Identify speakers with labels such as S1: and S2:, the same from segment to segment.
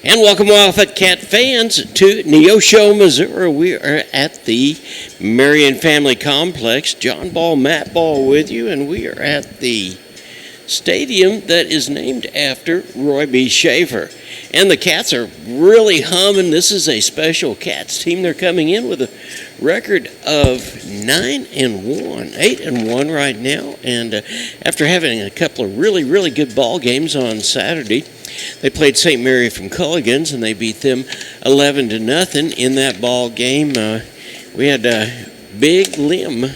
S1: And welcome, Wildcat Cat fans, to Neosho, Missouri. We are at the Marion Family Complex. John Ball, Matt Ball with you, and we are at the stadium that is named after Roy B. Schaefer. And the Cats are really humming. This is a special Cats team. They're coming in with a record of 9-1, 8-1 right now. And after having a couple of really good ball games on Saturday, they played St. Mary from Culligan's, and they beat them 11-0 in that ball game. We had Big Lim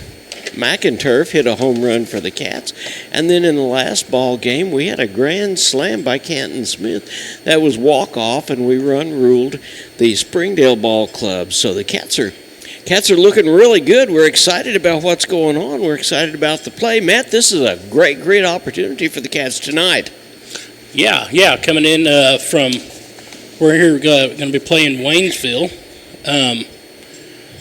S1: McInturf hit a home run for the Cats. And then in the last ball game, we had a grand slam by Canton Smith. That was walk-off, and we ruled the Springdale Ball Club. So the Cats are looking really good. We're excited about what's going on. We're excited about the play. Matt, this is a great opportunity for the Cats tonight.
S2: Yeah, coming in from, we're here going to be playing Waynesville.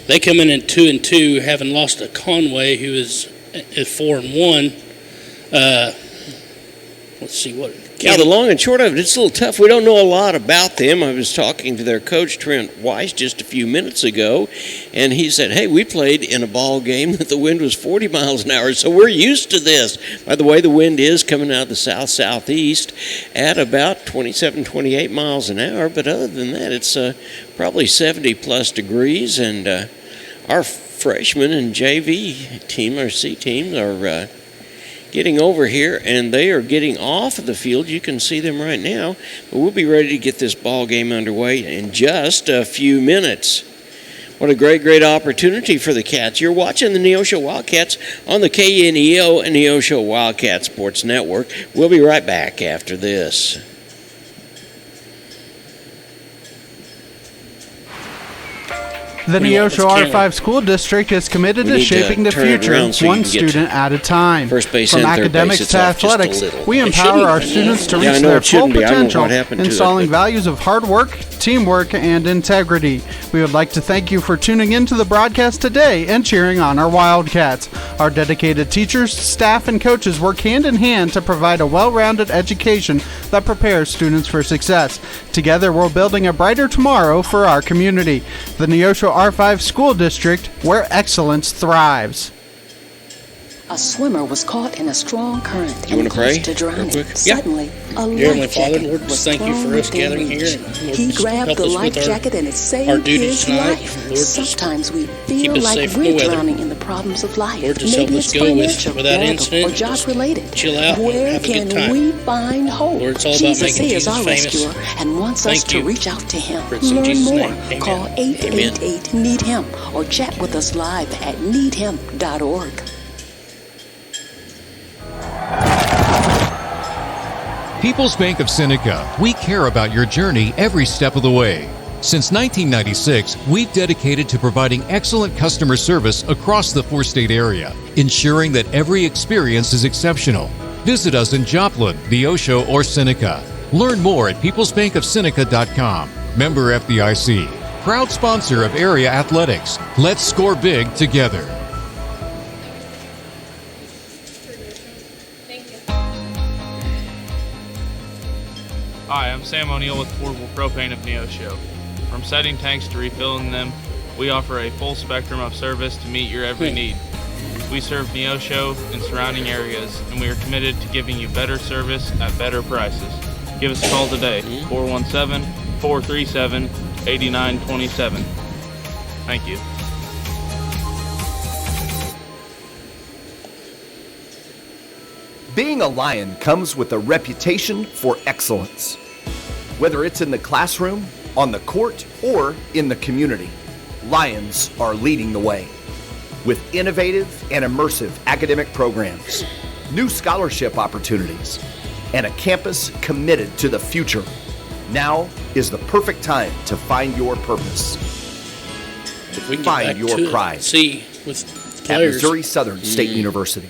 S2: They come in at 2-2, having lost to Conway, who is 4-1. Let's see what.
S1: Yeah, the long and short of it, it's a little tough. We don't know a lot about them. I was talking to their coach, Trent Weiss, just a few minutes ago, and he said, hey, we played in a ball game that the wind was 40 miles an hour, so we're used to this. By the way, the wind is coming out of the south-southeast at about 27, 28 miles an hour, but other than that, it's probably 70-plus degrees, and our freshmen and JV team, our C teams, are getting over here, and they are getting off of the field. You can see them right now, but we'll be ready to get this ball game underway in just a few minutes. What a great opportunity for the Cats. You're watching the Neosho Wildcats on the KNEO and Neosho Wildcat Sports Network. We'll be right back after this.
S3: The Neosho R5 School District is committed to shaping the future one student at a time. From academics to athletics, we empower our students to reach their full potential, installing values of hard work, teamwork, and integrity. We would like to thank you for tuning in to the broadcast today and cheering on our Wildcats. Our dedicated teachers, staff, and coaches work hand in hand to provide a well-rounded education that prepares students for success. Together, we're building a brighter tomorrow for our community. The Neosho R5 School District, where excellence thrives.
S4: A swimmer was caught in a strong current
S1: and close
S4: to drowning.
S1: Yeah.
S4: Suddenly, a
S2: Dear
S4: life
S2: Father,
S4: jacket
S2: Lord,
S4: was
S2: thank you
S4: thrown
S2: for us
S4: within
S2: gathering
S4: reach.
S2: here. Lord,
S4: He
S2: just
S4: grabbed
S2: help
S4: the
S2: us
S4: life
S2: with
S4: jacket and it
S2: our
S4: saved
S2: duties
S4: his
S2: tonight.
S4: life.
S2: Lord, just
S4: Sometimes we
S2: keep
S4: feel
S2: us
S4: like
S2: safe from
S4: we're
S2: the weather.
S4: drowning in the problems of life.
S2: Lord, just help
S4: Maybe
S2: us
S4: it's
S2: go
S4: financial,
S2: without
S4: marital,
S2: incident.
S4: or job related.
S2: Chill out and
S4: Where
S2: have a good
S4: can
S2: time.
S4: we find hope?
S2: Lord, it's all about
S4: Jesus
S2: making
S4: is
S2: Jesus
S4: our
S2: famous.
S4: rescuer and wants us
S2: Thank
S4: to
S2: you.
S4: reach out to Him.
S2: For it's in
S4: Learn
S2: Jesus'
S4: more.
S2: name. Amen.
S4: Call 888-NEED-HIM or chat with us live at needhim.org.
S5: People's Bank of Seneca, we care about your journey every step of the way. Since 1996, we've dedicated to providing excellent customer service across the four-state area, ensuring that every experience is exceptional. Visit us in Joplin, Neosho, or Seneca. Learn more at peoplesbankofseneca.com. Member FDIC. Proud sponsor of area athletics. Let's score big together.
S6: Hi, I'm Sam O'Neill with Portable Propane of Neosho. From setting tanks to refilling them, we offer a full spectrum of service to meet your every need. We serve Neosho and surrounding areas, and we are committed to giving you better service at better prices. Give us a call today, 417-437-8927. Thank you.
S7: Being a Lion comes with a reputation for excellence. Whether it's in the classroom, on the court, or in the community, Lions are leading the way. With innovative and immersive academic programs, new scholarship opportunities, and a campus committed to the future, now is the perfect time to find your purpose.
S2: If we can get
S7: Find
S2: back
S7: your
S2: to it,
S7: pride
S2: see with
S7: at
S2: players.
S7: Missouri Southern State University.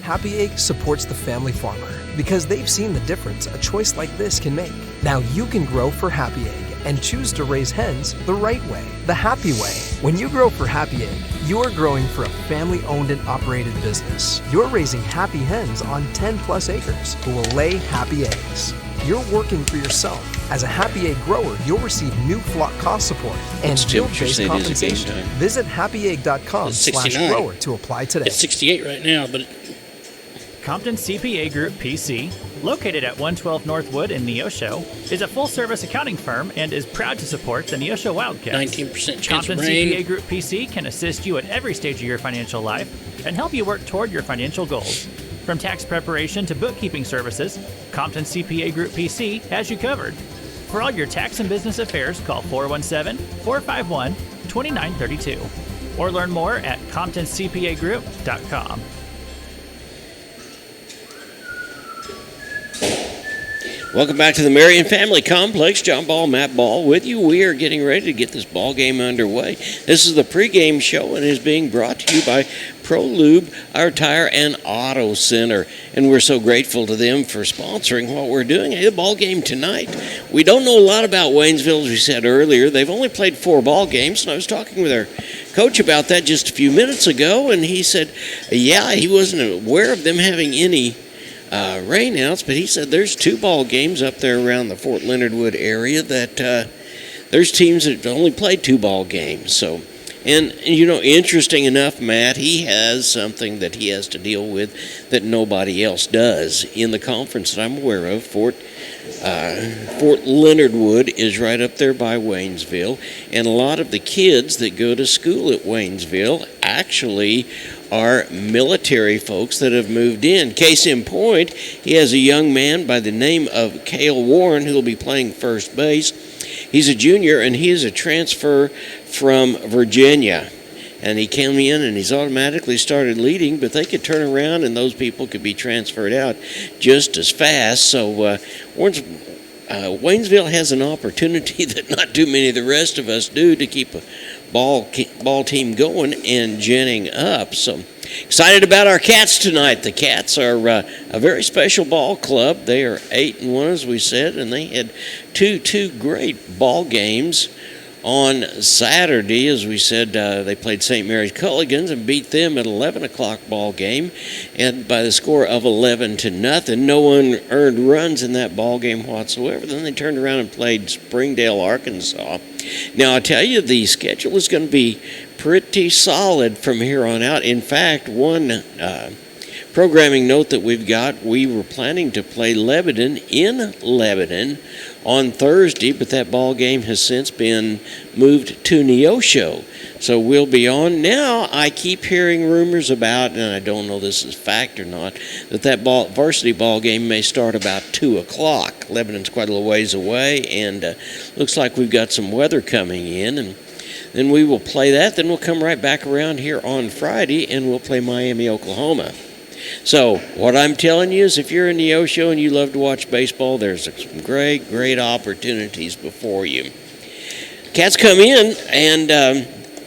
S8: Happy Egg supports the family farmer because they've seen the difference a choice like this can make. Now you can grow for Happy Egg and choose to raise hens the right way, the happy way. When you grow for Happy Egg, you're growing for a family-owned and operated business. You're raising happy hens on 10-plus acres who will lay happy eggs. you're working for yourself. As a Happy Egg grower, you'll receive new flock cost support and yield-based compensation. Visit happyegg.com/grower to apply today.
S2: It's 68 right now, but
S9: Compton CPA Group PC, located at 112 North Wood in Neosho, is a full-service accounting firm and is proud to support the Neosho Wildcats.
S2: 19% chance
S9: Compton
S2: of rain.
S9: CPA Group PC can assist you at every stage of your financial life and help you work toward your financial goals. From tax preparation to bookkeeping services, Compton CPA Group PC has you covered. For all your tax and business affairs, call 417-451-2932 or learn more at ComptonCPAGroup.com.
S1: Welcome back to the Marion Family Complex. John Ball, Matt Ball with you. We are getting ready to get this ball game underway. This is the pregame show and is being brought to you by ProLube, our tire and auto center. And we're so grateful to them for sponsoring what we're doing. Hey, the ball game tonight. We don't know a lot about Waynesville, as we said earlier. They've only played 4 ball games, and I was talking with our coach about that just a few minutes ago, and he said, yeah, he wasn't aware of them having any rainouts, but he said there's 2 ball games up there around the Fort Leonard Wood area that there's teams that only played 2 ball games. So, and you know, interesting enough, Matt, he has something that he has to deal with that nobody else does in the conference that I'm aware of. Fort Leonard Wood is right up there by Waynesville, and a lot of the kids that go to school at Waynesville actually are military folks that have moved in. Case in point, he has a young man by the name of Cale Warren who will be playing first base. He's a junior, and he is a transfer from Virginia. And he came in, and he's automatically started leading, but they could turn around, and those people could be transferred out just as fast. So Waynesville has an opportunity that not too many of the rest of us do to keep a ball team going and ginning up. So excited about our Cats tonight. The Cats are a very special ball club. They are 8-1, as we said, and they had two great ball games on Saturday. As we said, they played St. Mary's Culligans and beat them at 11 o'clock ball game, and by the score of 11-0. No one earned runs in that ball game whatsoever. Then they turned around and played Springdale, Arkansas. Now, I tell you, the schedule is going to be pretty solid from here on out. In fact, one programming note that we've got, we were planning to play Lebanon in Lebanon on Thursday, but that ball game has since been moved to Neosho. So we'll be on. Now, I keep hearing rumors about, and I don't know if this is fact or not, that varsity ball game may start about 2 o'clock. Lebanon's quite a little ways away, and looks like we've got some weather coming in, and then we will play that. Then we'll come right back around here on Friday, and we'll play Miami, Oklahoma. So what I'm telling you is if you're in Neosho and you love to watch baseball, there's some great opportunities before you. Cats come in, and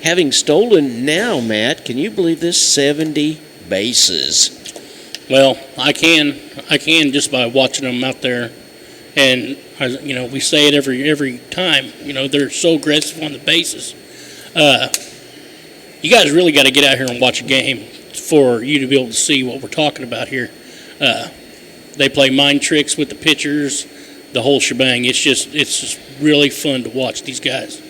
S1: having stolen now, Matt, can you believe this, 70 bases?
S2: Well, I can just by watching them out there, and you know, we say it every time. You know, they're so aggressive on the bases. You guys really got to get out here and watch a game for you to be able to see what we're talking about here. They play mind tricks with the pitchers, the whole shebang. It's just really fun to watch these guys.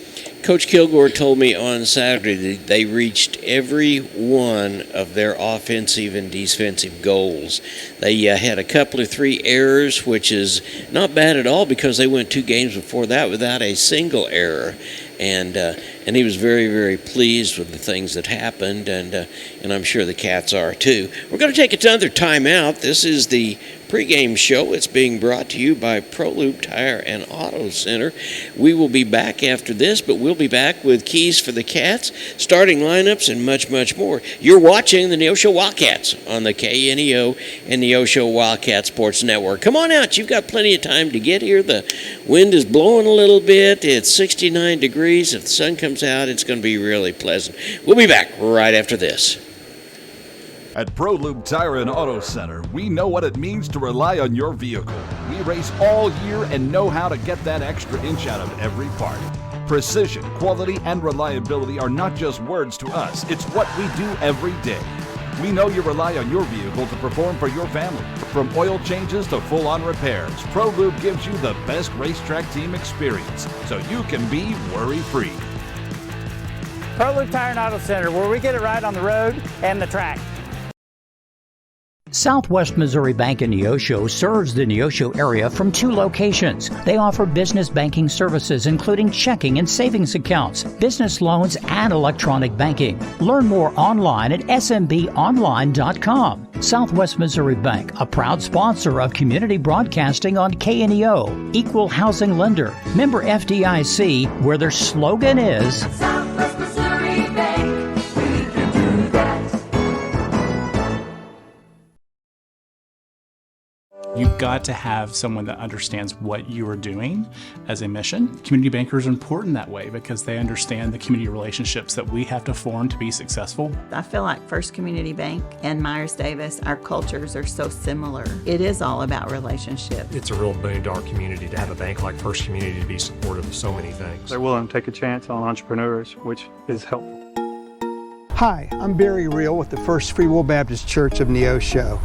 S1: Coach Kilgore told me on Saturday that they reached every one of their offensive and defensive goals. They had a couple of 3 errors, which is not bad at all because they went 2 games before that without a single error. And he was very pleased with the things that happened, and I'm sure the Cats are too. We're going to take another timeout. This is the pregame show. It's being brought to you by ProLube Tire and Auto Center. We will be back after this, but we'll be back with keys for the Cats, starting lineups, and much more. You're watching the Neosho Wildcats on the KNEO and Neosho Wildcat Sports Network. Come on out. You've got plenty of time to get here. The wind is blowing a little bit. It's 69 degrees. If the sun comes out, it's going to be really pleasant. We'll be back right after this.
S10: At ProLube Tire and Auto Center, we know what it means to rely on your vehicle. We race all year and know how to get that extra inch out of every part. Precision, quality, and reliability are not just words to us. It's what we do every day. We know you rely on your vehicle to perform for your family. From oil changes to full-on repairs, ProLube gives you the best racetrack team experience, so you can be worry-free.
S11: ProLube Tire and Auto Center, where we get it right on the road and the track.
S12: Southwest Missouri Bank in Neosho serves the Neosho area from 2 locations. They offer business banking services including checking and savings accounts, business loans, and electronic banking. Learn more online at smbonline.com. Southwest Missouri Bank, a proud sponsor of community broadcasting on KNEO, equal housing lender, member FDIC, where their slogan is Southwest Missouri Bank, we can do that.
S13: You've got to have someone that understands what you are doing as a mission. Community bankers are important that way because they understand the community relationships that we have to form to be successful.
S14: I feel like First Community Bank and Myers-Davis, our cultures are so similar. It is all about relationships.
S15: It's a real billion-dollar community to have a bank like First Community to be supportive of so many things.
S16: They're willing to take a chance on entrepreneurs, which is helpful.
S17: Hi, I'm Barry Reel with the First Free Will Baptist Church of Neosho.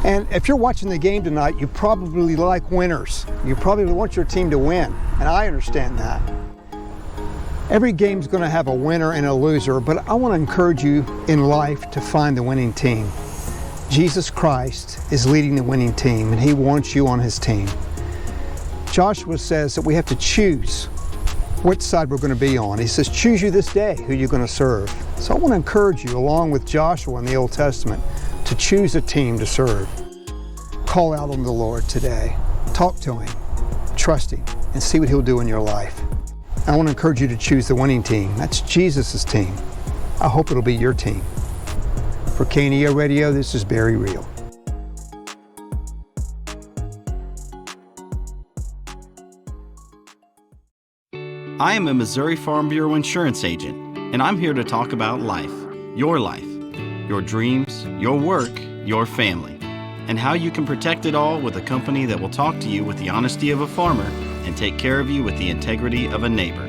S17: And if you're watching the game tonight, you probably like winners. You probably want your team to win, and I understand that. Every game's going to have a winner and a loser, but I want to encourage you in life to find the winning team. Jesus Christ is leading the winning team, and He wants you on His team. Joshua says that we have to choose what side we're going to be on. He says, choose you this day who you're going to serve. So I want to encourage you, along with Joshua in the Old Testament, to choose a team to serve. Call out on the Lord today. Talk to Him, trust Him, and see what He'll do in your life. I want to encourage you to choose the winning team. That's Jesus' team. I hope it'll be your team. For KNEO Radio, this is Barry Reel.
S18: I am a Missouri Farm Bureau insurance agent, and I'm here to talk about life, your dreams, your work, your family, and how you can protect it all with a company that will talk to you with the honesty of a farmer and take care of you with the integrity of a neighbor.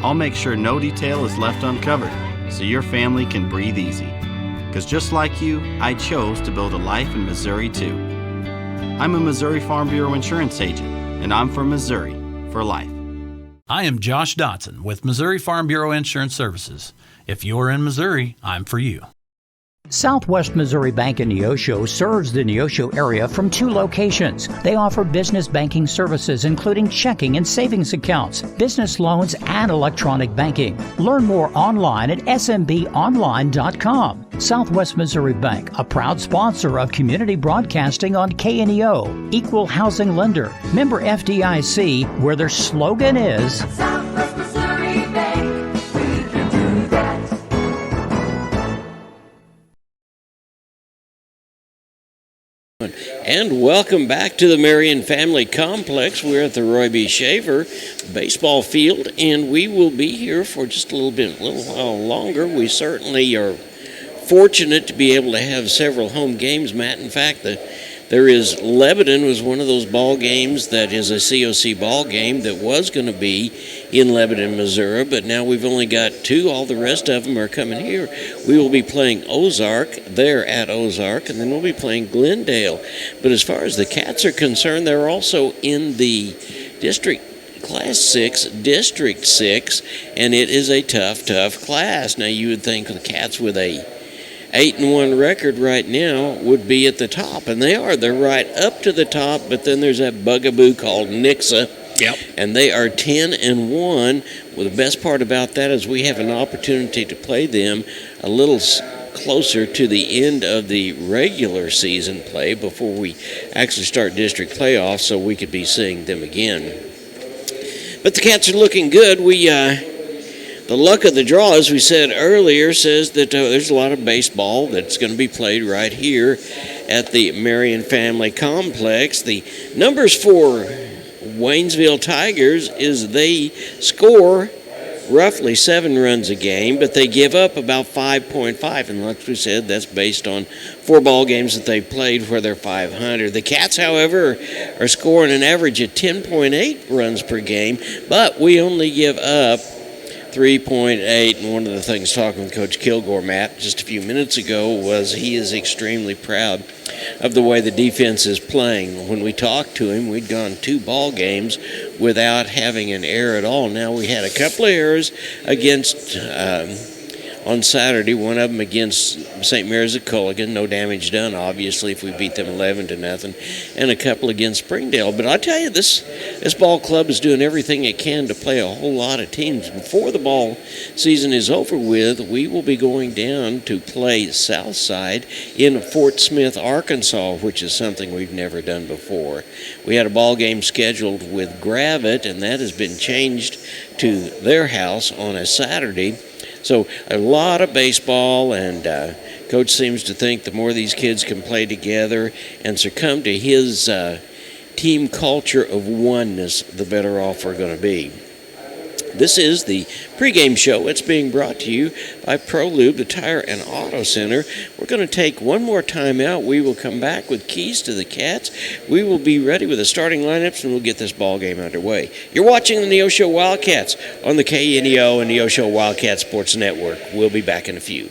S18: I'll make sure no detail is left uncovered so your family can breathe easy. Because just like you, I chose to build a life in Missouri too. I'm a Missouri Farm Bureau insurance agent, and I'm from Missouri for life.
S19: I am Josh Dotson with Missouri Farm Bureau Insurance Services. If you're in Missouri, I'm for you.
S12: Southwest Missouri Bank in Neosho serves the Neosho area from 2 locations. They offer business banking services including checking and savings accounts, business loans, and electronic banking. Learn more online at smbonline.com. Southwest Missouri Bank, a proud sponsor of community broadcasting on KNEO, equal housing lender, member FDIC, where their slogan is Southwest Missouri Bank, we can do that.
S1: And welcome back to the Marion Family Complex. We're at the Roy B. Shaver baseball field, and we will be here for just a little while longer. We certainly are fortunate to be able to have several home games, Matt. In fact, Lebanon was one of those ball games that is a COC ball game that was going to be in Lebanon, Missouri, but now we've only got 2. All the rest of them are coming here. We will be playing Ozark there at Ozark, and then we'll be playing Glendale. But as far as the Cats are concerned, they're also in the Class 6, District 6, and it is a tough class. Now, you would think the Cats with a 8-1 record right now would be at the top, and they are. They're right up to the top, but then there's that bugaboo called Nixa.
S2: Yep.
S1: And they are 10-1. Well, the best part about that is we have an opportunity to play them a little closer to the end of the regular season play before we actually start district playoffs, so we could be seeing them again. But the Cats are looking good. The luck of the draw, as we said earlier, says that there's a lot of baseball that's going to be played right here at the Marion Family Complex. The numbers for Waynesville Tigers is they score roughly 7 runs a game, but they give up about 5.5. And like we said, that's based on 4 ball games that they played where they're 500. The Cats, however, are scoring an average of 10.8 runs per game, but we only give up 3.8, and one of the things talking with Coach Kilgore, Matt, just a few minutes ago was he is extremely proud of the way the defense is playing. When we talked to him, we'd gone 2 ball games without having an error at all. Now we had a couple of errors against on Saturday, one of them against St. Mary's of Culligan, no damage done, obviously, if we beat them 11-0, and a couple against Springdale. But I tell you, this ball club is doing everything it can to play a whole lot of teams. Before the ball season is over with, we will be going down to play Southside in Fort Smith, Arkansas, which is something we've never done before. We had a ball game scheduled with Gravett, and that has been changed to their house on a Saturday. So a lot of baseball, and Coach seems to think the more these kids can play together and succumb to his team culture of oneness, the better off we're going to be. This is the pregame show. It's being brought to you by ProLube, the Tire and Auto Center. We're going to take one more time out. We will come back with keys to the Cats. We will be ready with the starting lineups, and we'll get this ball game underway. You're watching the Neosho Wildcats on the KNEO and Neosho Wildcat Sports Network. We'll be back in a few.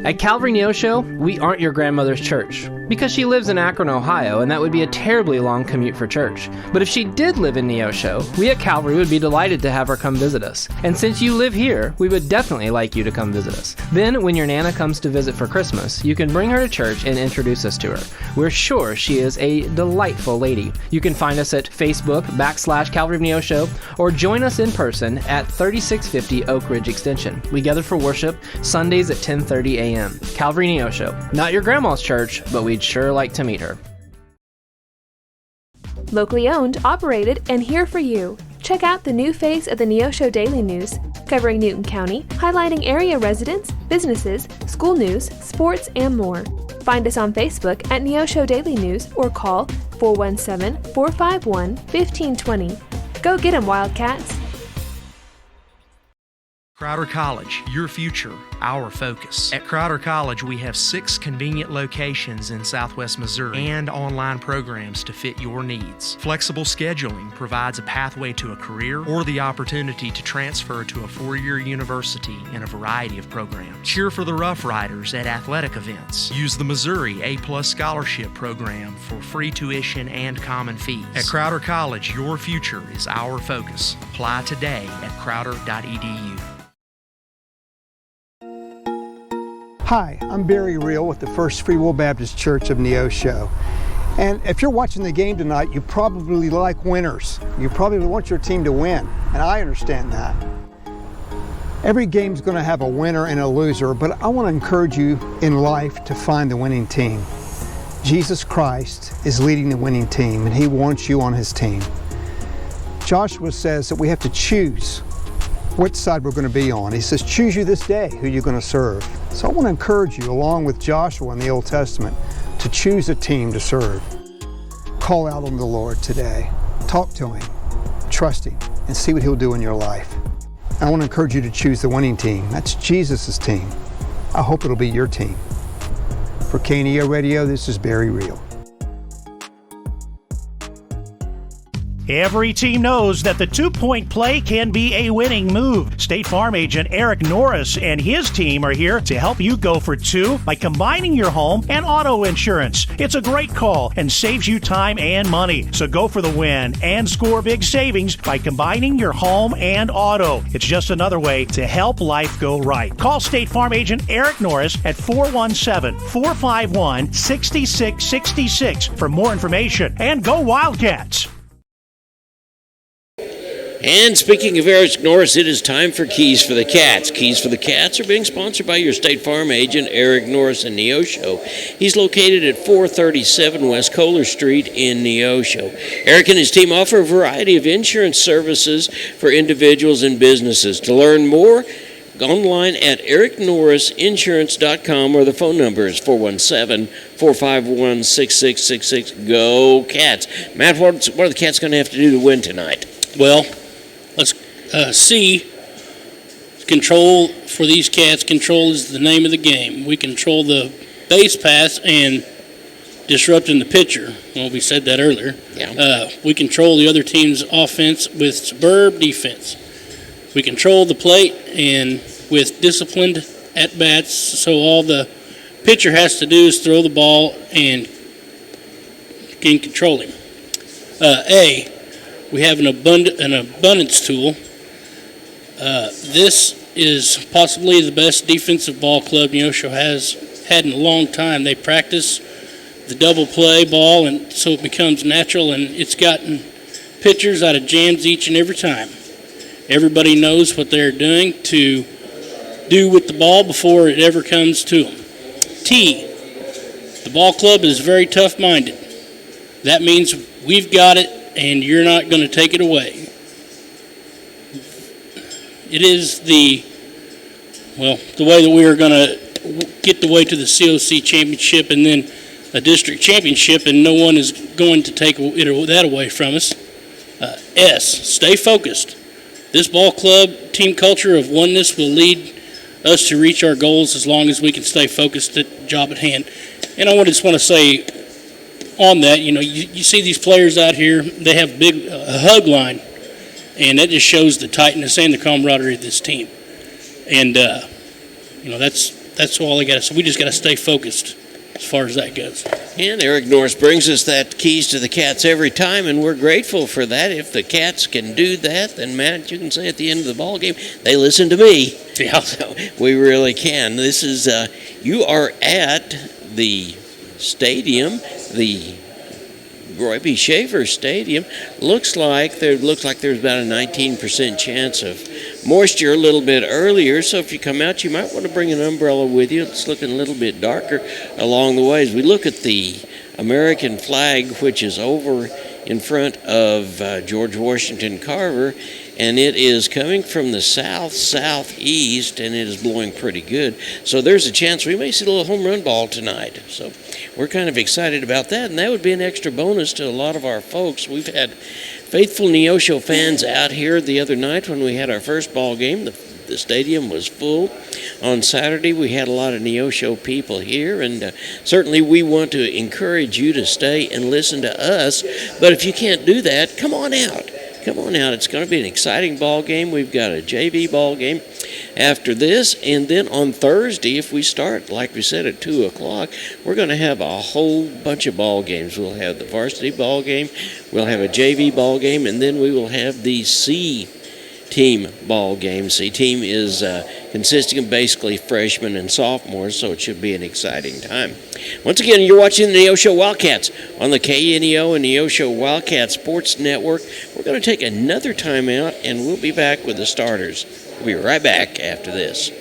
S20: At Calvary Neosho, we aren't your grandmother's church, because she lives in Akron, Ohio, and that would be a terribly long commute for church. But if she did live in Neosho, we at Calvary would be delighted to have her come visit us. And since you live here, we would definitely like you to come visit us. Then, when your Nana comes to visit for Christmas, you can bring her to church and introduce us to her. We're sure she is a delightful lady. You can find us at Facebook/Calvary of Neosho, or join us in person at 3650 Oak Ridge Extension. We gather for worship Sundays at 10:30 a.m. Calvary Neosho. Not your grandma's church, but we'd sure like to meet her.
S21: Locally owned, operated, and here for you. Check out the new face of the Neosho Daily News, covering Newton County, highlighting area residents, businesses, school news, sports, and more. Find us on Facebook at Neosho Daily News or call 417-451-1520. Go get 'em, Wildcats!
S22: Crowder College, your future, our focus. At Crowder College, we have 6 convenient locations in Southwest Missouri and online programs to fit your needs. Flexible scheduling provides a pathway to a career or the opportunity to transfer to a 4-year university in a variety of programs. Cheer for the Rough Riders at athletic events. Use the Missouri A+ Scholarship Program for free tuition and common fees. At Crowder College, your future is our focus. Apply today at crowder.edu.
S17: Hi, I'm Barry Reel with the First Free Will Baptist Church of Neosho. And if you're watching the game tonight, you probably like winners. You probably want your team to win, and I understand that. Every game's going to have a winner and a loser, but I want to encourage you in life to find the winning team. Jesus Christ is leading the winning team, and He wants you on His team. Joshua says that we have to choose which side we're going to be on. He says, choose you this day who you're going to serve. So I want to encourage you, along with Joshua in the Old Testament, to choose a team to serve. Call out on the Lord today. Talk to Him, trust Him, and see what He'll do in your life. I want to encourage you to choose the winning team. That's Jesus' team. I hope it'll be your team. For KNEO Radio, this is Barry Reel.
S23: Every team knows that the two-point play can be a winning move. State Farm agent Eric Norris and his team are here to help you go for 2 by combining your home and auto insurance. It's a great call and saves you time and money. So go for the win and score big savings by combining your home and auto. It's just another way to help life go right. Call State Farm agent Eric Norris at 417-451-6666 for more information. And go Wildcats!
S1: And speaking of Eric Norris, it is time for Keys for the Cats. Keys for the Cats are being sponsored by your State Farm agent, Eric Norris in Neosho. He's located at 437 West Kohler Street in Neosho. Eric and his team offer a variety of insurance services for individuals and businesses. To learn more, go online at ericnorrisinsurance.com, or the phone number is 417-451-6666. Go Cats. Matt, what are the Cats going to have to do to win tonight?
S2: Well, let's see. Control for these Cats. Control is the name of the game. We control the base pass and disrupting the pitcher. Well, we said that earlier.
S1: Yeah.
S2: We control the other team's offense with superb defense. We control the plate and with disciplined at-bats, so all the pitcher has to do is throw the ball and can control him. We have an abundance tool. This is possibly the best defensive ball club Neosho has had in a long time. They practice the double play ball, and so it becomes natural, and it's gotten pitchers out of jams each and every time. Everybody knows what they're doing to do with the ball before it ever comes to them. T, the ball club is very tough-minded. That means we've got it, and you're not going to take it away. It is the way that we are going to get the way to the COC championship and then a district championship, and no one is going to take that away from us. S, stay focused. This ball club team culture of oneness will lead us to reach our goals as long as we can stay focused at the job at hand. And I just want to say on that, you see these players out here, they have a hug line, and that just shows the tightness and the camaraderie of this team. And, that's all I got to say. We just got to stay focused as far as that goes.
S1: And Eric Norris brings us that keys to the Cats every time, and we're grateful for that. If the Cats can do that, then, Matt, you can say at the end of the ball game, they listen to me.
S2: Yeah.
S1: So we really can. This is, you are at the stadium, the Roy B. Schaefer Stadium. Looks like there's about a 19% chance of moisture a little bit earlier, so if you come out, you might want to bring an umbrella with you. It's looking a little bit darker along the way. As we look at the American flag, which is over in front of George Washington Carver, and it is coming from the south-southeast, and it is blowing pretty good. So there's a chance we may see a little home run ball tonight. So we're kind of excited about that, and that would be an extra bonus to a lot of our folks. We've had faithful Neosho fans out here the other night when we had our first ball game. The stadium was full. On Saturday, we had a lot of Neosho people here, and certainly we want to encourage you to stay and listen to us. But if you can't do that, come on out. Come on out. It's going to be an exciting ball game. We've got a JV ball game after this, and then on Thursday, if we start, like we said, at 2 o'clock, we're going to have a whole bunch of ball games. We'll have the varsity ball game, we'll have a JV ball game, and then we will have the C team ball game. C team is consisting of basically freshmen and sophomores, so it should be an exciting time. Once again, you're watching the Neosho Wildcats on the KNEO and Neosho Wildcat Sports Network. We're going to take another time out, and we'll be back with the starters. We'll be right back after this.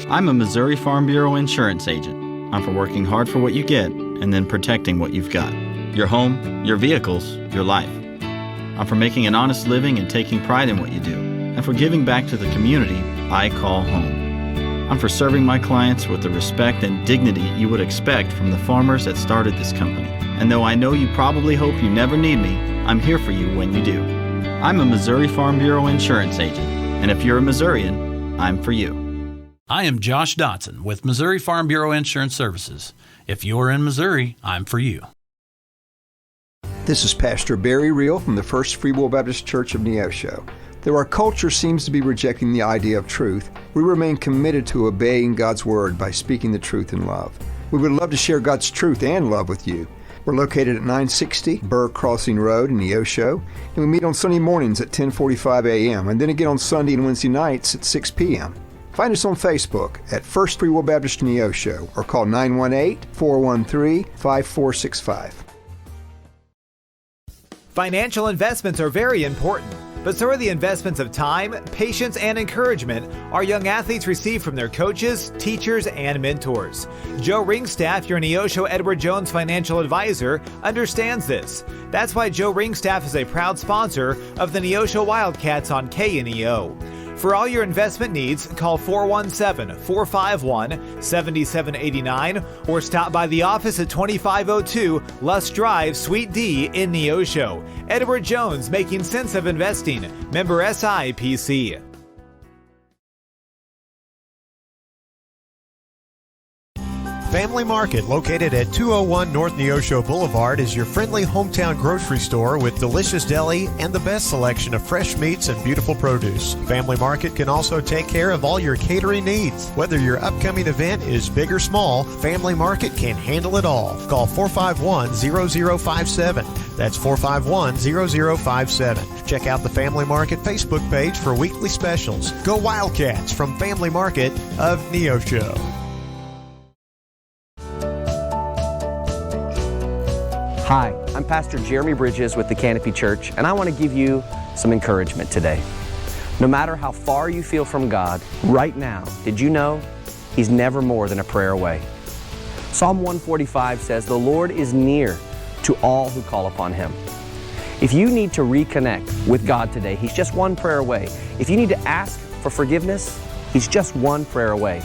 S18: I'm a Missouri Farm Bureau insurance agent. I'm for working hard for what you get and then protecting what you've got. Your home, your vehicles, your life. I'm for making an honest living and taking pride in what you do, and for giving back to the community I call home. I'm for serving my clients with the respect and dignity you would expect from the farmers that started this company. And though I know you probably hope you never need me, I'm here for you when you do. I'm a Missouri Farm Bureau insurance agent, and if you're a Missourian, I'm for you.
S19: I am Josh Dotson with Missouri Farm Bureau Insurance Services. If you're in Missouri, I'm for you.
S17: This is Pastor Barry Reel from the First Free Will Baptist Church of Neosho. Though our culture seems to be rejecting the idea of truth, we remain committed to obeying God's Word by speaking the truth in love. We would love to share God's truth and love with you. We're located at 960 Burr Crossing Road in Neosho, and we meet on Sunday mornings at 10:45 a.m. and then again on Sunday and Wednesday nights at 6 p.m. Find us on Facebook at First Free Will Baptist Neosho or call 918-413-5465.
S3: Financial investments are very important, but so are the investments of time, patience, and encouragement our young athletes receive from their coaches, teachers, and mentors. Joe Ringstaff, your Neosho Edward Jones financial advisor, understands this. That's why Joe Ringstaff is a proud sponsor of the Neosho Wildcats on KNEO. For all your investment needs, call 417-451-7789 or stop by the office at 2502 Luss Drive, Suite D in Neosho. Edward Jones, making sense of investing. Member SIPC.
S4: Family Market, located at 201 North Neosho Boulevard, is your friendly hometown grocery store with delicious deli and the best selection of fresh meats and beautiful produce. Family Market can also take care of all your catering needs. Whether your upcoming event is big or small, Family Market can handle it all. Call 451-0057. That's 451-0057. Check out the Family Market Facebook page for weekly specials. Go Wildcats from Family Market of Neosho.
S5: Hi, I'm Pastor Jeremy Bridges with the Canopy Church, and I want to give you some encouragement today. No matter how far you feel from God, right now, did you know He's never more than a prayer away? Psalm 145 says, "The Lord is near to all who call upon Him." If you need to reconnect with God today, He's just one prayer away. If you need to ask for forgiveness, He's just one prayer away.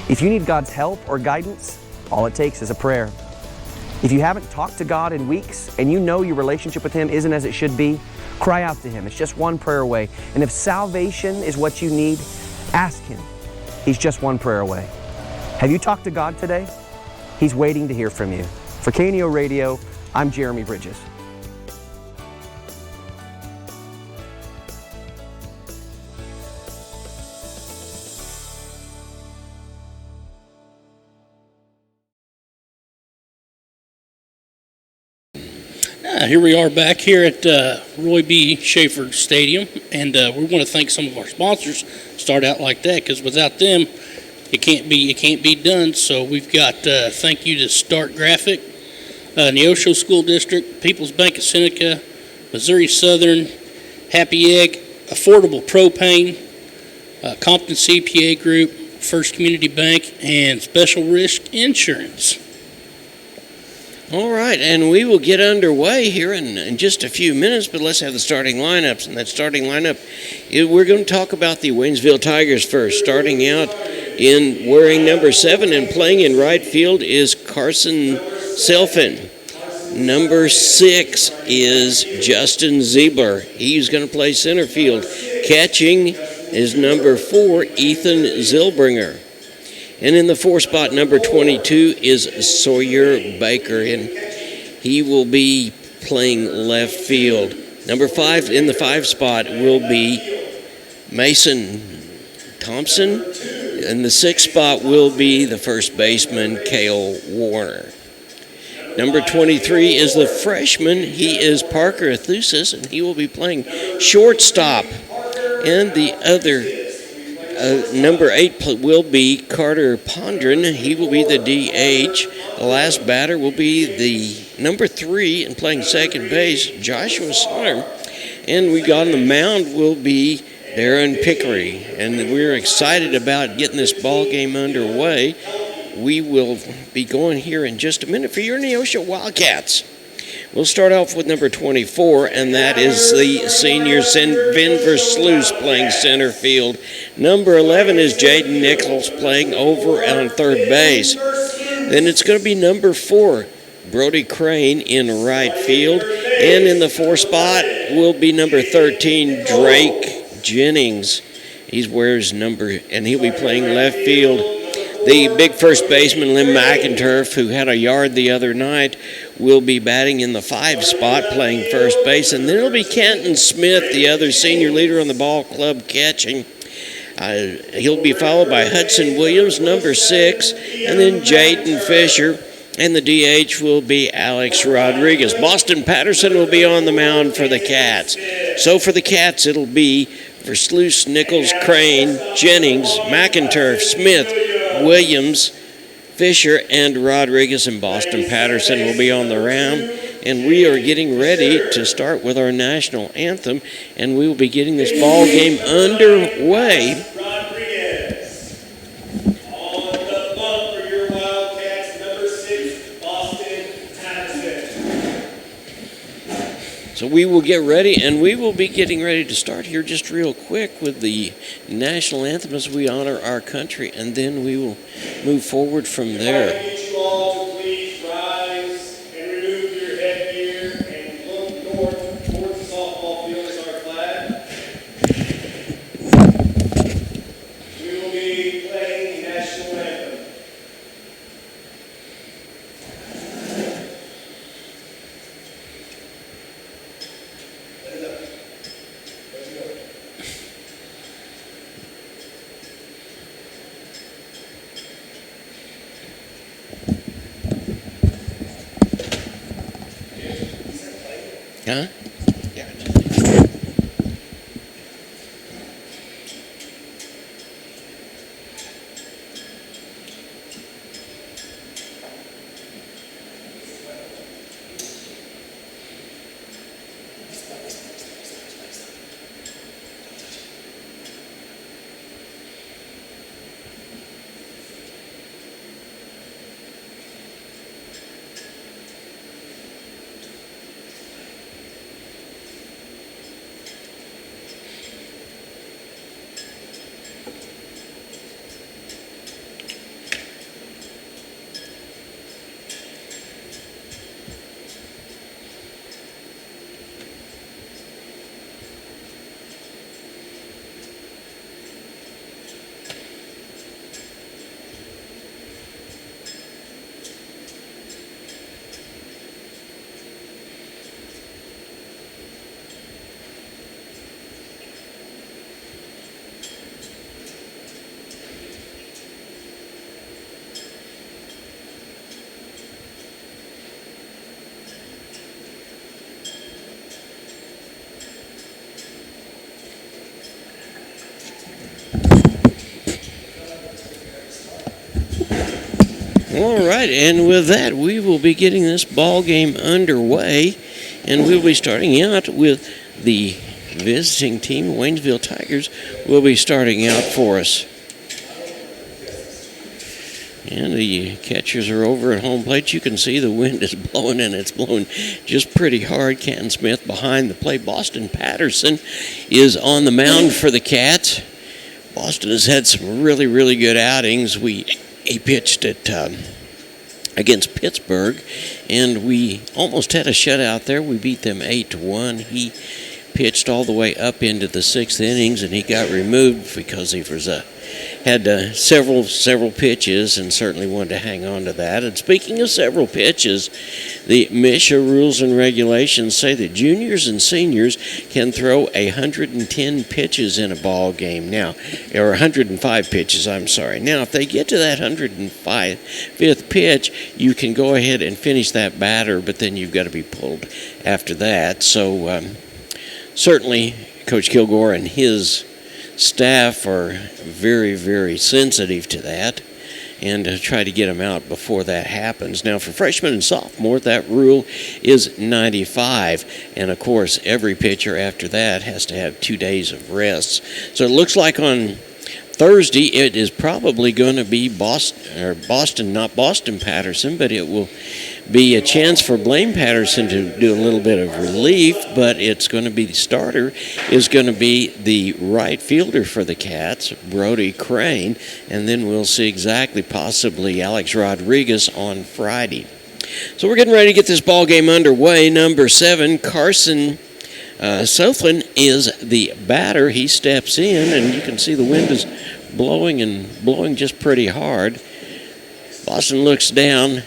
S5: If you need God's help or guidance, all it takes is a prayer. If you haven't talked to God in weeks and you know your relationship with Him isn't as it should be, cry out to Him. It's just one prayer away. And if salvation is what you need, ask Him. He's just one prayer away. Have you talked to God today? He's waiting to hear from you. For KNEO Radio, I'm Jeremy Bridges.
S2: Here we are back here at Roy B. Schaefer Stadium, and we want to thank some of our sponsors. Start out like that, because without them, it can't be done. So we've got thank you to Start Graphic, Neosho School District, People's Bank of Seneca, Missouri Southern, Happy Egg, Affordable Propane, Compton CPA Group, First Community Bank, and Special Risk Insurance.
S1: All right, and we will get underway here in just a few minutes, but let's have the starting lineups. And that starting lineup, we're going to talk about the Waynesville Tigers first. Starting out in wearing number 7 and playing in right field is Carson Selfin. Number 6 is Justin Ziebler. He's going to play center field. Catching is number 4, Ethan Zilbringer. And in the 4 spot, number 22 is Sawyer Baker, and he will be playing left field. Number 5 in the 5 spot will be Mason Thompson, and the 6th spot will be the first baseman, Cale Warner. Number 23 is the freshman. He is Parker Athusis, and he will be playing shortstop. And the other number 8 will be Carter Pondren. He will be the DH. The last batter will be the number 3 and playing second base, Joshua Sonner. And we got on the mound will be Darren Pickery. And we're excited about getting this ball game underway. We will be going here in just a minute for your Neosho Wildcats. We'll start off with number 24, and that is the senior Vinver Sluice playing center field. Number 11 is Jaden Nichols playing over on third base. Then it's going to be number 4, Brody Crane in right field. And in the 4 spot will be number 13, Drake Jennings. He wears number, and he'll be playing left field. The big first baseman, Lim McInturf, who had a yard the other night, will be batting in the 5 spot, playing first base. And then it'll be Kenton Smith, the other senior leader on the ball club, catching. He'll be followed by Hudson Williams, number 6, and then Jaden Fisher. And the DH will be Alex Rodriguez. Boston Patterson will be on the mound for the Cats. So for the Cats, it'll be for Sluice, Nichols, Crane, Jennings, McInturf, Smith, Williams, Fisher, and Rodriguez, and Boston Patterson will be on the mound. And we are getting ready to start with our national anthem, and we will be getting this ball game underway. So we will get ready, and we will be getting ready to start here just real quick with the national anthem as we honor our country, and then we will move forward from there.
S6: I need you all to please rise and remove your headgear and look north towards the softball field as our flag. We will be playing the national anthem.
S1: Huh? All right, and with that, we will be getting this ball game underway, and we'll be starting out with the visiting team, Waynesville Tigers, will be starting out for us. And the catchers are over at home plate. You can see the wind is blowing, and it's blowing just pretty hard. Canton Smith behind the plate. Boston Patterson is on the mound for the Cats. Boston has had some really, really good outings. He pitched against Pittsburgh, and we almost had a shutout there. We beat them 8-1. He pitched all the way up into the 6th innings, and he got removed because he had several pitches and certainly wanted to hang on to that. And speaking of several pitches, the MSHA rules and regulations say that juniors and seniors can throw 110 pitches in a ball game now, or 105 pitches, I'm sorry. Now, if they get to that 105th pitch, you can go ahead and finish that batter, but then you've got to be pulled after that. So certainly Coach Kilgore and his staff are very, very sensitive to that and try to get them out before that happens. Now, for freshmen and sophomore, that rule is 95. And, of course, every pitcher after that has to have 2 days of rest. So it looks like on Thursday it is probably going to be Boston, not Boston Patterson, but it will be a chance for Blaine Patterson to do a little bit of relief, but it's going to be the starter is going to be the right fielder for the Cats, Brody Crane, and then we'll see exactly possibly Alex Rodriguez on Friday. So we're getting ready to get this ball game underway. Number 7, Carson Southland is the batter. He steps in, and you can see the wind is blowing just pretty hard. Boston looks down,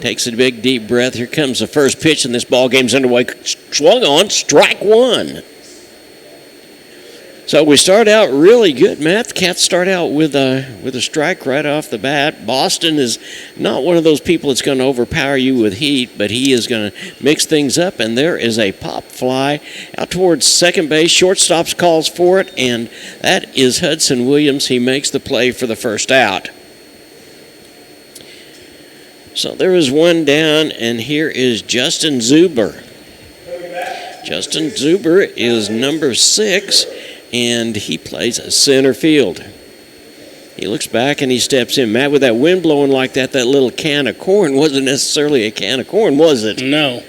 S1: takes a big deep breath. Here comes the first pitch, and this ball game's underway. Swung on, strike one. So we start out really good, Matt. The Cats start out with a strike right off the bat. Boston is not one of those people that's going to overpower you with heat, but he is going to mix things up, and there is a pop fly out towards second base. Shortstop calls for it, and that is Hudson Williams. He makes the play for the first out. So there is one down, and here is Justin Zuber. Justin Zuber is number 6, and he plays center field. He looks back and he steps in. Matt, with that wind blowing like that little can of corn wasn't necessarily a can of corn, was it?
S2: No.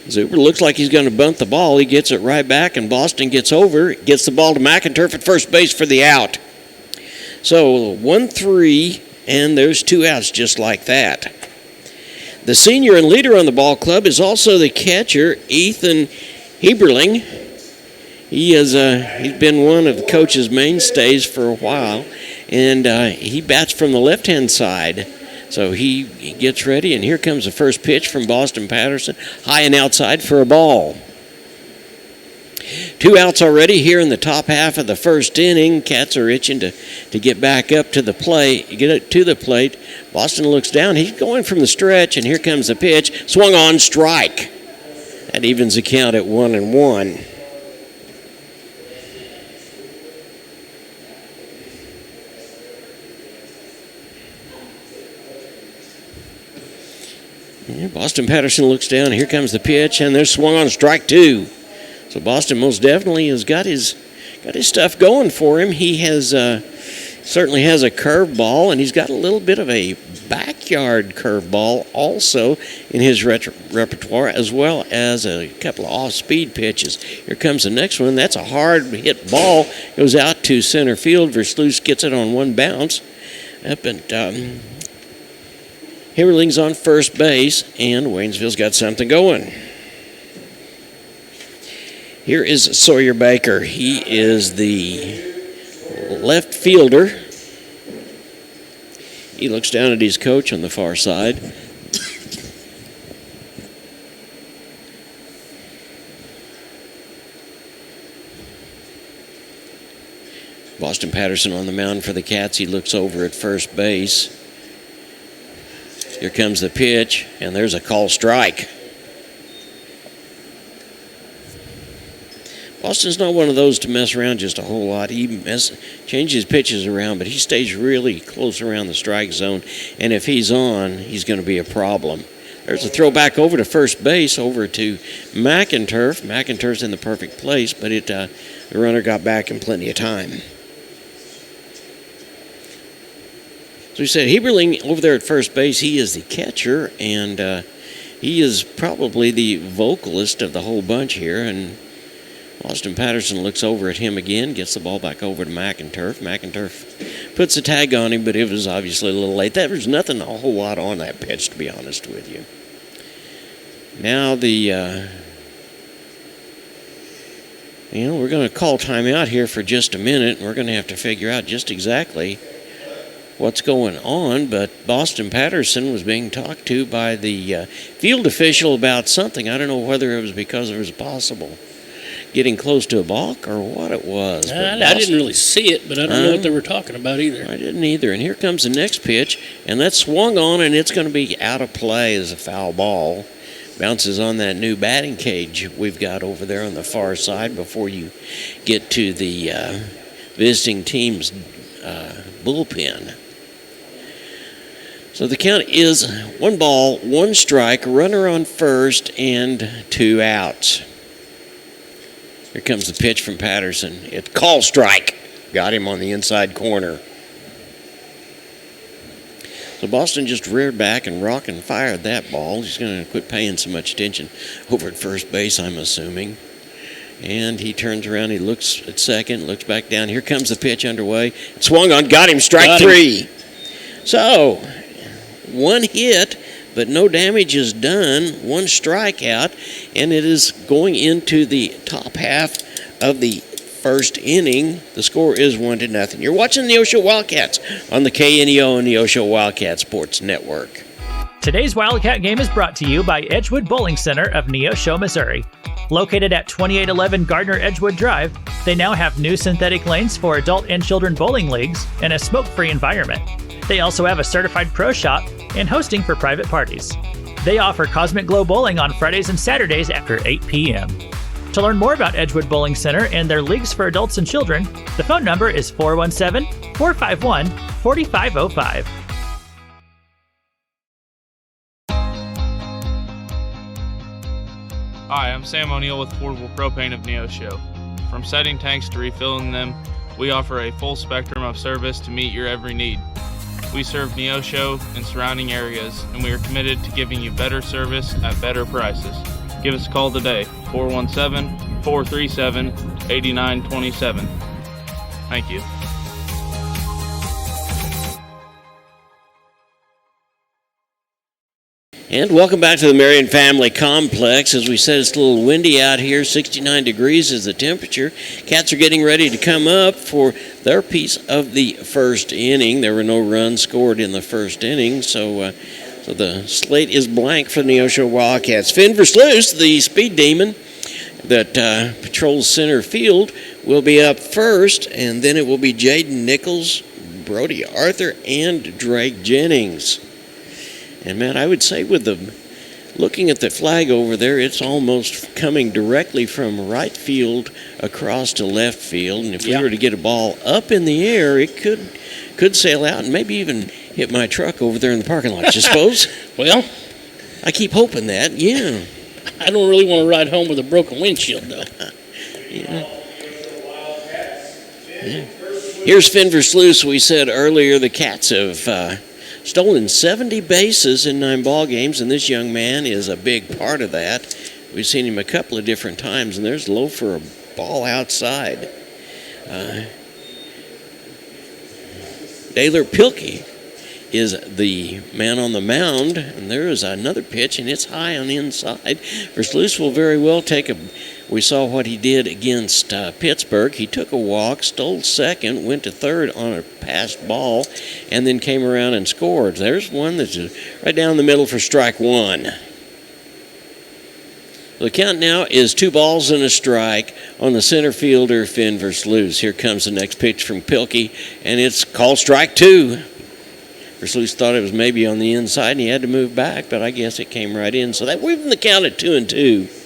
S1: Zuber looks like he's going to bunt the ball. He gets it right back, and Boston gets over, gets the ball to McInturf at first base for the out. So 1-3, and there's 2 outs just like that. The senior and leader on the ball club is also the catcher, Ethan Heberling. He's been one of the coach's mainstays for a while, and he bats from the left-hand side. So he gets ready, and here comes the first pitch from Boston Patterson, high and outside for a ball. 2 outs already here in the top half of the first inning. Cats are itching to get back up to the plate, get it to the plate. Boston looks down. He's going from the stretch, and here comes the pitch. Swung on, strike. That That evens the count at 1-1. Boston Patterson looks down. Here comes the pitch, and there's swung on strike 2. So Boston most definitely has got his stuff going for him. He has certainly has a curveball, and he's got a little bit of a backyard curveball also in his repertoire, as well as a couple of off-speed pitches. Here comes the next one. That's a hard hit ball. Goes out to center field. Versluis gets it on one bounce. Up and Himmerling's on first base, and Waynesville's got something going. Here is Sawyer Baker. He is the left fielder. He looks down at his coach on the far side. Boston Patterson on the mound for the Cats. He looks over at first base. Here comes the pitch, and there's a call strike. Boston's not one of those to mess around just a whole lot. He changes pitches around, but he stays really close around the strike zone. And if he's on, he's going to be a problem. There's a throw back over to first base, over to McInturf. McInturf's in the perfect place, but the runner got back in plenty of time. So we said Heberling over there at first base, he is the catcher, and he is probably the vocalist of the whole bunch here. And Boston Patterson looks over at him again, gets the ball back over to McInturf. McInturf puts a tag on him, but it was obviously a little late. There was nothing a whole lot on that pitch, to be honest with you. Now we're going to call timeout here for just a minute, and we're going to have to figure out just exactly what's going on, but Boston Patterson was being talked to by the field official about something. I don't know whether it was because it was possible getting close to a balk or what it was.
S2: I didn't really see it, but I don't know what they were talking about either.
S1: I didn't either. And here comes the next pitch, and that's swung on, and it's going to be out of play as a foul ball. Bounces on that new batting cage we've got over there on the far side before you get to the visiting team's bullpen. So the count is 1 ball, 1 strike, runner on first, and 2 outs. Here comes the pitch from Patterson. It's call strike. Got him on the inside corner. So Boston just reared back and rocked and fired that ball. He's going to quit paying so much attention over at first base, I'm assuming. And he turns around, he looks at second, looks back down. Here comes the pitch underway. It swung on, got him, strike 3. So 1 hit, but no damage is done. 1 strikeout, and it is going into the top half of the first inning. The score is 1-0. You're watching the Neosho Wildcats on the KNEO and Neosho Wildcat Sports Network.
S7: Today's Wildcat game is brought to you by Edgewood Bowling Center of Neosho, Missouri. Located at 2811 Gardner Edgewood Drive, they now have new synthetic lanes for adult and children bowling leagues and a smoke-free environment. They also have a certified pro shop and hosting for private parties. They offer Cosmic Glow Bowling on Fridays and Saturdays after 8 p.m. To learn more about Edgewood Bowling Center and their leagues for adults and children, the phone number is 417-451-4505.
S8: Hi, I'm Sam O'Neill with Portable Propane of Neosho. From setting tanks to refilling them, we offer a full spectrum of service to meet your every need. We serve Neosho and surrounding areas, and we are committed to giving you better service at better prices. Give us a call today, 417-437-8927. Thank you.
S1: And welcome back to the Marion Family Complex. As we said, it's a little windy out here. 69 degrees is the temperature. Cats are getting ready to come up for their piece of the first inning. There were no runs scored in the first inning, so the slate is blank for the Neosho Wildcats. Finn Versluis, the speed demon that patrols center field, will be up first, and then it will be Jaden Nichols, Brody Arthur, and Drake Jennings. And, man, I would say with the Looking at the flag over there, it's almost coming directly from right field across to left field. And if we were to get a ball up in the air, it could sail out and maybe even hit my truck over there in the parking lot, you suppose?
S2: Well,
S1: I keep hoping that, yeah.
S2: I don't really want to ride home with a broken windshield, though.
S1: Yeah. Here's Finn Versluis. We said earlier the Cats have stolen 70 bases in 9 ball games, and this young man is a big part of that. We've seen him a couple of different times, and there's low for a ball outside. Daylor Pilkey is the man on the mound, and there is another pitch, and it's high on the inside. Versluis will very well take a... We saw what he did against Pittsburgh. He took a walk, stole second, went to third on a passed ball, and then came around and scored. There's one that's right down the middle for strike one. The count now is 2 balls and a strike on the center fielder, Finn Versluis. Here comes the next pitch from Pilkey, and it's called strike 2. Versluis thought it was maybe on the inside, and he had to move back, but I guess it came right in. So that we've the count at 2-2.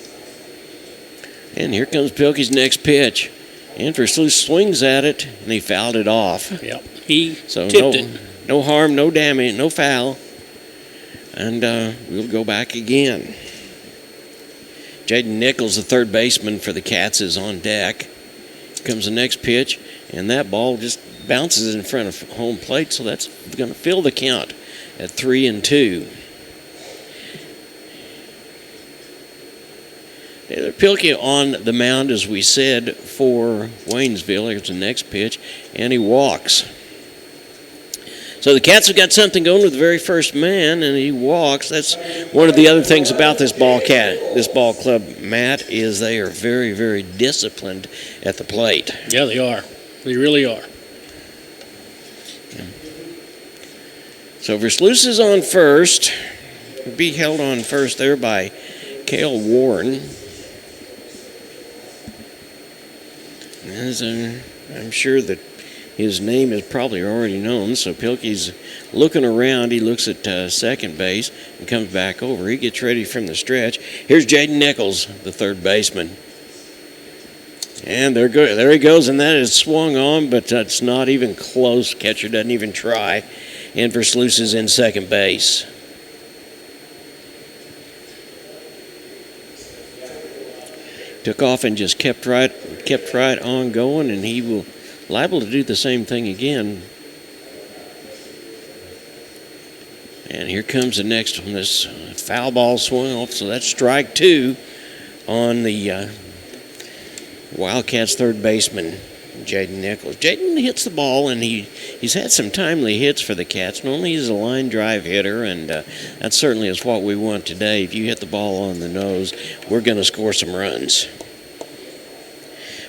S1: And here comes Pilkey's next pitch. And Versluis swings at it, and he fouled it off.
S2: Yep, he
S1: tipped
S2: it.
S1: No harm, no damage, no foul. And we'll go back again. Jaden Nichols, the third baseman for the Cats, is on deck. Comes the next pitch, and that ball just bounces in front of home plate, so that's going to fill the count at 3-2. Pilkey on the mound, as we said, for Waynesville. Here's the next pitch, and he walks. So the Cats have got something going with the very first man, and he walks. That's one of the other things about this ball club, Matt, is they are very, very disciplined at the plate.
S2: Yeah, they are. They really are.
S1: So Versluis is on first. Be held on first there by Cale Warren. I'm sure that his name is probably already known, so Pilkey's looking around. He looks at second base and comes back over. He gets ready from the stretch. Here's Jaden Nichols, the third baseman. And there he goes, and that is swung on, but it's not even close. Catcher doesn't even try. And Versluis is in second base. Took off and just kept right on going, and he will liable to do the same thing again. And here comes the next one. This foul ball swung off, so that's strike 2 on the Wildcats third baseman, Jaden Nichols. Jaden hits the ball, and he's had some timely hits for the Cats. Normally he's a line drive hitter, and that certainly is what we want today. If you hit the ball on the nose, we're going to score some runs.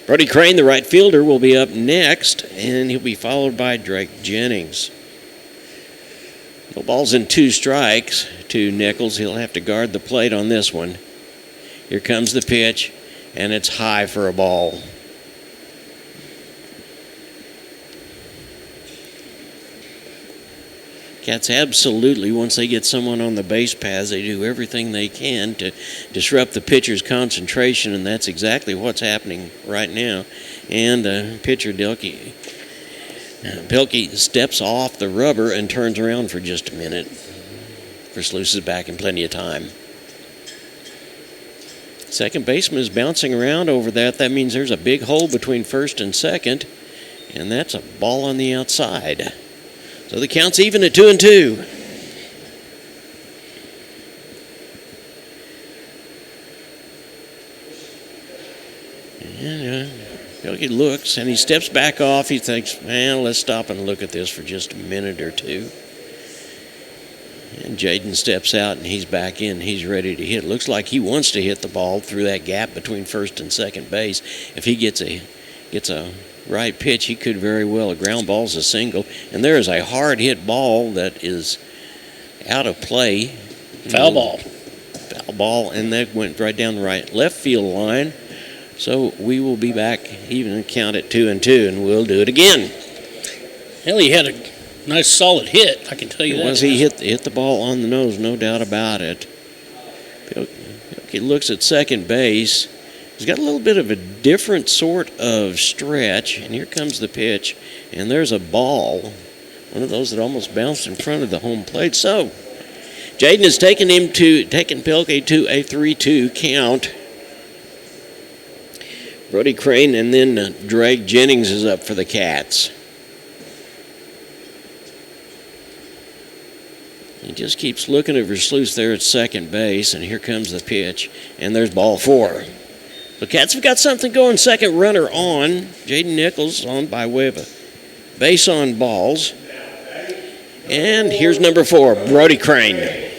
S1: Brody Crane, the right fielder, will be up next, and he'll be followed by Drake Jennings. No balls and 2 strikes to Nichols. He'll have to guard the plate on this one. Here comes the pitch, and it's high for a ball. Cats absolutely, once they get someone on the base paths, they do everything they can to disrupt the pitcher's concentration, and that's exactly what's happening right now. And pitcher Pilkey steps off the rubber and turns around for just a minute. Versluis is back in plenty of time. Second baseman is bouncing around over that. That means there's a big hole between first and second, and that's a ball on the outside. So the count's even at 2-2. And Pilkey looks, and he steps back off. He thinks, man, let's stop and look at this for just a minute or two. And Jaden steps out, and he's back in. He's ready to hit. Looks like he wants to hit the ball through that gap between first and second base. If he gets a right pitch, he could very well. A ground ball's a single, and there is a hard hit ball that is out of play.
S2: Foul
S1: ball, and that went right down the left field line. So we will be back even count at 2-2, and we'll do it again.
S2: Hell, he had a nice solid hit, I can tell you that.
S1: He hit the ball on the nose, no doubt about it. Pilkey looks at second base. He's got a little bit of a different sort of stretch, and here comes the pitch, and there's a ball, one of those that almost bounced in front of the home plate. So Jaden has taken Pilkey to a 3-2 count. Brody Crane and then Drake Jennings is up for the Cats. He just keeps looking at Versluis there at second base, and here comes the pitch, and there's ball 4. The Cats have got something going. Second runner on. Jaden Nichols on by way of a base on balls. And here's number 4, Brody Crane.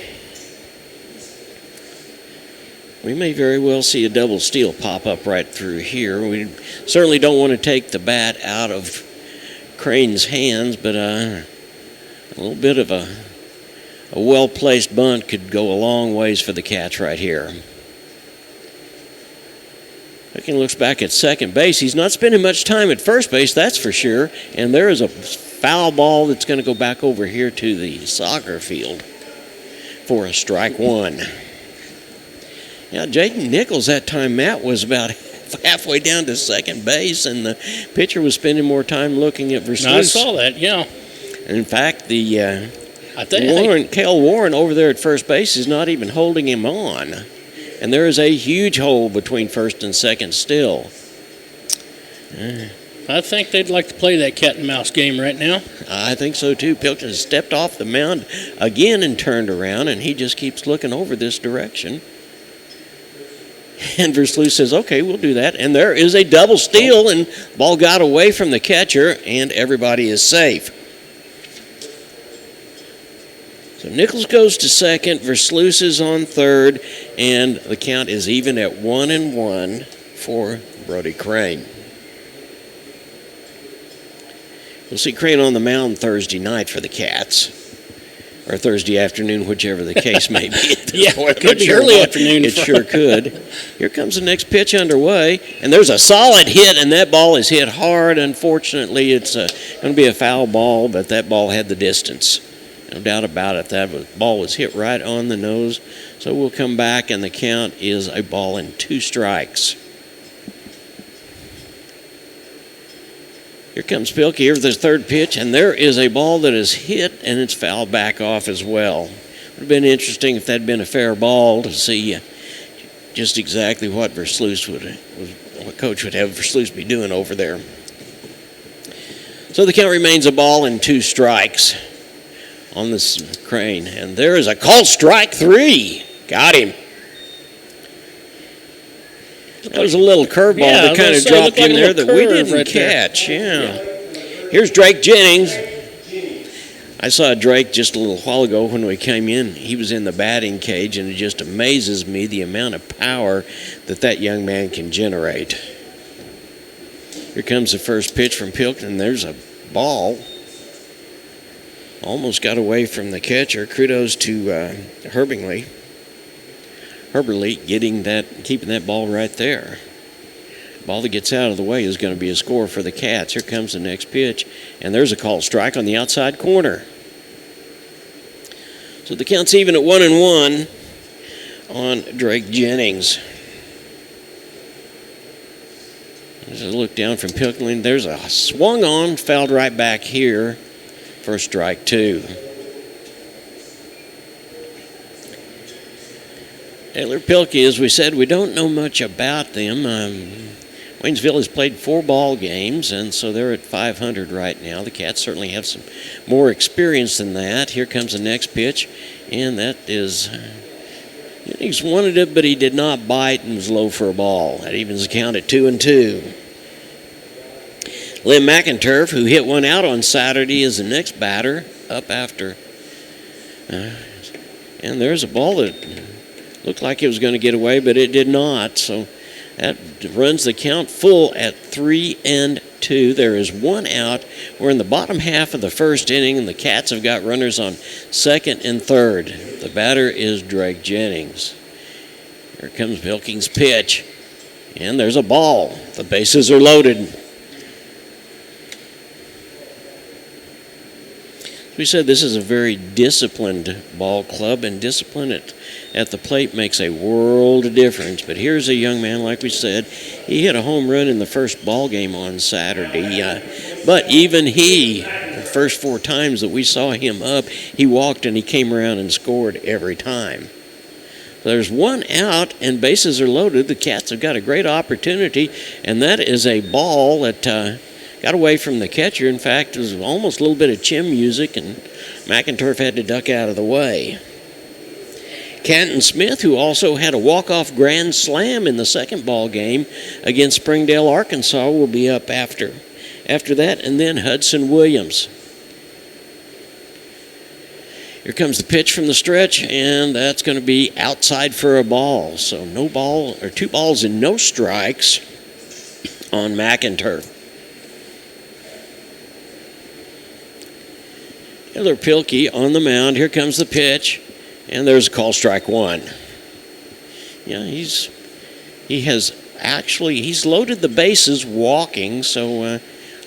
S1: We may very well see a double steal pop up right through here. We certainly don't want to take the bat out of Crane's hands, but a little bit of a well-placed bunt could go a long ways for the Cats right here. Hooking looks back at second base. He's not spending much time at first base, that's for sure. And there is a foul ball that's going to go back over here to the soccer field for a strike 1. Now, Jaden Nichols that time, Matt, was about halfway down to second base, and the pitcher was spending more time looking at Versluis.
S2: I saw that, yeah.
S1: And in fact, Cale Warren over there at first base is not even holding him on. And there is a huge hole between first and second still.
S2: I think they'd like to play that cat and mouse game right now.
S1: I think so too. Pilkington has stepped off the mound again and turned around, and he just keeps looking over this direction. And Versluis says, okay, we'll do that. And there is a double steal, and ball got away from the catcher, and everybody is safe. So Nichols goes to second, Versluis is on third, and the count is even at 1-1 for Brody Crane. We'll see Crane on the mound Thursday night for the Cats. Or Thursday afternoon, whichever the case may be.
S2: Yeah, it could be early afternoon.
S1: It sure could. Here comes the next pitch underway, and there's a solid hit, and that ball is hit hard. Unfortunately, it's going to be a foul ball, but that ball had the distance. No doubt about it. That ball was hit right on the nose. So we'll come back, and the count is a ball and 2 strikes. Here comes Pilkey. Here's the third pitch, and there is a ball that is hit, and it's fouled back off as well. It would have been interesting if that had been a fair ball to see just exactly what what Coach would have Versluis be doing over there. So the count remains a ball and 2 strikes on this Crane, and there is a called strike 3. Got him. That was a little curveball that kind of dropped in there that we didn't catch. Yeah. Here's Drake Jennings. I saw Drake just a little while ago when we came in. He was in the batting cage, and it just amazes me the amount of power that young man can generate. Here comes the first pitch from Pilkington. There's a ball. Almost got away from the catcher. Kudos to Herberly keeping that ball right there. Ball that gets out of the way is going to be a score for the Cats. Here comes the next pitch, and there's a called strike on the outside corner. So the count's even at 1-1 on Drake Jennings. There's a look down from Pilkington. There's a swung on, fouled right back here for strike 2. Taylor Pilkey, as we said, we don't know much about them. Waynesville has played 4 ball games, and so they're at 500 right now. The Cats certainly have some more experience than that. Here comes the next pitch, and that is, Jennings wanted it, but he did not bite and was low for a ball. That evens the count at 2-2. Lynn McInturf, who hit one out on Saturday, is the next batter up after. And there's a ball that looked like it was going to get away, but it did not. So that runs the count full at 3-2. There is 1 out. We're in the bottom half of the first inning, and the Cats have got runners on second and third. The batter is Drake Jennings. Here comes Pilking's pitch, and there's a ball. The bases are loaded. We said this is a very disciplined ball club, and discipline at the plate makes a world of difference. But here's a young man, like we said, he hit a home run in the first ball game on Saturday. But even he, the first 4 times that we saw him up, he walked and he came around and scored every time. There's 1 out and bases are loaded. The Cats have got a great opportunity, and that is a ball that got away from the catcher. In fact, it was almost a little bit of chin music, and McInturf had to duck out of the way. Canton Smith, who also had a walk-off grand slam in the second ball game against Springdale, Arkansas, will be up after that, and then Hudson Williams. Here comes the pitch from the stretch, and that's going to be outside for a ball. So 2 balls and no strikes on McInturf. Taylor Pilkey on the mound. Here comes the pitch, and there's a call, strike 1. Yeah, he's loaded the bases walking, so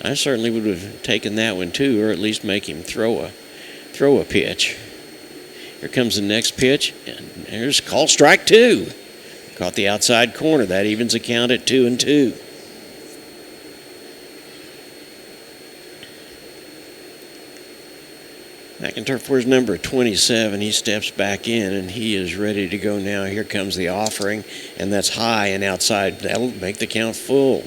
S1: I certainly would have taken that one too, or at least make him throw a pitch. Here comes the next pitch, and there's call, strike 2. Caught the outside corner. That evens the count at 2-2. McInturf wears number 27. He steps back in, and he is ready to go now. Here comes the offering, and that's high and outside. That'll make the count full.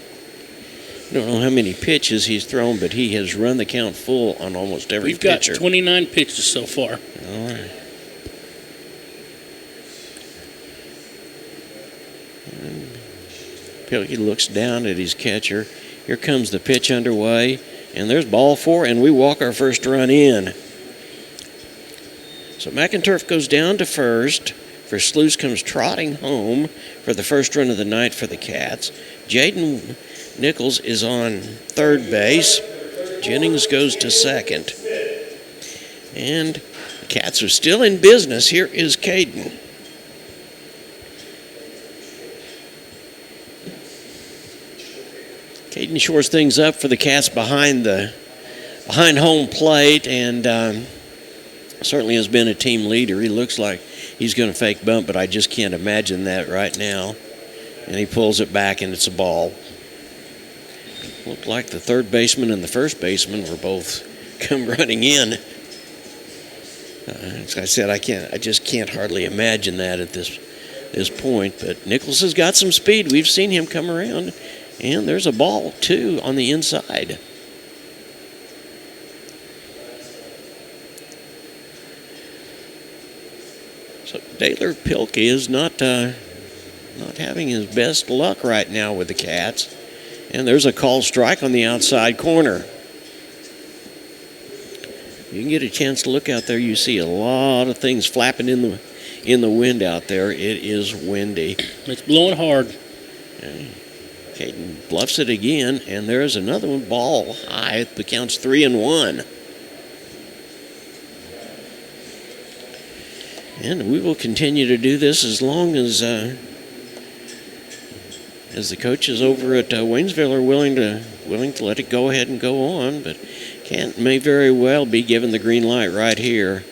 S1: I don't know how many pitches he's thrown, but he has run the count full on almost every pitcher.
S2: We've got 29 pitches so far.
S1: All right. Pilkey looks down at his catcher. Here comes the pitch underway, and there's ball 4, and we walk our first run in. So McInturf goes down to first. Versluis comes trotting home for the first run of the night for the Cats. Jaden Nichols is on third base. Jennings goes to second. And the Cats are still in business. Here is Caden. Caden shores things up for the Cats behind home plate, and certainly has been a team leader. He looks like he's going to fake bunt, but I just can't imagine that right now. And he pulls it back, and it's a ball. Looked like the third baseman and the first baseman were both come running in. As I said, I just can't hardly imagine that at this point. But Nichols has got some speed. We've seen him come around, and there's a ball too on the inside. So Taylor Pilkey is not having his best luck right now with the Cats. And there's a called strike on the outside corner. You can get a chance to look out there. You see a lot of things flapping in the wind out there. It is windy.
S2: It's blowing hard.
S1: Caden bluffs it again, and there's another one, ball high. The count's 3-1. And we will continue to do this as long as the coaches over at Waynesville are willing to let it go ahead and go on. But Kent may very well be given the green light right here.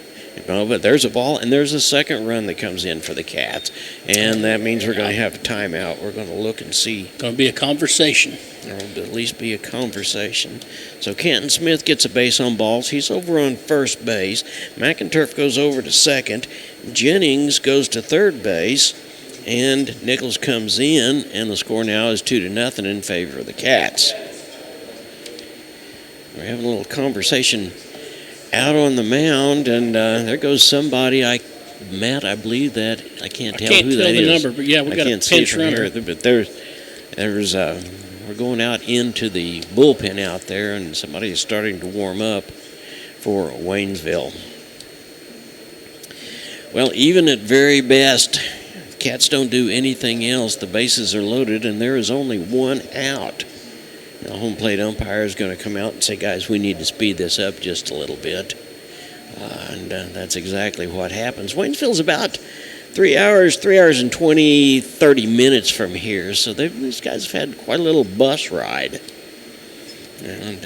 S1: But there's a ball, and there's a second run that comes in for the Cats. And that means we're going to have a timeout. We're going to look and see.
S2: Going to be a conversation.
S1: There will at least be a conversation. So Canton Smith gets a base on balls. He's over on first base. McInturf goes over to second. Jennings goes to third base. And Nichols comes in, and the score now is 2-0 in favor of the Cats. We're having a little conversation out on the mound, and there goes somebody. Matt, I believe that. I can't tell who that is.
S2: Number, but yeah, we got a pinch runner.
S1: But there's we're going out into the bullpen out there, and somebody is starting to warm up for Waynesville. Well, even at very best, Cats don't do anything else. The bases are loaded, and there is only one out. The home plate umpire is going to come out and say, guys, we need to speed this up just a little bit. And that's exactly what happens. Waynesville's about 3 hours and 30 minutes from here. So these guys have had quite a little bus ride. And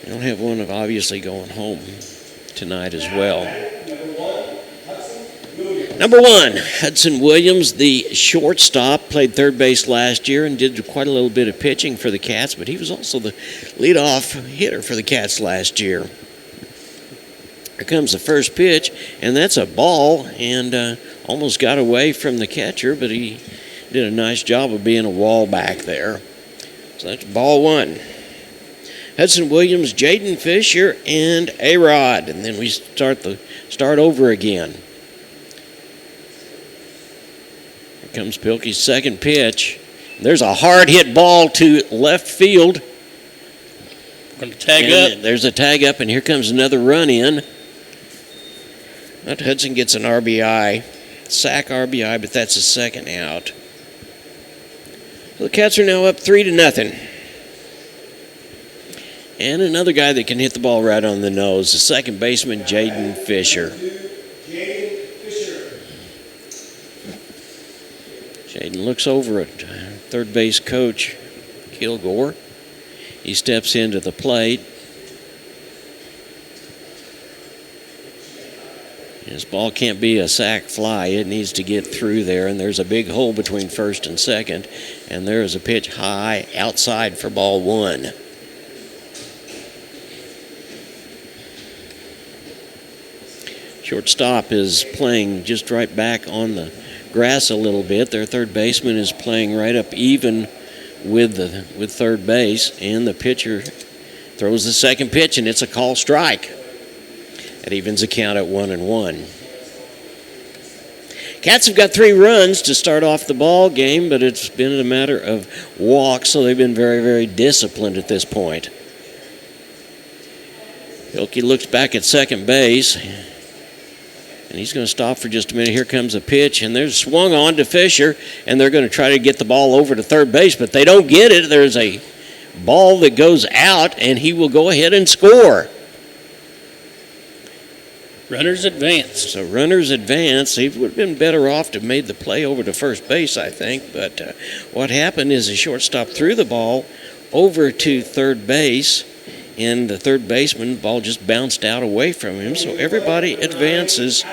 S1: They'll have one of obviously going home tonight as well. Number 1, Hudson Williams, the shortstop, played third base last year and did quite a little bit of pitching for the Cats, but he was also the leadoff hitter for the Cats last year. Here comes the first pitch, and that's a ball, and almost got away from the catcher, but he did a nice job of being a wall back there. So that's ball 1. Hudson Williams, Jaden Fisher, and A-Rod, and then we start over again. Comes Pilkey's second pitch. There's a hard hit ball to left field.
S2: Going to tag up.
S1: There's a tag up, and here comes another run in. That Hudson gets an RBI, sack RBI, but that's a second out. So the Cats are now up 3-0. And another guy that can hit the ball right on the nose, the second baseman, Jaden Fisher. Jaden looks over at third base coach Kilgore. He steps into the plate. This ball can't be a sac fly. It needs to get through there, and there's a big hole between first and second, and there is a pitch high outside for ball 1. Shortstop is playing just right back on the grass a little bit. Their third baseman is playing right up even with third base, and the pitcher throws the second pitch, and it's a call strike. That evens the count at 1-1. Cats have got 3 runs to start off the ball game, but it's been a matter of walks, so they've been very, very disciplined at this point. Pilkey looks back at second base. And he's going to stop for just a minute. Here comes a pitch, and there's swung on to Fisher, and they're going to try to get the ball over to third base, but they don't get it. There's a ball that goes out, and he will go ahead and score.
S2: Runners advance.
S1: So runners advance. He would have been better off to have made the play over to first base, I think. But what happened is the shortstop threw the ball over to third base, and the third baseman, ball just bounced out away from him. So everybody advances.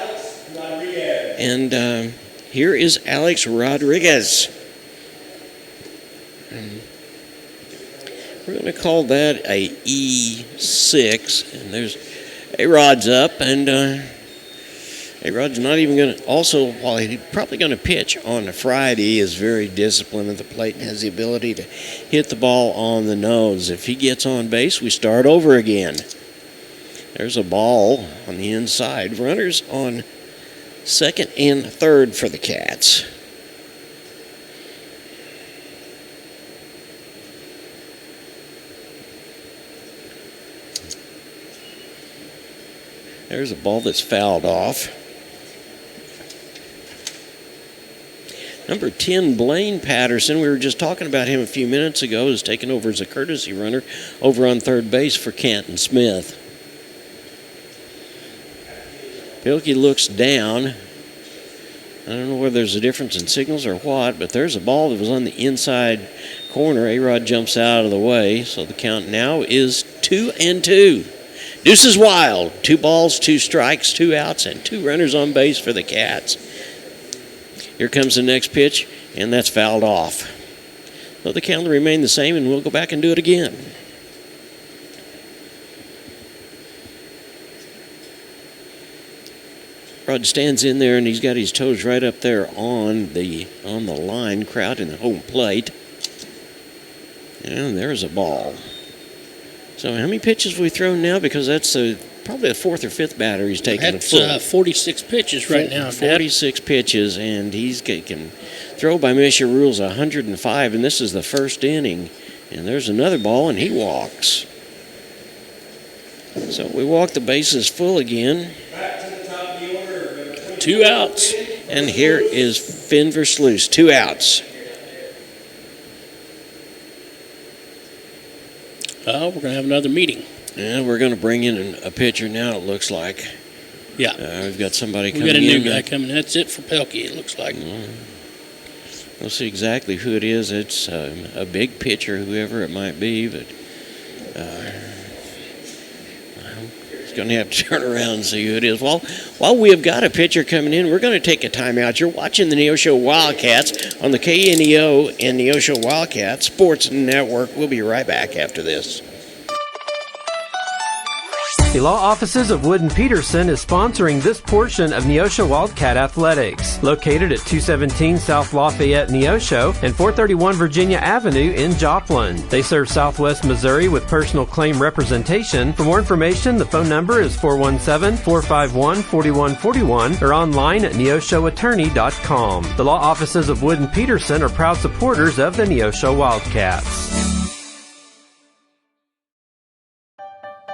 S1: And here is Alex Rodriguez. And we're going to call that a E6. And there's A-Rod's up. And A-Rod's not even going to, also, while he's probably going to pitch on a Friday, is very disciplined at the plate and has the ability to hit the ball on the nose. If he gets on base, we start over again. There's a ball on the inside. Runners on second and third for the Cats. There's a ball that's fouled off. Number 10, Blaine Patterson, we were just talking about him a few minutes ago, is taking over as a courtesy runner over on third base for Canton Smith. Pilkey looks down. I don't know whether there's a difference in signals or what, but there's a ball that was on the inside corner. A-Rod jumps out of the way, so the count now is 2-2. Deuces wild. 2 balls, 2 strikes, 2 outs, and 2 runners on base for the Cats. Here comes the next pitch, and that's fouled off. So the count will remain the same, and we'll go back and do it again. Rod stands in there, and he's got his toes right up there on the line, crowding the home plate. And there's a ball. So how many pitches have we thrown now? Because that's probably the 4th or 5th batter he's taking.
S2: That's 46 pitches right now.
S1: 46 pitches, and he can throw by Misha rules 105, and this is the first inning. And there's another ball, and he walks. So we walk the bases full again.
S2: 2 outs.
S1: And here is Finn Versluis, 2 outs.
S2: We're going to have another meeting.
S1: Yeah, we're going to bring in a pitcher now, it looks like.
S2: Yeah.
S1: We've got somebody coming in.
S2: We've got a new guy coming. That's it for Pelkey, it looks like.
S1: We'll see exactly who it is. It's a big pitcher, whoever it might be, but He's going to have to turn around and see who it is. Well, while we have got a pitcher coming in, we're going to take a timeout. You're watching the Neosho Wildcats on the KNEO and Neosho Wildcats Sports Network. We'll be right back after this.
S5: The law offices of Wood and Peterson is sponsoring this portion of Neosho Wildcat Athletics, located at 217 South Lafayette, Neosho, and 431 Virginia Avenue in Joplin. They serve Southwest Missouri with personal claim representation. For more information, the phone number is 417-451-4141 or online at neoshoattorney.com. The law offices of Wood and Peterson are proud supporters of the Neosho Wildcats.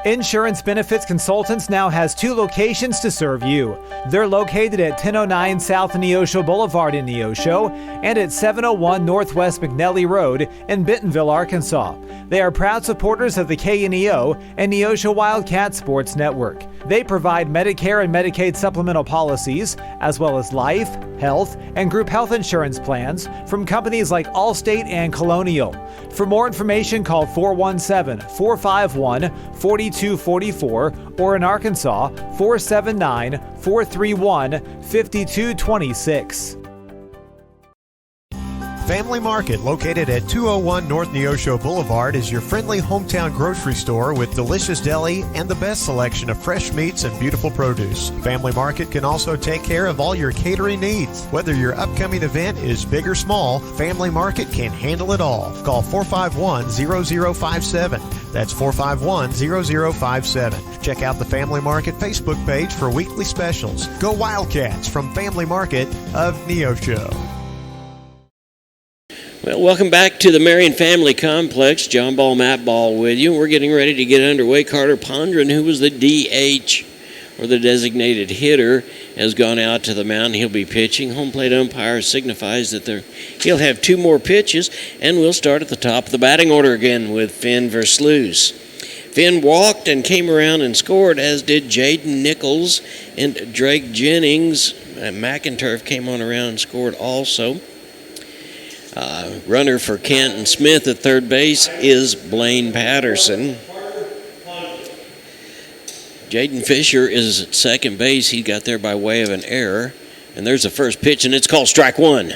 S3: Insurance Benefits Consultants now has 2 locations to serve you. They're located at 1009 South Neosho Boulevard in Neosho and at 701 Northwest McNelly Road in Bentonville, Arkansas. They are proud supporters of the KNEO and Neosho Wildcat Sports Network. They provide Medicare and Medicaid supplemental policies, as well as life, health, and group health insurance plans from companies like Allstate and Colonial. For more information, call 417-451-4244 or in Arkansas, 479-431-5226.
S4: Family Market, located at 201 North Neosho Boulevard, is your friendly hometown grocery store with delicious deli and the best selection of fresh meats and beautiful produce. Family Market can also take care of all your catering needs. Whether your upcoming event is big or small, Family Market can handle it all. Call 451-0057. That's 451-0057. Check out the Family Market Facebook page for weekly specials. Go Wildcats from Family Market of Neosho.
S1: Well, welcome back to the Marion Family Complex. John Ball, Matt Ball with you. We're getting ready to get underway. Carter Pondren, who was the DH, or the designated hitter, has gone out to the mound. He'll be pitching. Home plate umpire signifies that he'll have 2 more pitches, and we'll start at the top of the batting order again with Finn Versluis. Finn walked and came around and scored, as did Jaden Nichols and Drake Jennings. McInturf came on around and scored also. Runner for Canton Smith at third base is Blaine Patterson. Jaden Fisher is at second base. He got there by way of an error. And there's the first pitch, and it's called strike 1.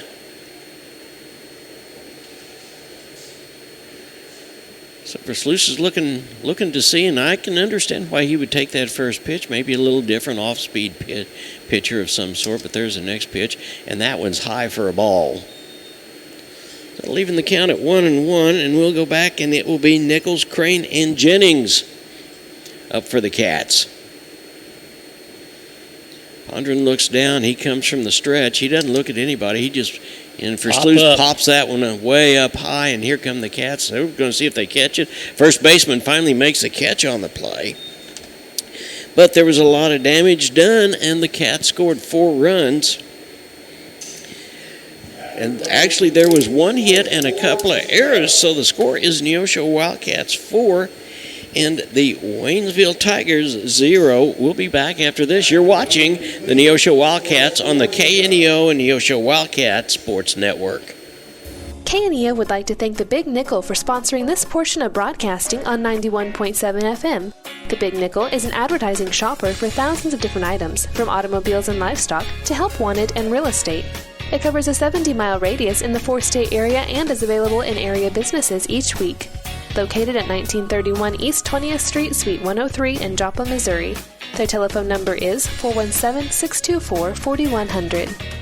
S1: So Versluis is looking to see, and I can understand why he would take that first pitch. Maybe a little different off-speed pitcher of some sort, but there's the next pitch, and that one's high for a ball. So leaving the count at 1-1, and we'll go back, and it will be Nichols, Crane, and Jennings up for the Cats. Pondren looks down. He comes from the stretch. He doesn't look at anybody. And Versluis pops that one way up high, and here come the Cats. They're going to see if they catch it. First baseman finally makes the catch on the play. But there was a lot of damage done, and the Cats scored 4 runs. And actually, there was 1 hit and a couple of errors, so the score is Neosho Wildcats 4 and the Waynesville Tigers 0. We'll be back after this. You're watching the Neosho Wildcats on the KNEO and Neosho Wildcat Sports Network.
S21: KNEO would like to thank the Big Nickel for sponsoring this portion of broadcasting on 91.7 FM. The Big Nickel is an advertising shopper for thousands of different items, from automobiles and livestock to help wanted and real estate. It covers a 70-mile radius in the 4-state area and is available in area businesses each week. Located at 1931 East 20th Street, Suite 103 in Joplin, Missouri. Their telephone number is 417-624-4100.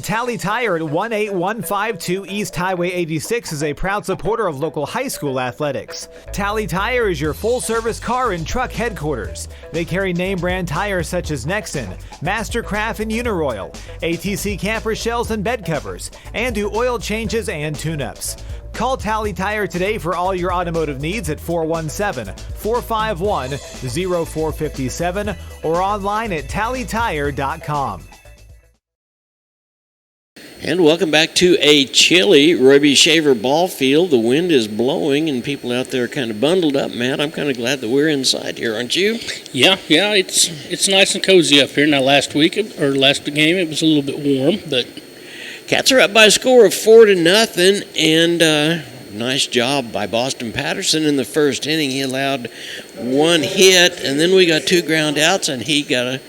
S3: Tally Tire at 18152 East Highway 86 is a proud supporter of local high school athletics. Tally Tire is your full-service car and truck headquarters. They carry name-brand tires such as Nexen, Mastercraft, and Uniroyal, ATC camper shells and bed covers, and do oil changes and tune-ups. Call Tally Tire today for all your automotive needs at 417-451-0457 or online at tallytire.com.
S1: And welcome back to a chilly Roby Shaver ball field. The wind is blowing and people out there are kind of bundled up, Matt. I'm kind of glad that we're inside here, aren't you?
S2: Yeah, it's nice and cozy up here. Now last game it was a little bit warm, but
S1: Cats are up by a score of 4-0, and Nice job by Boston Patterson in the first inning. He allowed one hit, and then we got 2 ground outs, and he got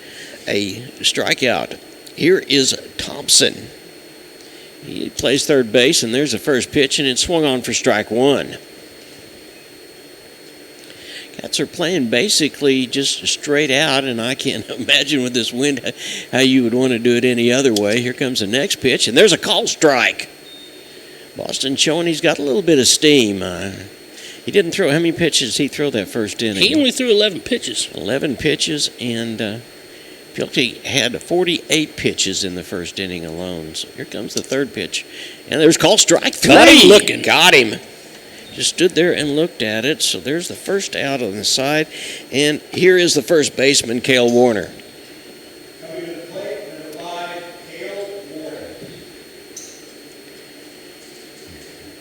S1: a strikeout. Here is Thompson. He plays third base, and there's the first pitch, and it swung on for strike 1. Cats are playing basically just straight out, and I can't imagine with this wind how you would want to do it any other way. Here comes the next pitch, and there's a call strike. Boston showing he's got a little bit of steam. He didn't throw, how many pitches did he throw that first inning?
S2: He only threw 11 pitches.
S1: 11 pitches, and Pulte had 48 pitches in the first inning alone. So here comes the third pitch. And there's call strike 3.
S2: Got him looking.
S1: Got him. Just stood there and looked at it. So there's the first out on the side. And here is the first baseman, Cale Warner.
S6: Coming to the plate, number 5, Cale Warner.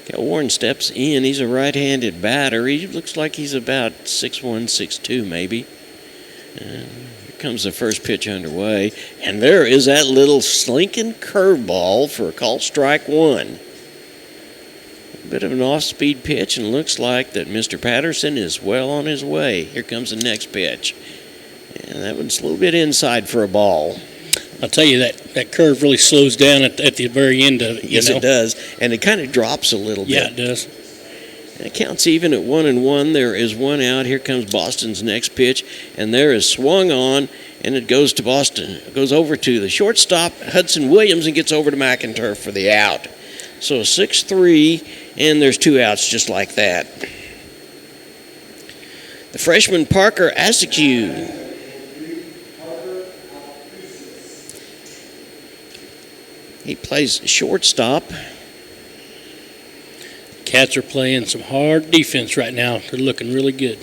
S1: Cale Warren steps in. He's a right-handed batter. He looks like he's about 6'1", 6'2", maybe. Here comes the first pitch underway. And there is that little slinking curveball for a call strike 1. A bit of an off-speed pitch, and looks like that Mr. Patterson is well on his way. Here comes the next pitch. And that one's a little bit inside for a ball.
S2: I'll tell you, that curve really slows down at the very end of it.
S1: Yes, it does. And it kind of drops a little bit.
S2: Yeah, it does.
S1: And it counts even at 1-1. There is one out. Here comes Boston's next pitch. And there is swung on, and it goes to Boston. It goes over to the shortstop, Hudson Williams, and gets over to McIntyre for the out. So 6-3, and there's 2 outs just like that. The freshman Parker Askew. He plays shortstop.
S2: Cats are playing some hard defense right now. They're looking really good.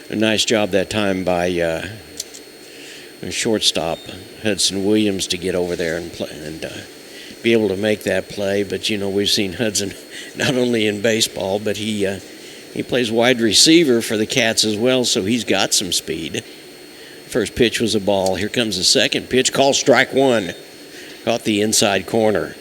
S1: A nice job that time by shortstop Hudson Williams to get over there and play and be able to make that play. But, you know, we've seen Hudson not only in baseball, but he plays wide receiver for the Cats as well, so he's got some speed. First pitch was a ball. Here comes the second pitch, called strike 1. Caught the inside corner.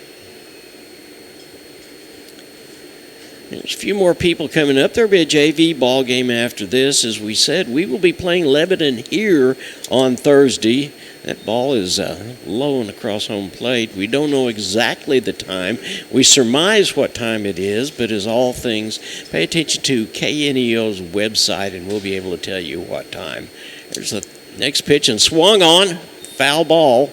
S1: There's a few more people coming up. There'll be a JV ball game after this. As we said, we will be playing Lebanon here on Thursday. That ball is low and across home plate. We don't know exactly the time. We surmise what time it is, but as all things, pay attention to KNEO's website, and we'll be able to tell you what time. There's the next pitch, and swung on. Foul ball.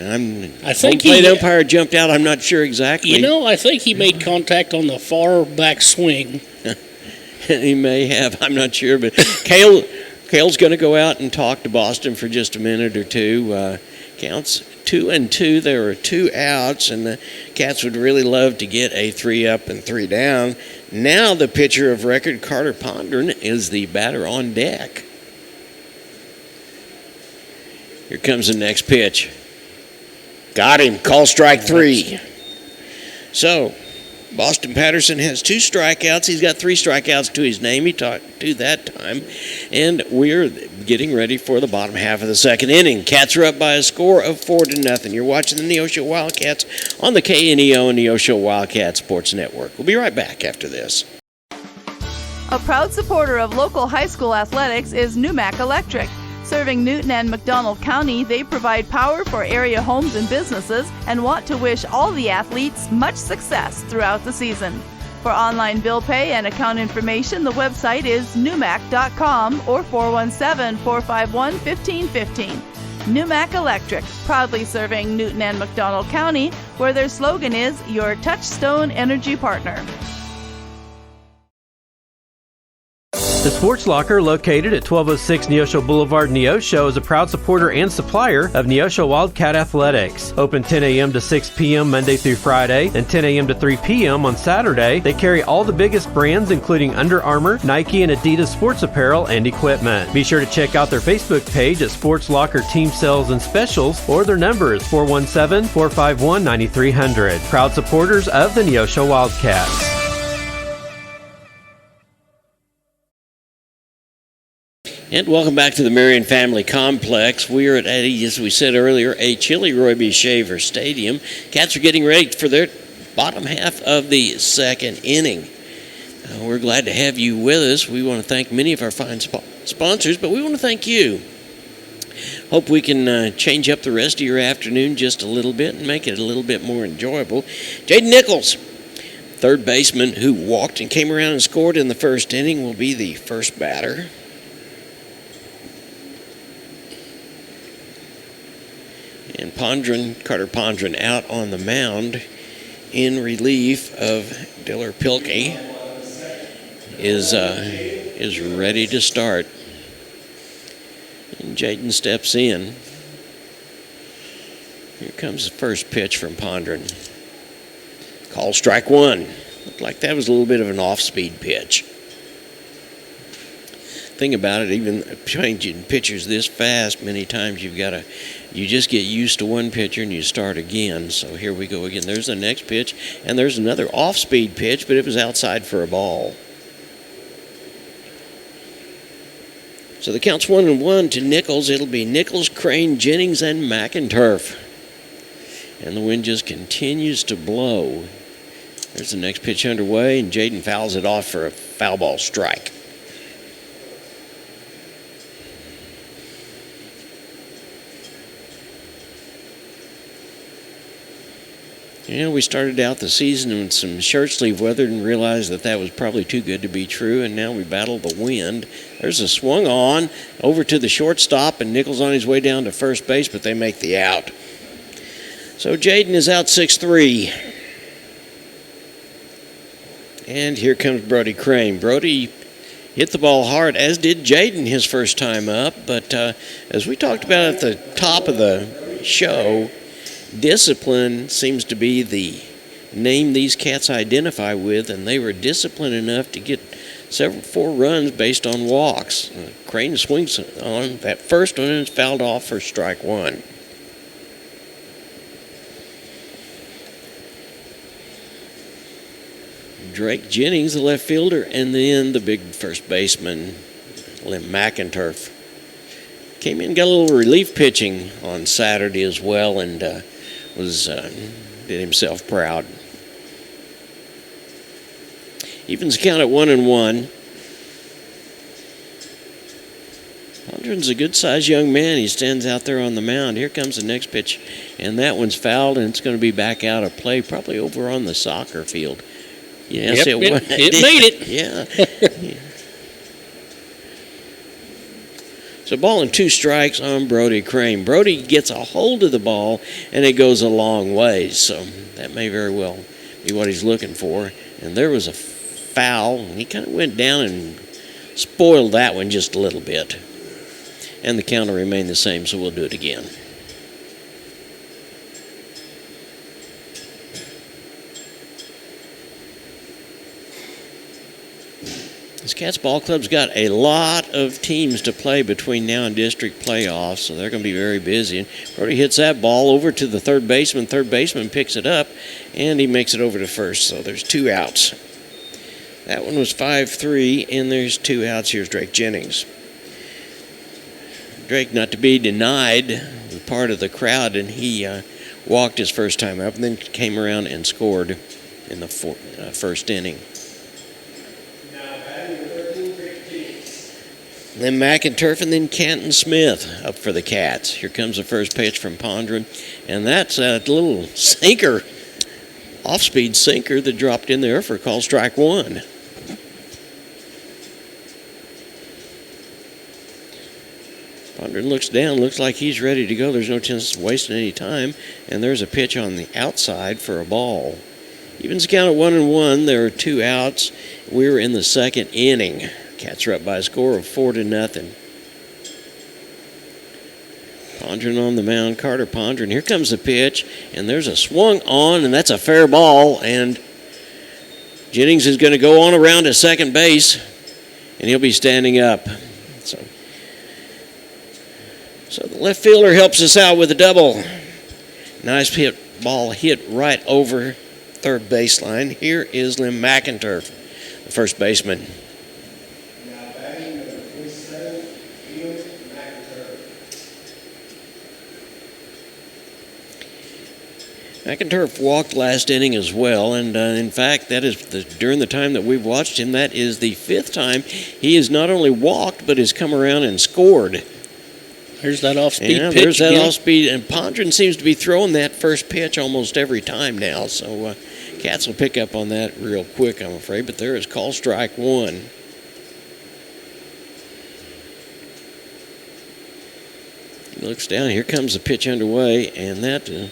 S1: I think the umpire jumped out. I'm not sure exactly.
S2: You know, I think he made contact on the far back swing.
S1: He may have. I'm not sure. But Cale's going to go out and talk to Boston for just a minute or two. Counts 2-2. There are 2 outs, and the Cats would really love to get a 3 up and 3 down. Now the pitcher of record, Carter Pondren, is the batter on deck. Here comes the next pitch. Got him. Call strike 3. So, Boston Patterson has 2 strikeouts. He's got 3 strikeouts to his name. He talked 2 that time. And we're getting ready for the bottom half of the second inning. Cats are up by a score of 4-0. You're watching the Neosho Wildcats on the KNEO and Neosho Wildcat Sports Network. We'll be right back after this.
S9: A proud supporter of local high school athletics is Numac Electric. Serving Newton and McDonald County, they provide power for area homes and businesses and want to wish all the athletes much success throughout the season. For online bill pay and account information, the website is numac.com or 417-451-1515. Numac Electric, proudly serving Newton and McDonald County, where their slogan is your touchstone energy partner.
S10: The Sports Locker, located at 1206 Neosho Boulevard, Neosho, is a proud supporter and supplier of Neosho Wildcat Athletics. Open 10 a.m. to 6 p.m. Monday through Friday and 10 a.m. to 3 p.m. on Saturday. They carry all the biggest brands, including Under Armour, Nike, and Adidas sports apparel and equipment. Be sure to check out their Facebook page at Sports Locker Team Sales and Specials, or their number is 417-451-9300. Proud supporters of the Neosho Wildcats.
S1: And welcome back to the Marion Family Complex. We are at, as we said earlier, a chilly Roy B. Shaver Stadium. Cats are getting ready for their bottom half of the second inning. We're glad to have you with us. We want to thank many of our fine sponsors, but we want to thank you. Hope we can change up the rest of your afternoon just a little bit and make it a little bit more enjoyable. Jaden Nichols, third baseman who walked and came around and scored in the first inning, will be the first batter. And Carter Pondren out on the mound in relief of Diller Pilkey is ready to start. And Jaden steps in. Here comes the first pitch from Pondren. Call strike one. Looked like that was a little bit of an off-speed pitch. Thing about it, even changing pitchers this fast, many times you just get used to one pitcher and you start again. So here we go again. There's the next pitch, and there's another off-speed pitch, but it was outside for a ball. So the count's 1-1 to Nichols. It'll be Nichols, Crane, Jennings, and McInturf. And the wind just continues to blow. There's the next pitch underway, and Jaden fouls it off for a foul ball strike. We started out the season in some short sleeve weather and realized that was probably too good to be true, and now we battle the wind. There's a swung on over to the shortstop, and Nichols on his way down to first base, but they make the out. So Jaden is out 6-3. And here comes Brody Crane. Brody hit the ball hard, as did Jaden his first time up, but as we talked about at the top of the show, discipline seems to be the name these cats identify with, and they were disciplined enough to get 4 runs based on walks. Crane swings on that first one and it's fouled off for strike one. Drake Jennings, the left fielder, and then the big first baseman, Lim McInturf, came in and got a little relief pitching on Saturday as well, and did himself proud. Evens count at 1-1. Pondren's a good-sized young man. He stands out there on the mound. Here comes the next pitch, and that one's fouled, and it's going to be back out of play, probably over on the soccer field. Yes,
S2: yep, it made it.
S1: Yeah. So ball and 2 strikes on Brody Crane. Brody gets a hold of the ball, and it goes a long ways. So that may very well be what he's looking for. And there was a foul, and he kind of went down and spoiled that one just a little bit. And the count will remain the same, so we'll do it again. This Cats Ball Club's got a lot of teams to play between now and district playoffs, so they're going to be very busy. And Brody hits that ball over to the third baseman. Third baseman picks it up, and he makes it over to first, so there's 2 outs. That one was 5-3, and there's 2 outs. Here's Drake Jennings. Drake, not to be denied, was part of the crowd, and he walked his first time up and then came around and scored in the first inning. Then McInturf and then Canton Smith up for the Cats. Here comes the first pitch from Pondren, and that's a little sinker, off-speed sinker that dropped in there for call strike one. Pondren looks down, looks like he's ready to go. There's no chance of wasting any time, and there's a pitch on the outside for a ball. Evens count at 1-1. There are 2 outs. We were in the second inning. Cats are up by a score of 4-0. Pondren on the mound, Carter Pondren. Here comes the pitch, and there's a swung on, and that's a fair ball, and Jennings is going to go on around to second base, and he'll be standing up. So the left fielder helps us out with a double. Nice ball hit right over third baseline. Here is Lim McInturf, the first baseman. McInturf walked last inning as well, and in fact, that is during the time that we've watched him, that is the 5th time he has not only walked, but has come around and scored.
S2: There's that off-speed pitch.
S1: There's that
S2: again.
S1: off-speed, and Pondren seems to be throwing that first pitch almost every time now, so Cats will pick up on that real quick, I'm afraid, but there is call strike 1. He looks down, here comes the pitch underway, and that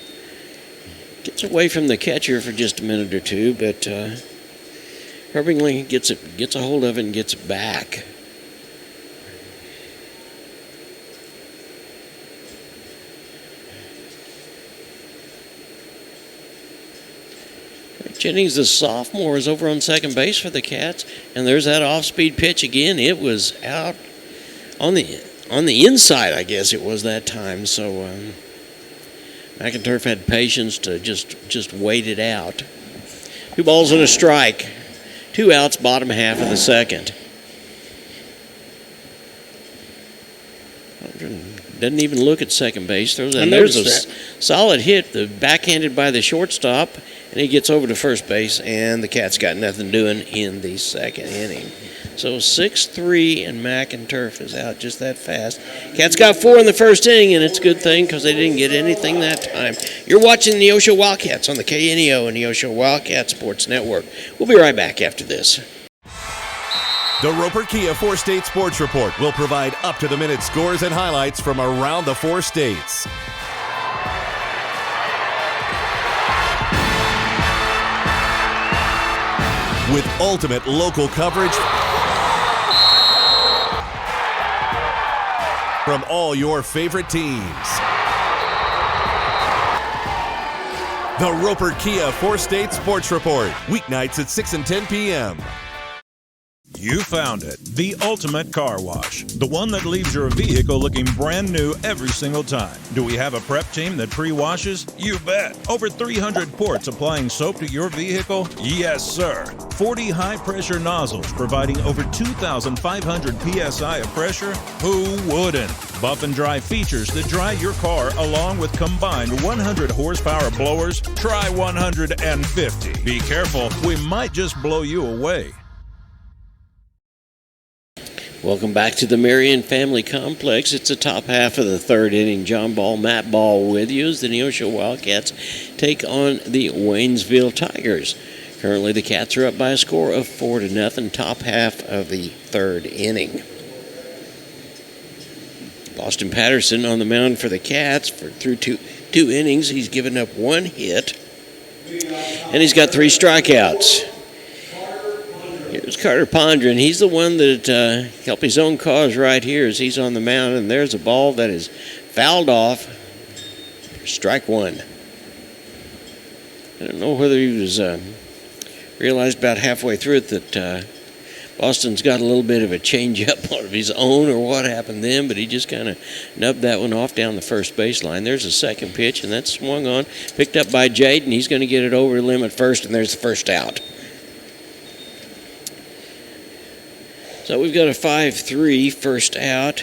S1: gets away from the catcher for just a minute or two, but Herbingley gets a hold of it and gets it back. Jennings, the sophomore, is over on second base for the Cats, and there's that off-speed pitch again. It was out on the inside, I guess it was that time. So McInturf had patience to just wait it out. 2 balls and a strike. 2 outs, bottom half of the second. Doesn't even look at second base. There's a solid hit, backhanded by the shortstop, and he gets over to first base, and the Cats got nothing doing in the second inning. So 6-3, and McInturf is out just that fast. Cats got 4 in the first inning, and it's a good thing because they didn't get anything that time. You're watching the Neosho Wildcats on the KNEO and Neosho Wildcat Sports Network. We'll be right back after this.
S11: The Roper Kia 4-State Sports Report will provide up-to-the-minute scores and highlights from around the 4 states. With ultimate local coverage from all your favorite teams. The Roper Kia 4-State Sports Report, weeknights at 6 and 10 p.m.
S13: You found it, the ultimate car wash, the one that leaves your vehicle looking brand new every single time. Do we have a prep team that pre-washes? You bet. Over 300 ports applying soap to your vehicle? Yes, sir. 40 high-pressure nozzles providing over 2,500 psi of pressure? Who wouldn't? Buff and dry features that dry your car along with combined 100 horsepower blowers? Try 150. Be careful, we might just blow you away.
S1: Welcome back to the Marion Family Complex. It's the top half of the 3rd inning. John Ball, Matt Ball with you as the Neosho Wildcats take on the Waynesville Tigers. Currently, the Cats are up by a score of 4-0, top half of the 3rd inning. Boston Patterson on the mound for the Cats through two innings. He's given up 1 hit, and he's got 3 strikeouts. Here's Carter Pondren. He's the one that helped his own cause right here as he's on the mound, and there's a ball that is fouled off. Strike 1. I don't know whether he was realized about halfway through it that Boston's got a little bit of a change-up of his own or what happened then, but he just kind of nubbed that one off down the first baseline. There's a second pitch, and that's swung on, picked up by Jade, and he's going to get it over the limit first, and there's the first out. So we've got a 5-3 first out.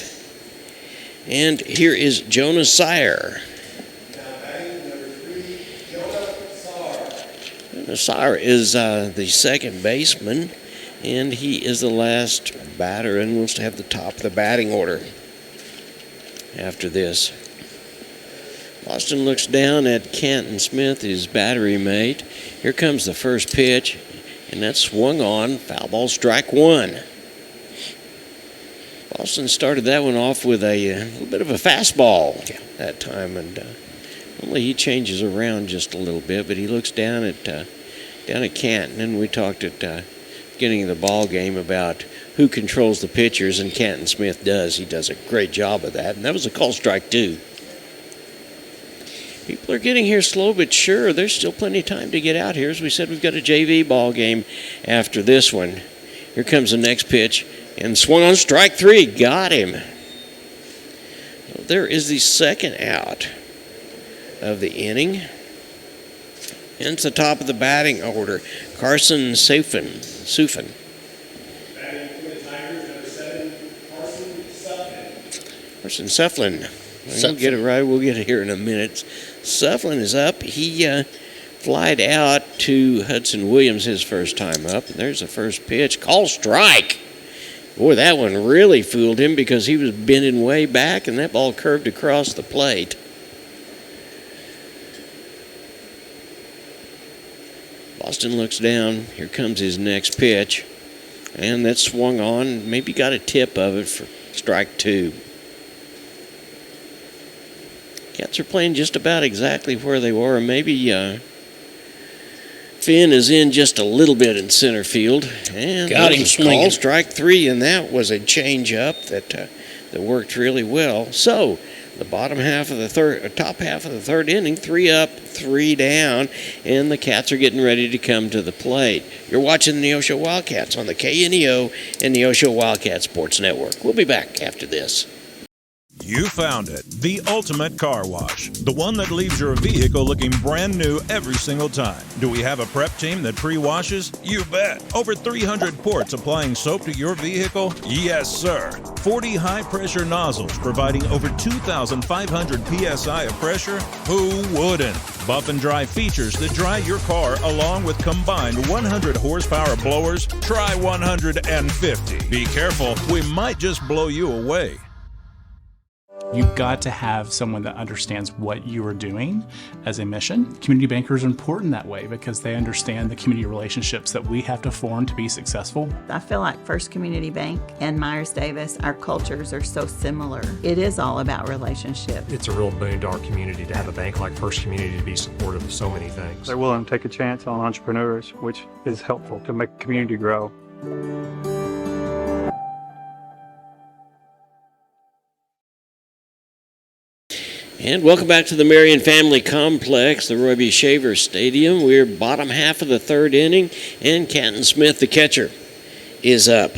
S1: And here is Jonah Sire. Jonah Sire is the second baseman, and he is the last batter and wants to have the top of the batting order after this. Boston looks down at Canton Smith, his battery mate. Here comes the first pitch, and that's swung on. Foul ball, strike 1. Boston started that one off with a little bit of a fastball that time, and normally he changes around just a little bit, but he looks down at Canton, and we talked at the beginning of the ball game about who controls the pitchers, and Canton Smith does. He does a great job of that, and that was a call strike 2. People are getting here slow but sure. There's still plenty of time to get out here. As we said, we've got a JV ball game after this one. Here comes the next pitch. And swung on strike 3. Got him. So there is the second out of the inning. And it's the top of the batting order. Carson Sufin. Carson Suflin. We'll get it right. We'll get it here in a minute. Sufflin is up. He flied out to Hudson Williams his first time up. And there's the first pitch. Call strike. Boy, that one really fooled him because he was bending way back, and that ball curved across the plate. Boston looks down. Here comes his next pitch. And that swung on. Maybe got a tip of it for strike 2. Cats are playing just about exactly where they were. Maybe Finn is in just a little bit in center field. And
S2: got him swinging.
S1: Call strike 3, and that was a change-up that worked really well. So the top half of the third inning, 3 up, 3 down, and the Cats are getting ready to come to the plate. You're watching the Neosho Wildcats on the KNEO and Neosho Wildcat Sports Network. We'll be back after this.
S13: You found it, the ultimate car wash, the one that leaves your vehicle looking brand new every single time. Do we have a prep team that pre-washes? You bet. Over 300 ports applying soap to your vehicle? Yes, sir. 40 high-pressure nozzles providing over 2,500 psi of pressure? Who wouldn't? Buff and dry features that dry your car along with combined 100 horsepower blowers? Try 150. Be careful, we might just blow you away.
S14: You've got to have someone that understands what you are doing as a mission. Community bankers are important that way because they understand the community relationships that we have to form to be successful.
S15: I feel like First Community Bank and Myers-Davis, our cultures are so similar. It is all about relationship.
S16: It's a real boon to our community to have a bank like First Community to be supportive of so many things.
S24: They're willing to take a chance on entrepreneurs, which is helpful to make the community grow.
S1: And welcome back to the Marion Family Complex, the Roy B. Shaver Stadium. We're bottom half of the third inning, and Canton Smith, the catcher, is up.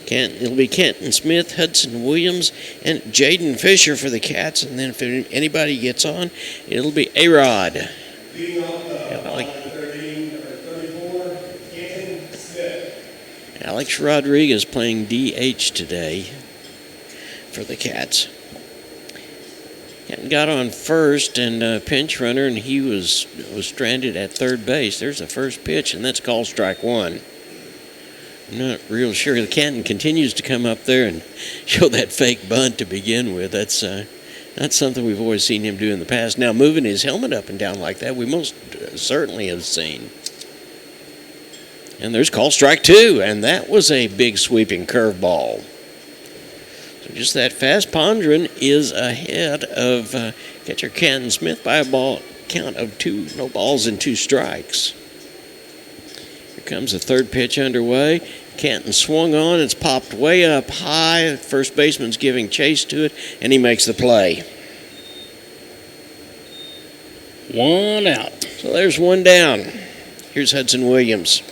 S1: It'll be Canton Smith, Hudson Williams, and Jaden Fisher for the Cats. And then if anybody gets on, it'll be A-Rod.
S6: Leading off the 34, Canton Smith.
S1: Alex Rodriguez playing DH today for the Cats. Got on first and pinch runner, and he was stranded at third base. There's the first pitch, and that's called strike 1. I'm not real sure. The Canton continues to come up there and show that fake bunt to begin with. That's not something we've always seen him do in the past. Now, moving his helmet up and down like that, we most certainly have seen. And there's called strike 2, and that was a big sweeping curveball. So just that fast. Pondren is ahead of catcher Canton Smith by a count of 2 no balls and 2 strikes. Here comes the third pitch underway. Canton swung on. It's popped way up high. First baseman's giving chase to it, and he makes the play.
S2: 1 out.
S1: So there's 1 down. Here's Hudson Williams.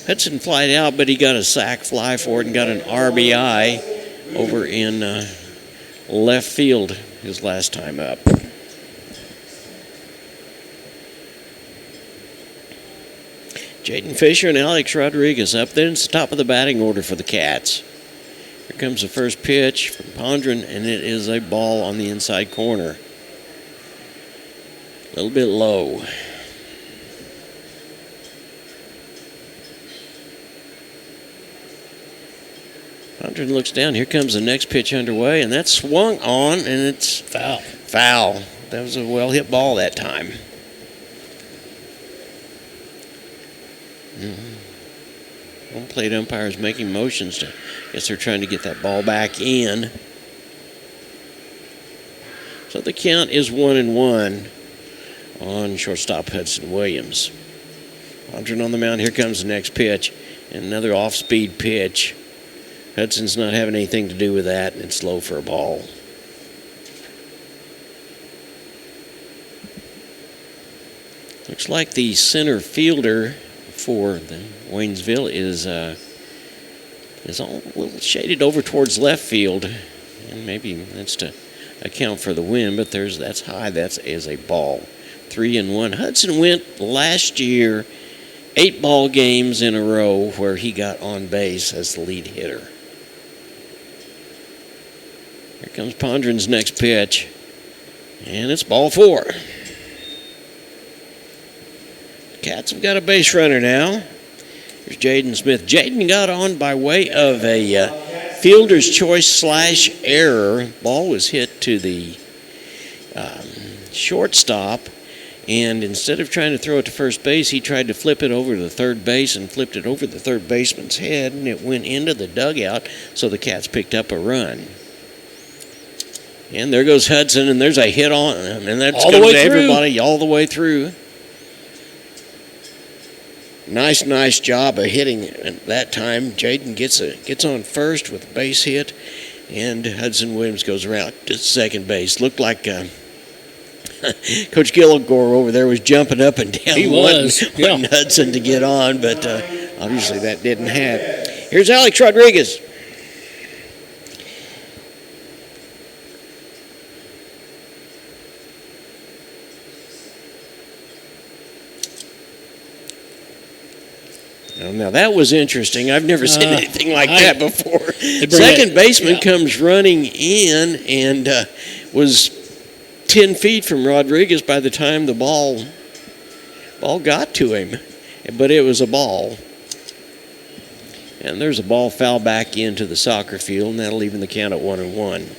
S1: Hudson flied out, but he got a sac fly for it and got an RBI over in left field his last time up. Jaden Fisher and Alex Rodriguez up there. It's the top of the batting order for the Cats. Here comes the first pitch from Pondren, and it is a ball on the inside corner. A little bit low. Pondren looks down. Here comes the next pitch underway, and that's swung on, and it's foul. That was a well-hit ball that time. Home plate umpires making motions to, I guess they're trying to get that ball back in. So the count is 1-1 on shortstop Hudson Williams. Pondren on the mound. Here comes the next pitch, and another off-speed pitch. Hudson's not having anything to do with that, and it's low for a ball. Looks like the center fielder for the Waynesville is all a little shaded over towards left field, and maybe that's to account for the wind. But that's high. That is a ball. 3-1. Hudson went last year 8 ball games in a row where he got on base as the lead hitter. Here comes Pondren's next pitch. And it's ball 4. Cats have got a base runner now. Here's Jaden Smith. Jaden got on by way of a fielder's choice / error. Ball was hit to the shortstop, and instead of trying to throw it to first base, he tried to flip it over to the third base and flipped it over the third baseman's head, and it went into the dugout, so the Cats picked up a run. And there goes Hudson, and there's a hit on him, and that's going to everybody all the way through. Nice job of hitting it that time. Jaden gets on first with a base hit, and Hudson Williams goes around to second base. Looked like Coach Gilligore over there was jumping up and down.
S2: He was.
S1: Wanting Hudson to get on, but obviously that didn't happen. Here's Alex Rodriguez. Now that was interesting. I've never seen anything like that before. Second baseman comes running in and was 10 feet from Rodriguez by the time the ball got to him. But it was a ball. And there's a ball foul back into the soccer field, and that'll even the count at 1-1.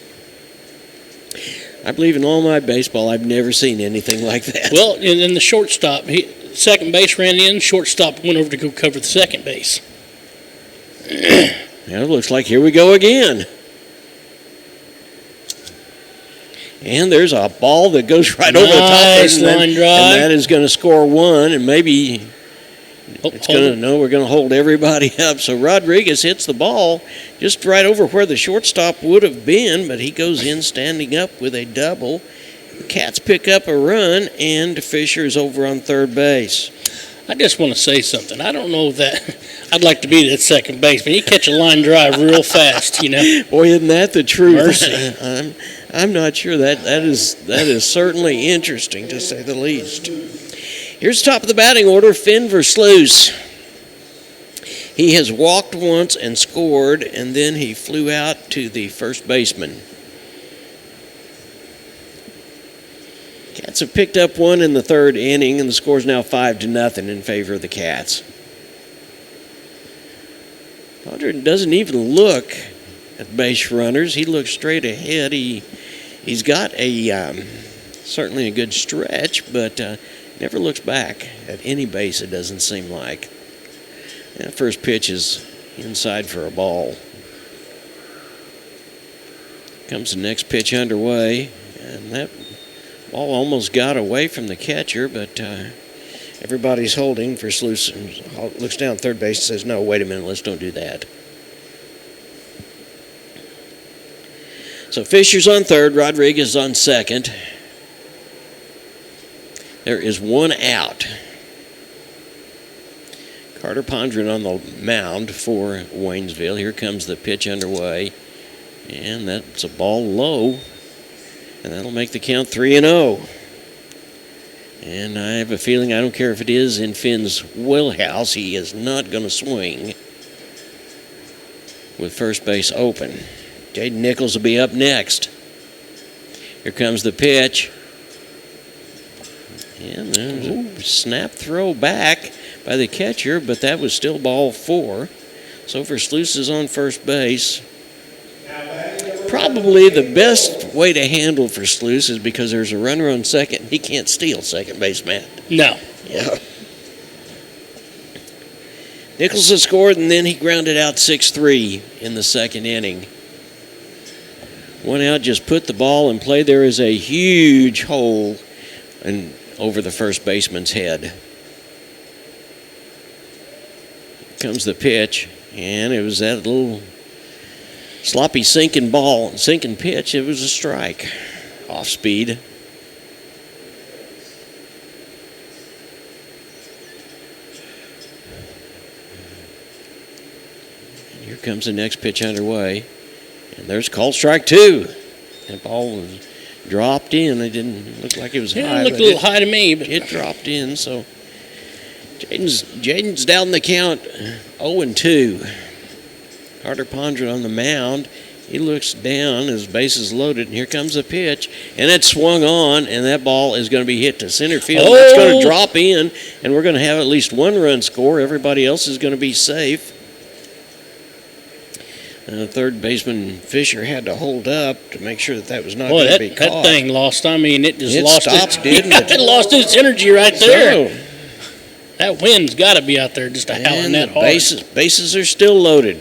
S1: I believe in all my baseball, I've never seen anything like that.
S2: Well, and then the shortstop, second base ran in, shortstop went over to go cover the second base.
S1: Now it looks like here we go again. And there's a ball that goes right over the top.
S2: Nice line drive.
S1: And that is going to score 1, and maybe we're going to hold everybody up. So Rodriguez hits the ball just right over where the shortstop would have been, but he goes in standing up with a double. The Cats pick up a run, and Fisher's over on third base.
S2: I just want to say something. I don't know that I'd like to be that second baseman. You catch a line drive real fast, you know.
S1: Boy, isn't that the truth?
S2: Mercy.
S1: I'm not sure that is certainly interesting, to say the least. Here's top of the batting order, Finn Versluis. He has walked once and scored, and then he flew out to the first baseman. Cats have picked up 1 in the third inning, and the score's now 5-0 in favor of the Cats. Pondren doesn't even look at base runners. He looks straight ahead. He's got certainly a good stretch, but never looks back at any base, it doesn't seem like. And the first pitch is inside for a ball. Comes the next pitch underway, and that ball almost got away from the catcher, but everybody's holding. Versluis looks down third base and says, no, wait a minute, let's don't do that. So Fisher's on third, Rodriguez on second. There is 1 out. Carter Pondren on the mound for Waynesville. Here comes the pitch underway, and that's a ball low, and that'll make the count 3-0. And I have a feeling, I don't care if it is in Finn's wheelhouse, he is not going to swing with first base open. Jaden Nichols will be up next. Here comes the pitch. And there's a snap throw back by the catcher, but that was still ball 4. So Versluis is on first base. Probably the best way to handle Versluis is because there's a runner on second. He can't steal second base, Matt.
S2: No.
S1: Yeah. Nichols has scored, and then he grounded out 6-3 in the second inning. 1 out, just put the ball in play. There is a huge hole over the first baseman's head. Comes the pitch, and it was that little sloppy sinking pitch. It was a strike, off speed. And here comes the next pitch underway. And there's called strike 2. That ball was dropped in. It didn't look like it was high.
S2: It looked a little high to me, but
S1: it dropped in. So Jaden's down the count 0-2. Carter Pondren on the mound, He looks down, his base is loaded, and here comes a pitch. And it's swung on, and that ball is going to be hit to center field.
S2: Oh!
S1: It's going to drop in, and we're going to have at least one run score. Everybody else is going to be safe. Third baseman Fisher had to hold up to make sure that was not going to be caught.
S2: That thing lost. I mean, it just lost
S1: stopped, didn't it?
S2: It lost its energy right there. That wind's got to be out there just howling that hard.
S1: Bases are still loaded.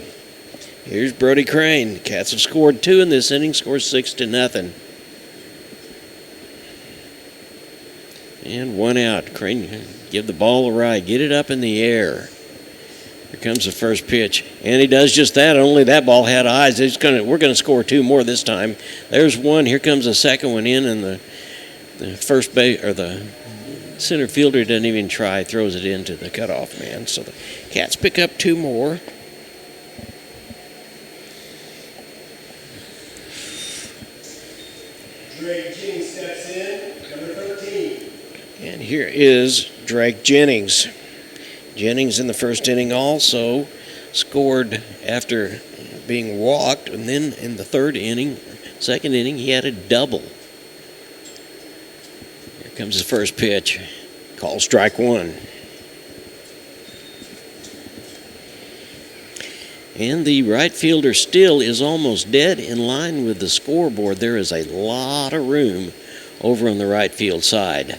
S1: Here's Brody Crane. The Cats have scored 2 in this inning, scores 6-0. And 1 out. Crane, give the ball a ride. Get it up in the air. Here comes the first pitch. And he does just that, only that ball had eyes. We're going to score 2 more this time. There's one. Here comes the second one in, and the first base, or the center fielder doesn't even try, throws it into the cutoff man. So the Cats pick up 2 more.
S6: Drake Jennings steps in, number 13.
S1: And here is Drake Jennings. Jennings in the first inning also scored after being walked, and then in the second inning, he had a double. Here comes the first pitch. Call strike 1. And the right fielder still is almost dead in line with the scoreboard. There is a lot of room over on the right field side.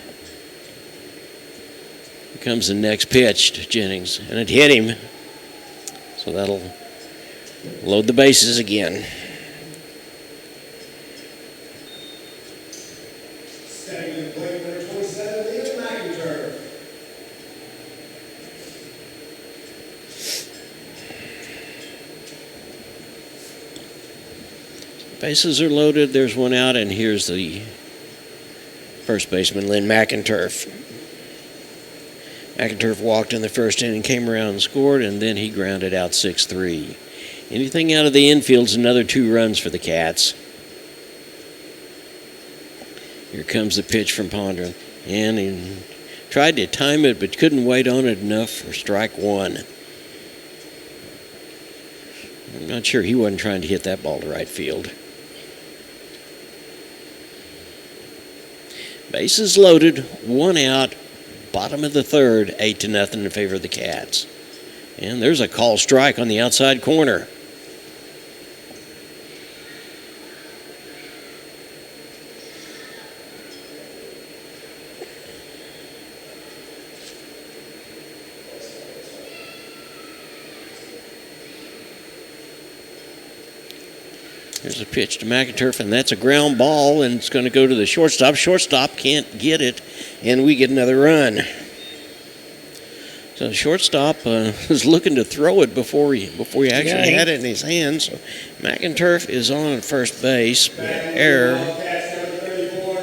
S1: Here comes the next pitch to Jennings, and it hit him. So that'll load the bases again.
S6: Stepping to the plate, number 27, Liam McIntyre.
S1: Bases are loaded. There's 1 out, and here's the first baseman, Lynn McInturf. McInturf walked in the first inning, came around and scored, and then he grounded out 6-3. Anything out of the infield's another 2 runs for the Cats. Here comes the pitch from Pondren, and he tried to time it but couldn't wait on it enough for strike 1. I'm not sure he wasn't trying to hit that ball to right field. Bases loaded, 1 out, bottom of the third, 8-0 in favor of the Cats. And there's a call strike on the outside corner. There's a pitch to McInturf, and that's a ground ball, and it's going to go to the shortstop. Shortstop can't get it, and we get another run. So the shortstop is looking to throw it before he actually had it in his hands. So McInturf is on at first base. Error.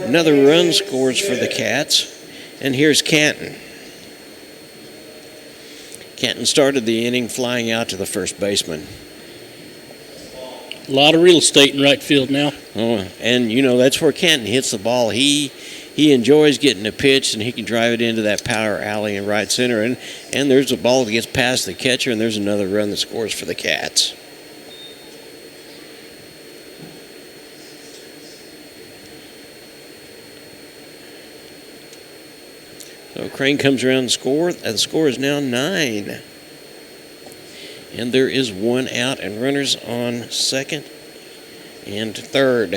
S1: Another run scores for the Cats. And here's Canton. Canton started the inning flying out to the first baseman.
S2: A lot of real estate in right field now.
S1: Oh, and that's where Canton hits the ball. He enjoys getting a pitch, and he can drive it into that power alley in right center. And there's a ball that gets past the catcher, and there's another run that scores for the Cats. So Crane comes around the score. The score is now 9. And there is 1 out and runners on second and third.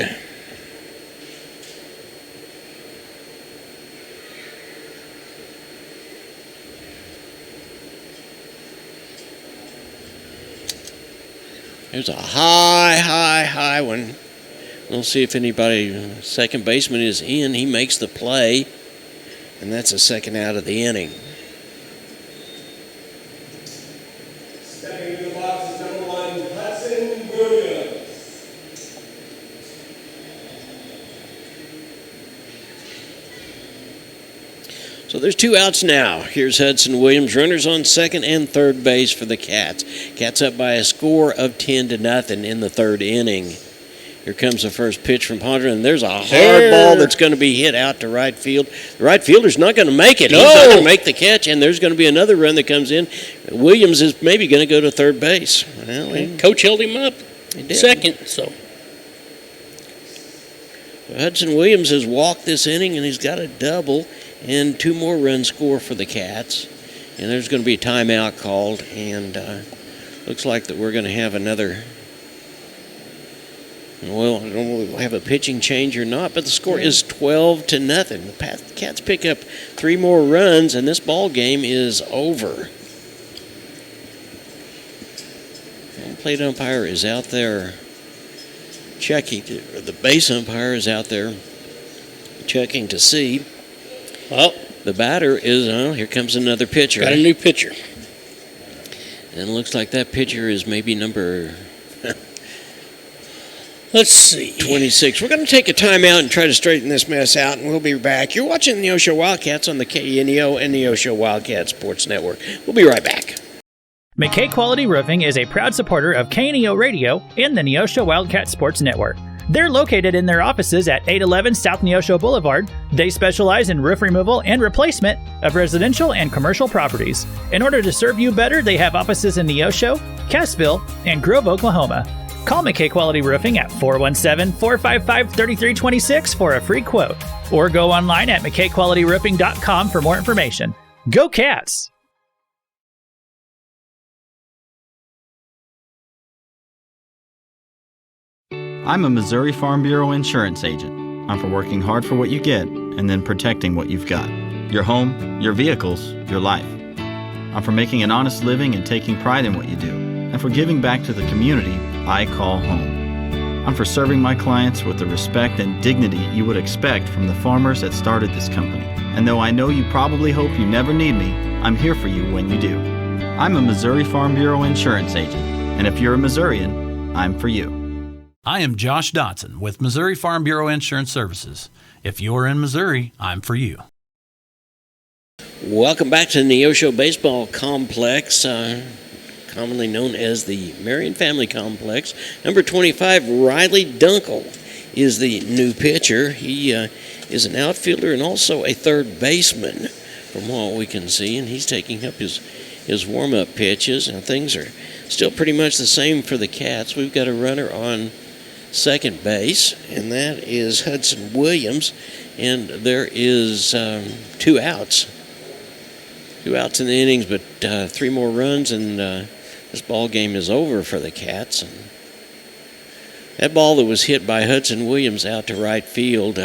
S1: There's a high one. We'll see if anybody, second baseman is in. He makes the play, and that's a second out of the inning.
S6: Stepping into the box is number 1, Hudson Williams.
S1: So there's 2 outs now. Here's Hudson Williams. Runners on second and third base for the Cats. Cats up by a score of 10-0 in the third inning. Here comes the first pitch from Pondren, and there's a hard ball that's going to be hit out to right field. The right fielder's not going to make it.
S2: No.
S1: He's not going to make the catch, and there's going to be another run that comes in. Williams is maybe going to go to third base. Well,
S2: Coach held him up.
S1: He did.
S2: second. So
S1: Hudson Williams has walked this inning, and he's got a double and 2 more runs score for the Cats. And there's going to be a timeout called, and looks like that we're going to have another. Well, I don't know if we'll have a pitching change or not, but the score is 12-0. The Cats pick up 3 more runs, and this ball game is over. Home plate umpire is out there checking, or the base umpire is out there checking to see.
S2: Well,
S1: the batter is, here comes another pitcher.
S2: Got a new pitcher.
S1: And it looks like that pitcher is maybe number...
S2: Let's see.
S1: 26. We're going to take a timeout and try to straighten this mess out, and we'll be back. You're watching the Neosho Wildcats on the KNEO and Neosho Wildcat Sports Network. We'll be right back.
S7: McKay Quality Roofing is a proud supporter of KNEO Radio and the Neosho Wildcat Sports Network. They're located in their offices at 811 South Neosho Boulevard. They specialize in roof removal and replacement of residential and commercial properties. In order to serve you better, they have offices in Neosho, Cassville, and Grove, Oklahoma. Call McKay Quality Roofing at 417-455-3326 for a free quote, or go online at McKayQualityRoofing.com for more information. Go Cats!
S18: I'm a Missouri Farm Bureau insurance agent. I'm for working hard for what you get and then protecting what you've got. Your home, your vehicles, your life. I'm for making an honest living and taking pride in what you do, and for giving back to the community I call home. I'm for serving my clients with the respect and dignity you would expect from the farmers that started this company. And though I know you probably hope you never need me, I'm here for you when you do. I'm a Missouri Farm Bureau insurance agent, and if you're a Missourian, I'm for you.
S19: I am Josh Dotson with Missouri Farm Bureau Insurance Services. If you're in Missouri, I'm for you.
S1: Welcome back to the Neosho Baseball Complex, commonly known as the Marion Family Complex. Number 25, Riley Dunkel, is the new pitcher. He is an outfielder and also a third baseman, from what we can see, and he's taking up his warm-up pitches, and things are still pretty much the same for the Cats. We've got a runner on second base, and that is Hudson Williams, and there is 2 outs. 2 outs in the innings, but 3 more runs, and this ball game is over for the Cats. And that ball that was hit by Hudson Williams out to right field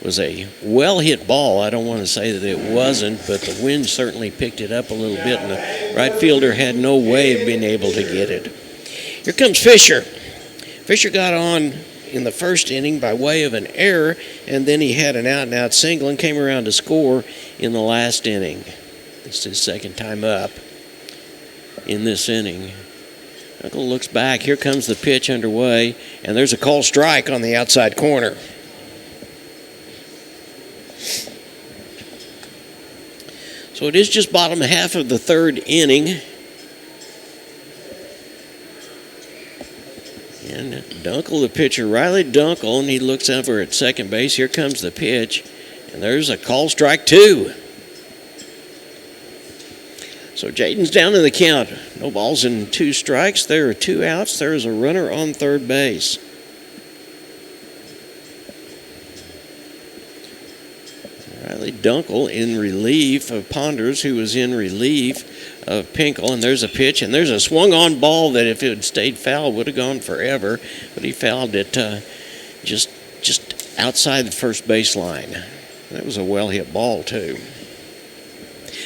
S1: was a well-hit ball. I don't want to say that it wasn't, but the wind certainly picked it up a little bit, and the right fielder had no way of being able to get it. Here comes Fisher. Fisher got on in the first inning by way of an error, and then he had an out-and-out single and came around to score in the last inning. It's his second time up in this inning. Uncle looks back. Here comes the pitch underway, and there's a called strike on the outside corner. So it is just bottom half of the third inning. And Dunkel, the pitcher, Riley Dunkel, and he looks over at second base. Here comes the pitch, and there's a call strike 2. So Jaden's down in the count. No balls and 2 strikes. There are 2 outs. There is a runner on third base. Riley Dunkel in relief of Ponders, who was in relief of Pinkel. And there's a pitch, and there's a swung-on ball that if it had stayed foul would have gone forever. But he fouled it just outside the first baseline. That was a well-hit ball, too.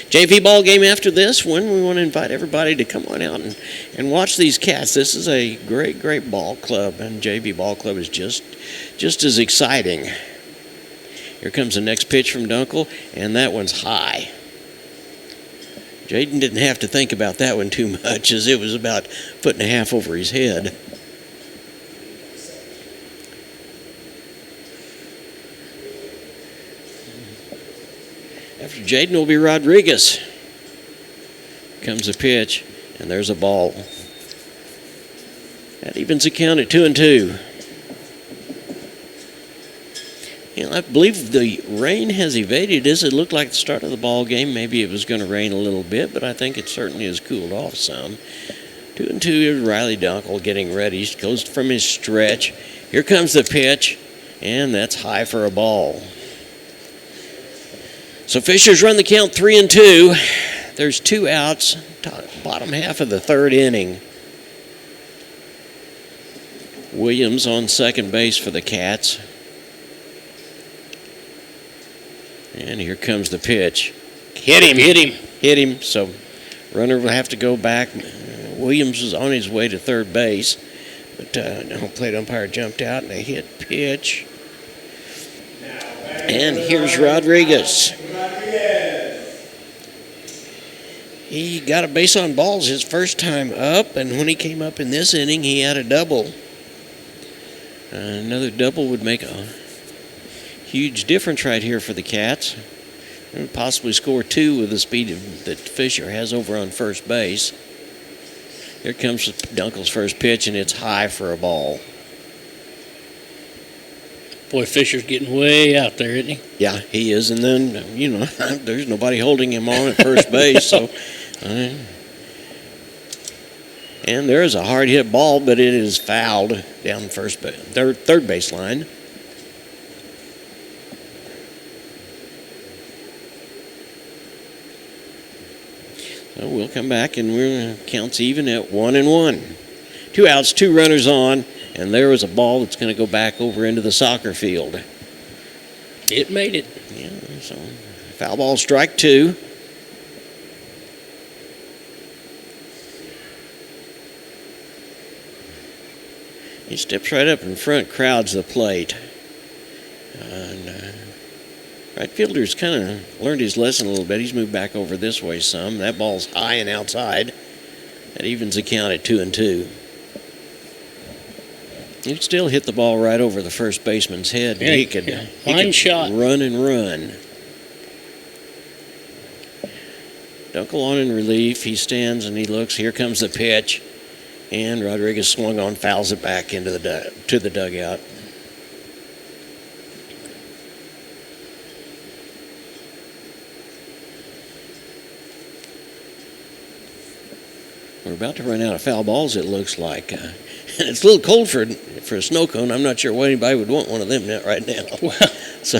S1: JV ball game after this one. We want to invite everybody to come on out and watch these Cats. This is a great, great ball club, and JV ball club is just as exciting. Here comes the next pitch from Dunkel, and that one's high. Jaden didn't have to think about that one too much, as it was about 1.5 feet over his head. After Jaden will be Rodriguez. Comes a pitch, and there's a ball. That evens the count at 2-2. I believe the rain has evaded us. It looked like the start of the ball game. Maybe it was going to rain a little bit, but I think it certainly has cooled off some. 2-2 is Riley Dunkel getting ready. He goes from his stretch. Here comes the pitch, and that's high for a ball. So Fishers run the count 3-2. There's 2 outs, bottom half of the third inning. Williams on second base for the Cats. And here comes the pitch. Hit him. So runner will have to go back. Williams was on his way to third base, but home plate umpire jumped out and they hit pitch. And here's Rodriguez. He got a base on balls his first time up, and when he came up in this inning, he had a double. Another double would make a huge difference right here for the Cats. And possibly score 2 with the speed that Fisher has over on first base. Here comes Dunkel's first pitch, and it's high for a ball.
S2: Boy, Fisher's getting way out there, isn't he?
S1: Yeah, he is. And then, there's nobody holding him on at first base. So, and there is a hard hit ball, but it is fouled down the third base line. So we'll come back, and we're counts even at 1-1. 2 outs, 2 runners on, and there was a ball that's going to go back over into the soccer field.
S2: It made it.
S1: Yeah, so foul ball, strike 2. He steps right up in front, crowds the plate. And right fielder's kind of learned his lesson a little bit. He's moved back over this way some. That ball's high and outside. That evens the count at 2-2. He'd still hit the ball right over the first baseman's head.
S2: Yeah,
S1: he could
S2: shot.
S1: Run and run. Dunkel on in relief. He stands and he looks. Here comes the pitch. And Rodriguez swung on, fouls it back into to the dugout. We're about to run out of foul balls, it looks like. And it's a little cold for a snow cone. I'm not sure why anybody would want one of them right now. So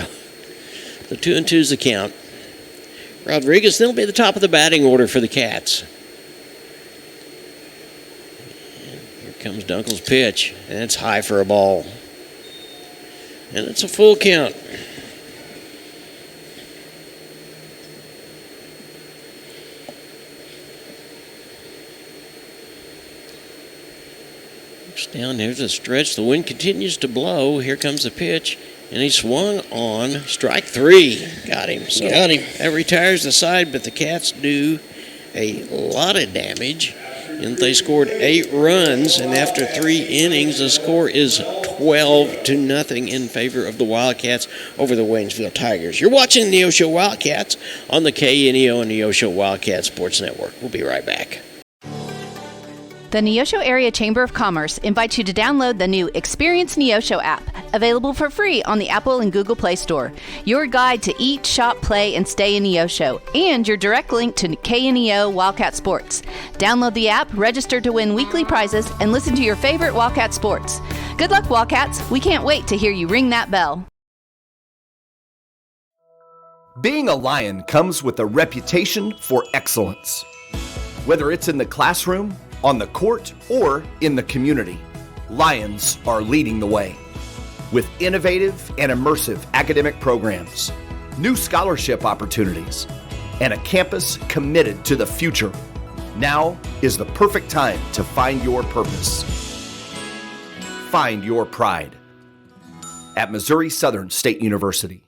S1: the 2-2's the count. Rodriguez then will be at the top of the batting order for the Cats. And here comes Dunkel's pitch, and it's high for a ball. And it's a full count. Down there's a stretch. The wind continues to blow. Here comes the pitch, and he swung on strike 3. Got him. So
S2: Got him.
S1: That retires the side, but the Cats do a lot of damage. And they scored 8 runs, and after 3 innings, the score is 12-0 in favor of the Wildcats over the Waynesville Tigers. You're watching Neosho Wildcats on the KNEO and Neosho Wildcat Sports Network. We'll be right back.
S12: The Neosho Area Chamber of Commerce invites you to download the new Experience Neosho app, available for free on the Apple and Google Play Store. Your guide to eat, shop, play, and stay in Neosho, and your direct link to KNEO Wildcat Sports. Download the app, register to win weekly prizes, and listen to your favorite Wildcat sports. Good luck, Wildcats. We can't wait to hear you ring that bell.
S20: Being a Lion comes with a reputation for excellence. Whether it's in the classroom, on the court, or in the community, Lions are leading the way. With innovative and immersive academic programs, new scholarship opportunities, and a campus committed to the future, now is the perfect time to find your purpose. Find your pride at Missouri Southern State University.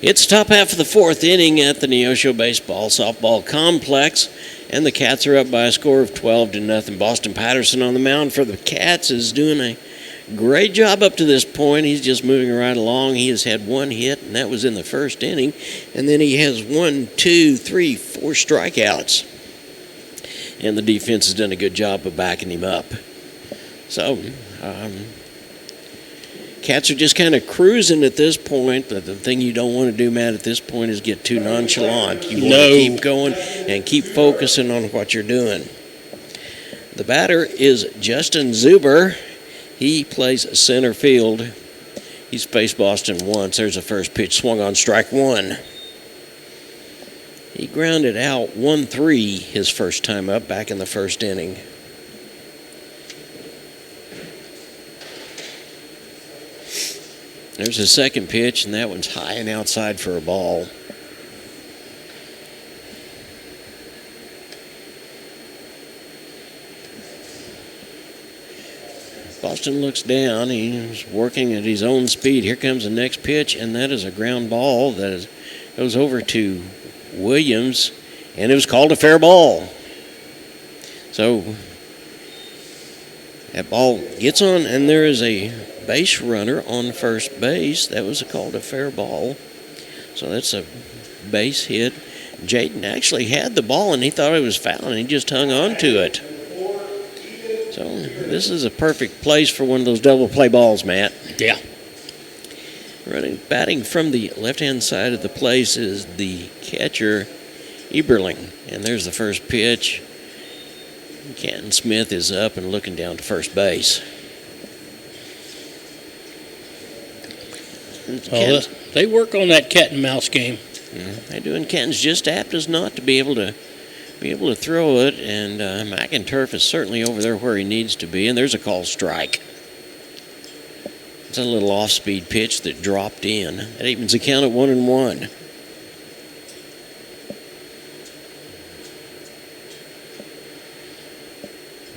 S1: It's top half of the 4th inning at the Neosho Baseball Softball Complex, and the Cats are up by a score of 12-0. Boston Patterson on the mound for the Cats is doing a great job up to this point. He's just moving right along. He has had 1 hit, and that was in the first inning, and then he has 4 strikeouts. And the defense has done a good job of backing him up. So, Cats are just kind of cruising at this point. But the thing you don't want to do, Matt, at this point is get too nonchalant. You want to keep going and keep focusing on what you're doing. The batter is Justin Zuber. He plays center field. He's faced Boston once. There's a first pitch swung on, strike one. He grounded out 1-3 his first time up back in the first inning. There's his second pitch, and that one's high and outside for a ball. Boston looks down. He's working at his own speed. Here comes the next pitch, and that is a ground ball that goes over to Williams, and it was called a fair ball. So that ball gets on, and there is a base runner on first base. That was called a fair ball. So that's a base hit. Jaden actually had the ball, and he thought it was foul, and he just hung on to it. So this is a perfect place for one of those double play balls, Matt.
S2: Yeah.
S1: Batting from the left-hand side of the place is the catcher, Eberling. And there's the first pitch. Canton Smith is up and looking down to first base.
S2: Well, they work on that cat and mouse game.
S1: They do, and Canton's just apt as not to be able to throw it, and McInturf is certainly over there where he needs to be, and there's a call strike. It's a little off-speed pitch that dropped in. That evens the count at 1-1.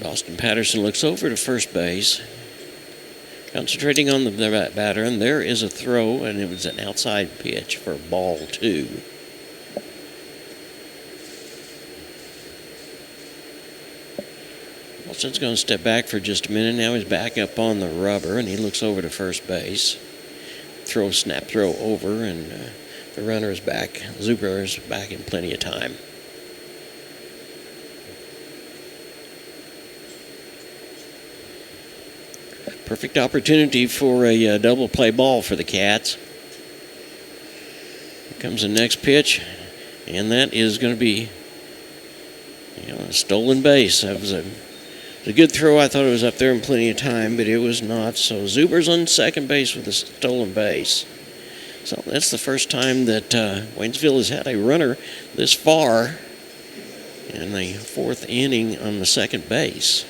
S1: Boston Patterson looks over to first base, concentrating on the batter, and there is a throw, and it was an outside pitch for ball 2. Boston's going to step back for just a minute. Now he's back up on the rubber, and he looks over to first base. Snap throw over, and the runner is back. Zuber is back in plenty of time. Perfect opportunity for a double play ball for the Cats. Here comes the next pitch, and that is going to be a stolen base. That was a good throw. I thought it was up there in plenty of time, but it was not. So Zuber's on second base with a stolen base. So that's the first time that Waynesville has had a runner this far in the fourth inning on the second base.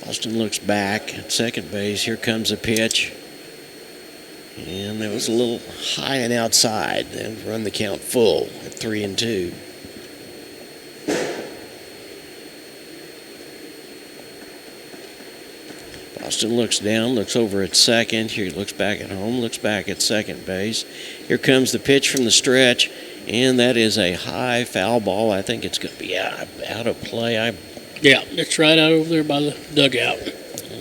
S1: Boston looks back at second base. Here comes a pitch. And it was a little high and outside. Then run the count full at 3-2. Boston looks down, looks over at second. Here he looks back at home, looks back at second base. Here comes the pitch from the stretch, and that is a high foul ball. I think it's going to be out of play.
S2: Yeah, it's right out over there by the dugout.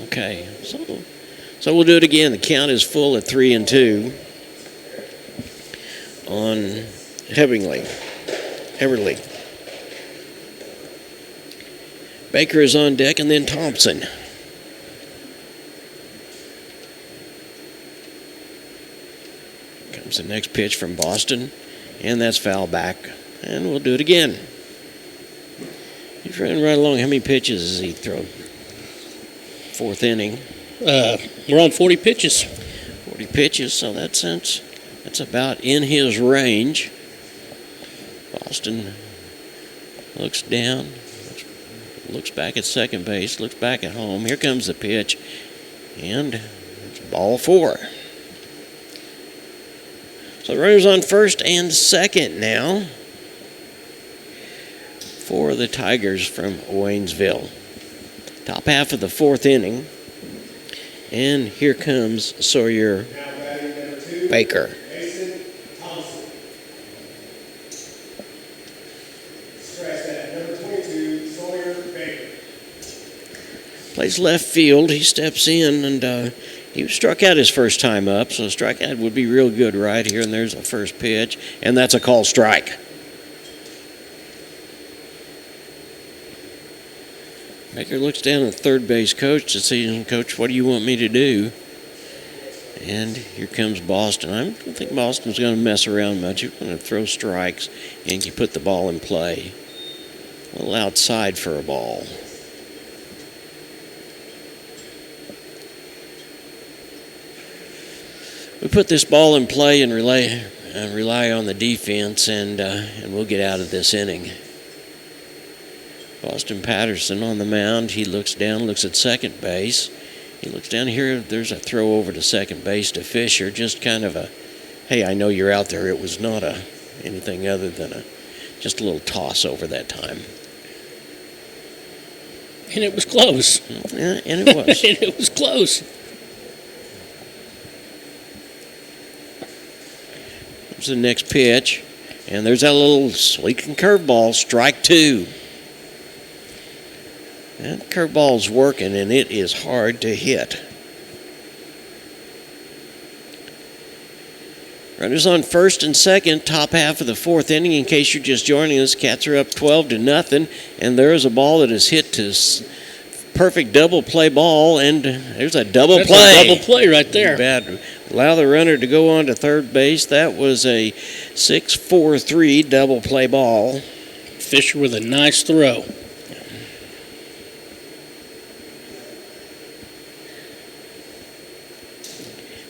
S1: Okay, so we'll do it again. The count is full at 3-2 on Heverly. Baker is on deck, and then Thompson. Comes the next pitch from Boston, and that's foul back, and we'll do it again. He's running right along. How many pitches has he thrown? Fourth inning.
S2: We're on 40 pitches.
S1: 40 pitches, so that's about in his range. Boston looks down, looks back at second base, looks back at home. Here comes the pitch, and it's ball 4. So the runners on first and second now for the Tigers from Waynesville. Top half of the fourth inning. And here comes Sawyer Baker. Plays left field. He steps in, and he was struck out his first time up, so a strikeout would be real good right here. And there's the first pitch, and that's a call strike. Baker looks down at the third base coach to see, Coach, what do you want me to do? And here comes Boston. I don't think Boston's going to mess around much. He's going to throw strikes and you put the ball in play. A little outside for a ball. We put this ball in play and rely on the defense, and we'll get out of this inning. Boston Patterson on the mound. He looks down, looks at second base. He looks down here. There's a throw over to second base to Fisher. Just kind of a, hey, I know you're out there. It was not anything other than just a little toss over that time.
S2: And it was close.
S1: Yeah, and it was.
S2: And it was close.
S1: There's the next pitch. And there's that little sweeping curveball, strike two. That curveball's working, and it is hard to hit. Runners on first and second, top half of the fourth inning. In case you're just joining us, Cats are up 12-0, and there is a ball that is hit to perfect double play ball, and there's a double
S2: That's
S1: play.
S2: A double play right there.
S1: Bad. Allow the runner to go on to third base. That was a 6-4-3 double play ball.
S2: Fisher with a nice throw.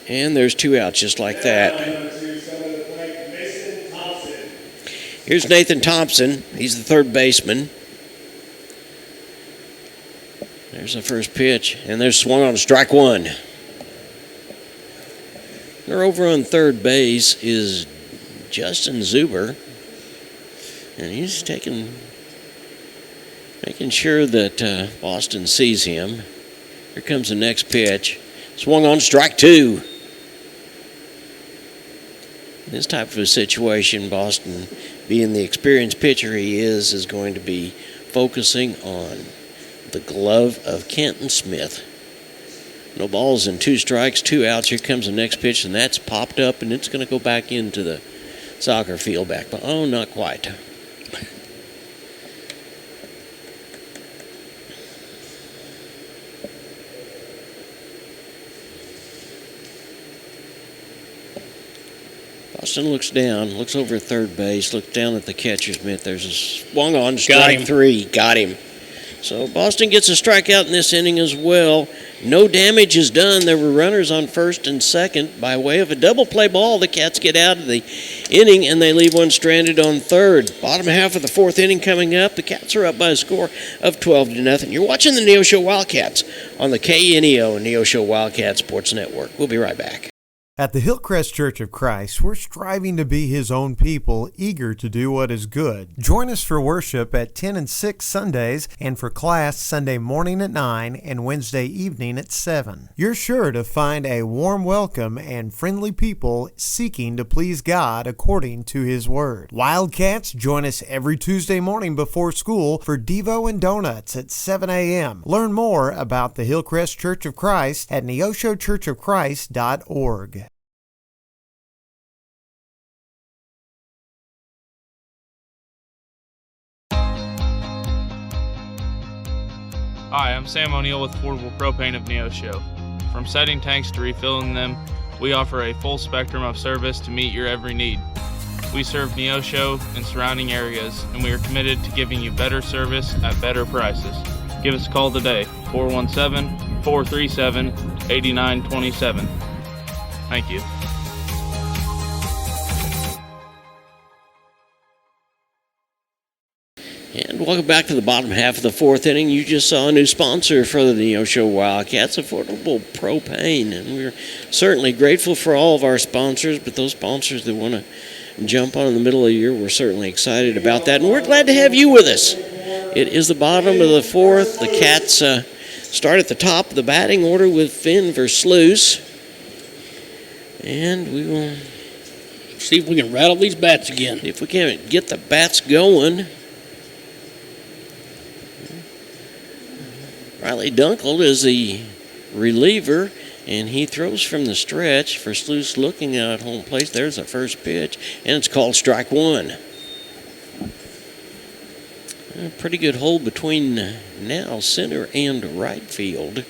S1: And there's two outs just like that. Here's Nathan Thompson. He's the third baseman. There's the first pitch. And there's swung on strike one. They're over on third base is Justin Zuber. And he's making sure that Boston sees him. Here comes the next pitch. Swung on strike two. In this type of a situation, Boston, being the experienced pitcher he is going to be focusing on the glove of Kenton Smith. No balls and two strikes, two outs. Here comes the next pitch, and that's popped up, and it's going to go back into the soccer field back. But oh, not quite. Boston looks down, looks over at third base, looks down at the catcher's mitt. There's a swung on strike three. Got him. So Boston gets a strikeout in this inning as well. No damage is done. There were runners on first and second. By way of a double play ball, the Cats get out of the inning, and they leave one stranded on third. Bottom half of the fourth inning coming up. The Cats are up by a score of 12-0. You're watching the Neosho Wildcats on the KNEO Neosho Wildcat Sports Network. We'll be right back.
S4: At the Hillcrest Church of Christ, we're striving to be His own people, eager to do what is good. Join us for worship at 10 and 6 Sundays, and for class Sunday morning at 9 and Wednesday evening at 7. You're sure to find a warm welcome and friendly people seeking to please God according to His Word. Wildcats, join us every Tuesday morning before school for Devo and Donuts at 7 a.m. Learn more about the Hillcrest Church of Christ at neoshochurchofchrist.org.
S8: Hi, I'm Sam O'Neill with Affordable Propane of Neosho. From setting tanks to refilling them, we offer a full spectrum of service to meet your every need. We serve Neosho and surrounding areas, and we are committed to giving you better service at better prices. Give us a call today, 417-437-8927. Thank you.
S1: And welcome back to the bottom half of the fourth inning. You just saw a new sponsor for the Neosho Wildcats, Affordable Propane. And we're certainly grateful for all of our sponsors, but those sponsors that want to jump on in the middle of the year, we're certainly excited about that. And we're glad to have you with us. It is the bottom of the fourth. The Cats start at the top of the batting order with Finn Versluis. And we will
S2: see if we can rattle these bats again.
S1: If we can get the bats going. Riley Dunkel is the reliever, and he throws from the stretch. Versluis looking at home plate. There's the first pitch, and it's called strike one. A pretty good hole between now center and right field.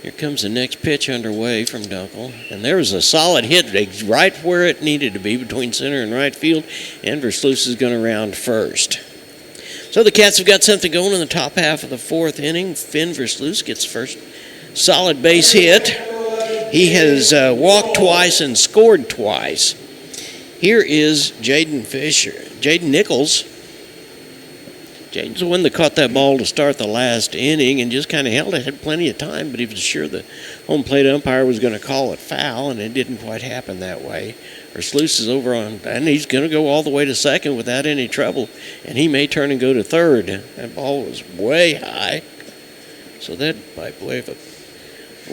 S1: Here comes the next pitch underway from Dunkel. And there's a solid hit right where it needed to be between center and right field. And Versluis is going to round first. So the Cats have got something going in the top half of the fourth inning. Finn Versluis gets first solid base hit. He has walked twice and scored twice. Here is Jaden Nichols. Jaden's the one that caught that ball to start the last inning and just kind of held it. Had plenty of time, but he was sure the home plate umpire was going to call it foul, and it didn't quite happen that way. Versluis is over on, and he's going to go all the way to second without any trouble, and he may turn and go to third. That ball was way high, so that by way of a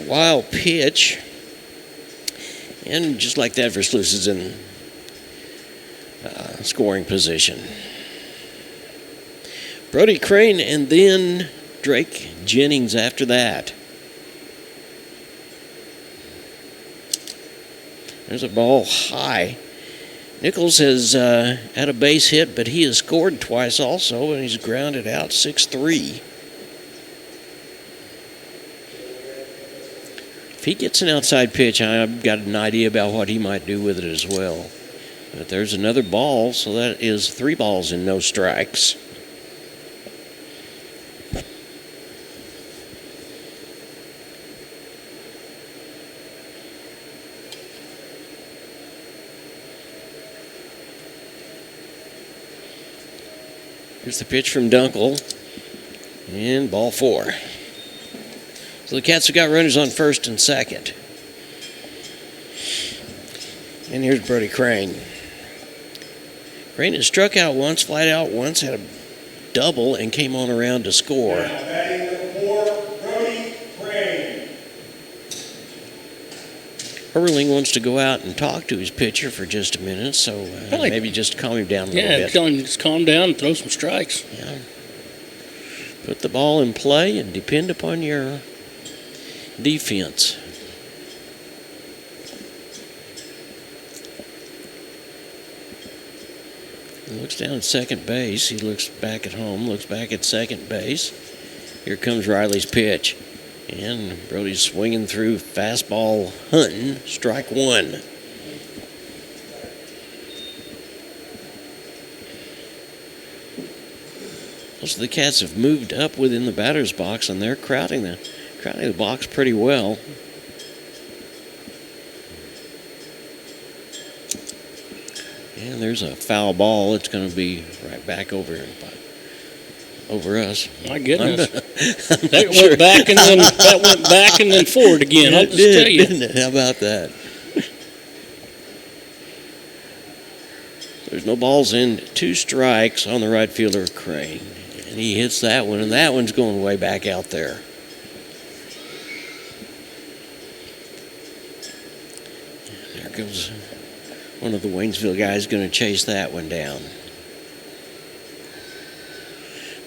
S1: wild pitch. And just like that, Versluis is in scoring position. Brody Crane and then Drake Jennings after that. There's a ball high. Nichols has had a base hit, but he has scored twice also, and he's grounded out 6-3. If he gets an outside pitch, I've got an idea about what he might do with it as well. But there's another ball, so that is 3 balls and no strikes. Here's the pitch from Dunkel, and ball 4. So the Cats have got runners on first and second. And here's Brody Crane. Crane has struck out once, flied out once, had a double, and came on around to score.
S6: Now, batting number 4, Brody Crane.
S1: Erling wants to go out and talk to his pitcher for just a minute, so maybe just calm him down a little bit.
S2: Yeah, tell him just calm down and throw some strikes.
S1: Yeah. Put the ball in play and depend upon your defense. He looks down at second base. He looks back at home, looks back at second base. Here comes Riley's pitch. And Brody's swinging through, fastball hunting, strike 1. Most of the Cats have moved up within the batter's box, and they're crowding the box pretty well. And there's a foul ball. It's going to be right back over us.
S2: My goodness. That went back and then forward again. I'll just tell you.
S1: Didn't it? How about that? There's no balls in, 2 strikes on the right fielder, Crane. And he hits that one, and that one's going way back out there. And there goes one of the Waynesville guys going to chase that one down.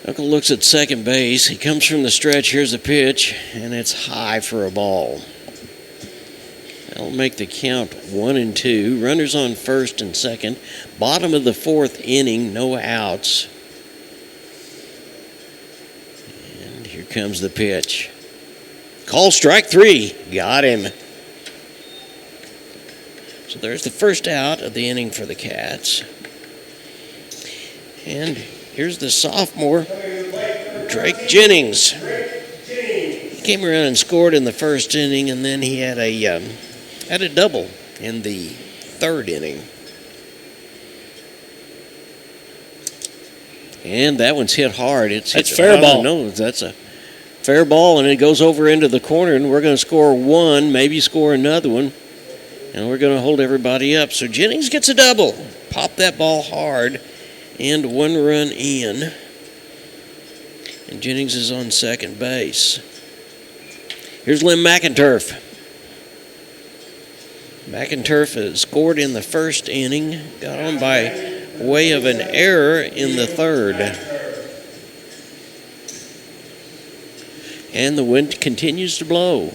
S1: Uncle looks at second base. He comes from the stretch. Here's the pitch, and it's high for a ball. That'll make the count 1-2. Runners on first and second. Bottom of the 4th inning, no outs. And here comes the pitch. Call strike 3. Got him. So there's the first out of the inning for the Cats. And here's the sophomore, Drake Jennings. He came around and scored in the first inning, and then he had a double in the 3rd inning. And that one's hit hard.
S2: That's fair ball.
S1: No, that's a fair ball, and it goes over into the corner, and we're going to score 1, maybe score another one, and we're going to hold everybody up. So Jennings gets a double. Pop that ball hard. And 1 run in. And Jennings is on second base. Here's Lynn McInturf. McInturf has scored in the first inning. Got on by way of an error in the 3rd. And the wind continues to blow.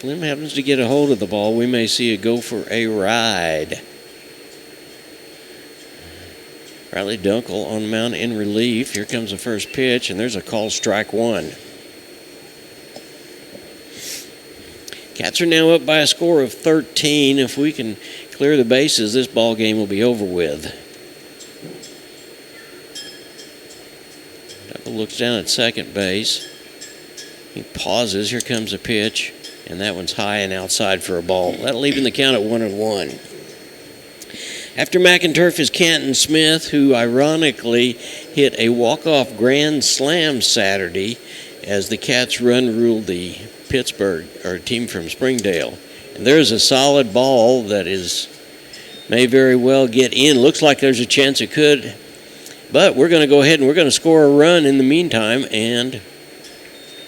S1: Lim happens to get a hold of the ball, we may see it go for a ride. Riley Dunkel on the mound in relief. Here comes the first pitch, and there's a call, strike one. Cats are now up by a score of 13. If we can clear the bases, this ball game will be over with. Double looks down at second base. He pauses. Here comes a pitch, and that one's high and outside for a ball. That'll even the count at 1-1. After McInturf is Canton Smith, who ironically hit a walk-off grand slam Saturday as the Cats run ruled the Pittsburgh, or team from Springdale. And there's a solid ball that may very well get in. Looks like there's a chance it could. But we're going to go ahead and we're going to score a run in the meantime, and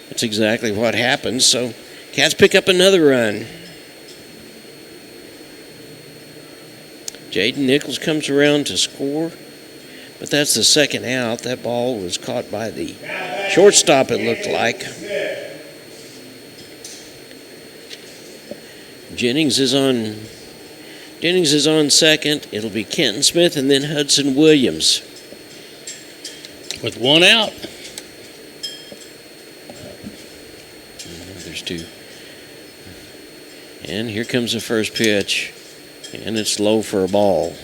S1: that's exactly what happens. So Cats pick up another run. Jaden Nichols comes around to score, but that's the second out. That ball was caught by the shortstop, it looked like. Jennings is on second. It'll be Kenton Smith and then Hudson Williams.
S2: With one out.
S1: There's two. And here comes the first pitch. And it's low for a ball.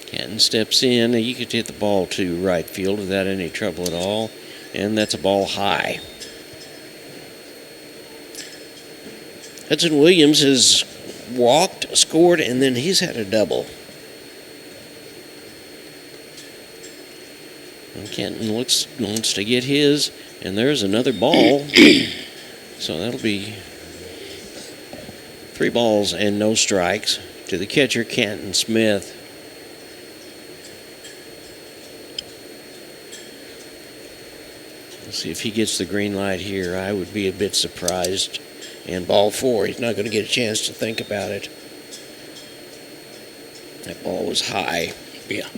S1: Canton steps in. You could hit the ball to right field without any trouble at all. And that's a ball high. Hudson Williams has walked, scored, and then he's had a double. And Kenton wants to get his, and there's another ball. So that'll be 3 balls and no strikes to the catcher, Canton Smith. Let's see if he gets the green light here. I would be a bit surprised. And ball 4, he's not going to get a chance to think about it. That ball was high.
S2: Yeah.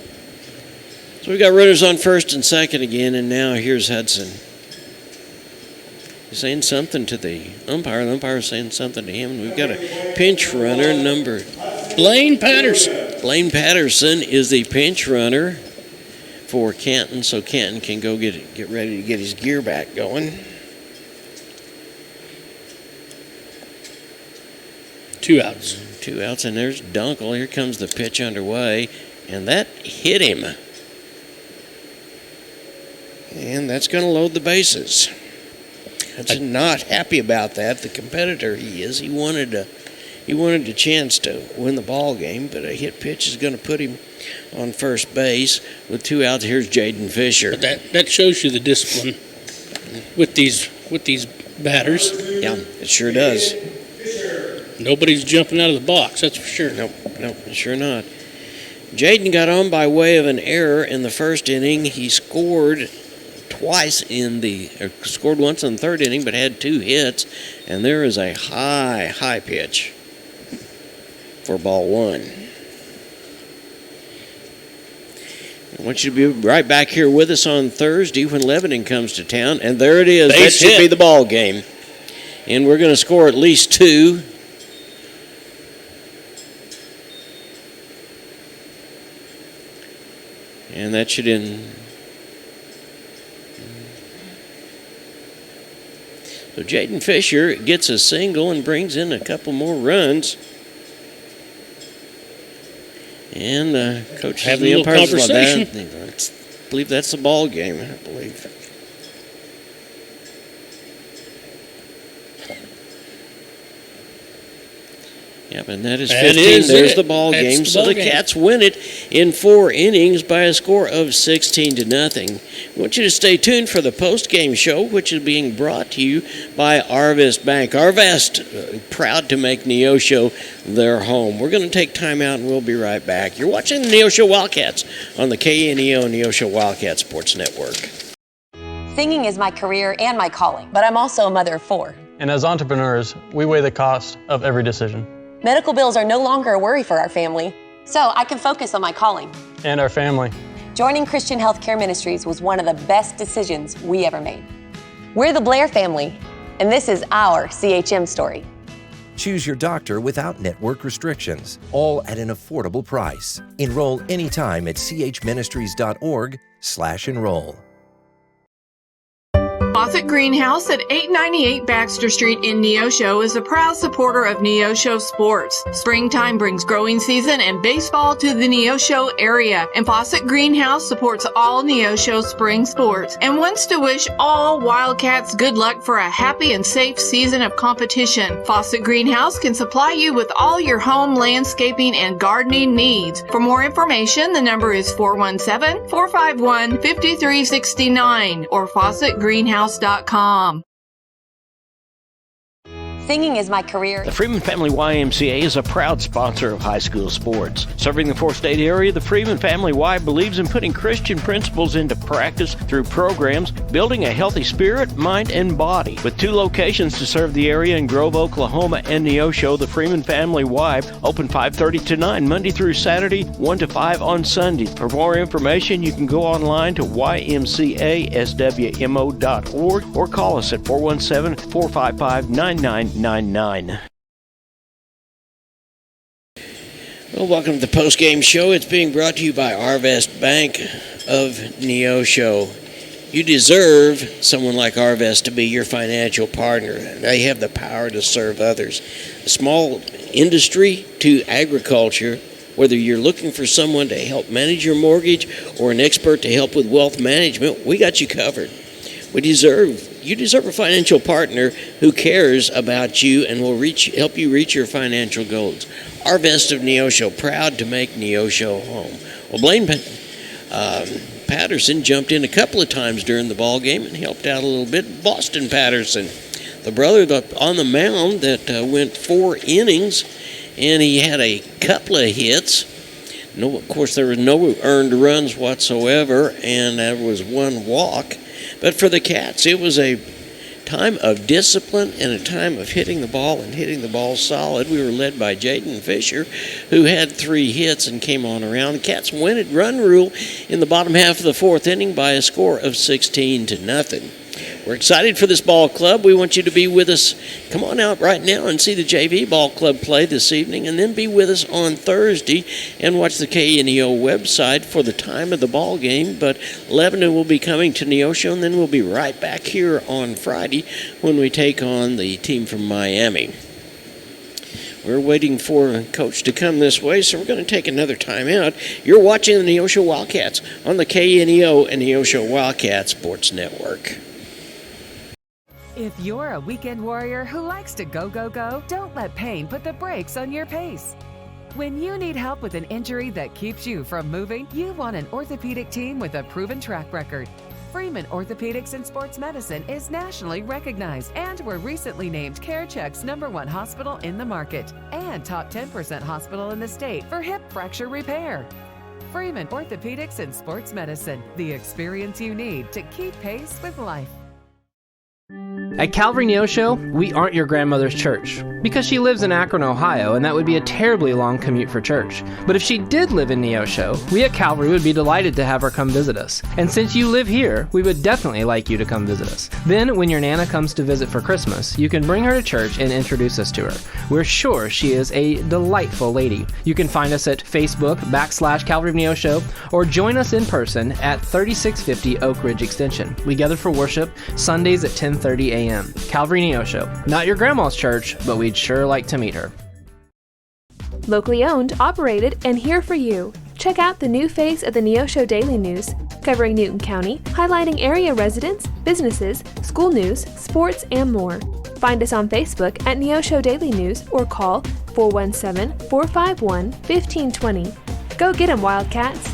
S1: So we got runners on first and second again, and now here's Hudson. He's saying something to the umpire. The umpire's saying something to him. And we've got a pinch runner, number
S2: Blaine Patterson.
S1: Blaine Patterson is the pinch runner for Canton, so Canton can go get ready to get his gear back going.
S2: 2 outs.
S1: 2 outs, and there's Dunkel. Here comes the pitch underway, and that hit him. And that's going to load the bases. Hudson not happy about that. The competitor he is. He wanted a chance to win the ball game, but a hit pitch is going to put him on first base with 2 outs. Here's Jaden Fisher.
S2: But that shows you the discipline with these batters.
S1: Yeah, it sure does.
S2: Nobody's jumping out of the box, that's for sure.
S1: Nope, sure not. Jaden got on by way of an error in the first inning. He scored scored once in the third inning, but had 2 hits, and there is a high pitch for ball 1. I want you to be right back here with us on Thursday when Lebanon comes to town, and there it is. That should be the ball game, and we're going to score at least 2. And that should end. So Jaden Fisher gets a single and brings in a couple more runs. And coach
S2: having a little conversation.
S1: I believe that's the ball game. I believe. Yep, and that is 15. There's the ball game. So the Cats win it in 4 innings by a score of 16-0. I want you to stay tuned for the post-game show, which is being brought to you by Arvest Bank. Arvest, proud to make Neosho their home. We're going to take time out, and we'll be right back. You're watching the Neosho Wildcats on the KNEO Neosho Wildcat Sports Network.
S5: Singing is my career and my calling, but I'm also a mother of 4.
S17: And as entrepreneurs, we weigh the cost of every decision.
S5: Medical bills are no longer a worry for our family, so I can focus on my calling.
S16: And our family.
S5: Joining Christian Healthcare Ministries was one of the best decisions we ever made. We're the Blair family, and this is our CHM story.
S17: Choose your doctor without network restrictions, all at an affordable price. Enroll anytime at chministries.org/enroll.
S21: Fawcett Greenhouse at 898 Baxter Street in Neosho is a proud supporter of Neosho sports. Springtime brings growing season and baseball to the Neosho area, and Fawcett Greenhouse supports all Neosho spring sports and wants to wish all Wildcats good luck for a happy and safe season of competition. Fawcett Greenhouse can supply you with all your home landscaping and gardening needs. For more information, the number is 417-451-5369 or FawcettGreenhouse.com.
S5: Singing is my career.
S1: The Freeman Family YMCA is a proud sponsor of high school sports. Serving the four-state area, the Freeman Family Y believes in putting Christian principles into practice through programs, building a healthy spirit, mind, and body. With 2 locations to serve the area in Grove, Oklahoma, and Neosho, the Freeman Family Y open 5:30 to 9 Monday through Saturday, 1 to 5 on Sunday. For more information, you can go online to ymcaswmo.org or call us at 417-455-9999. Well, welcome to the post-game show. It's being brought to you by Arvest Bank of Neosho. You deserve someone like Arvest to be your financial partner. They have the power to serve others. A small industry to agriculture, whether you're looking for someone to help manage your mortgage or an expert to help with wealth management, we got you covered. You deserve a financial partner who cares about you and will help you reach your financial goals. Arvest of Neosho, proud to make Neosho home. Well, Blaine Patterson jumped in a couple of times during the ball game and helped out a little bit. Boston Patterson, the brother on the mound that went 4 innings, and he had a couple of hits. No, of course, there were no earned runs whatsoever, and there was 1 walk. But for the Cats, it was a time of discipline and a time of hitting the ball and hitting the ball solid. We were led by Jaden Fisher, who had 3 hits and came on around. The Cats win at run rule in the bottom half of the 4th inning by a score of 16-0. We're excited for this ball club. We want you to be with us. Come on out right now and see the JV ball club play this evening, and then be with us on Thursday and watch the KNEO website for the time of the ball game. But Lebanon will be coming to Neosho, and then we'll be right back here on Friday when we take on the team from Miami. We're waiting for a coach to come this way, so we're going to take another time out. You're watching the Neosho Wildcats on the KNEO and Neosho Wildcat Sports Network.
S22: If you're a weekend warrior who likes to go, go, go, don't let pain put the brakes on your pace. When you need help with an injury that keeps you from moving, you want an orthopedic team with a proven track record. Freeman Orthopedics and Sports Medicine is nationally recognized, and were recently named CareCheck's #1 hospital in the market and top 10% hospital in the state for hip fracture repair. Freeman Orthopedics and Sports Medicine, the experience you need to keep pace with life.
S23: At Calvary Neosho, we aren't your grandmother's church, because she lives in Akron, Ohio, and that would be a terribly long commute for church. But if she did live in Neosho, we at Calvary would be delighted to have her come visit us. And since you live here, we would definitely like you to come visit us. Then, when your Nana comes to visit for Christmas, you can bring her to church and introduce us to her. We're sure she is a delightful lady. You can find us at Facebook/Calvary Neosho, or join us in person at 3650 Oak Ridge Extension. We gather for worship Sundays at 10:30 a.m. Calvary Neosho. Not your grandma's church, but we'd sure like to meet her.
S25: Locally owned, operated, and here for you. Check out the new face of the Neosho Daily News, covering Newton County, highlighting area residents, businesses, school news, sports, and more. Find us on Facebook at Neosho Daily News or call 417-451-1520. Go get 'em, Wildcats!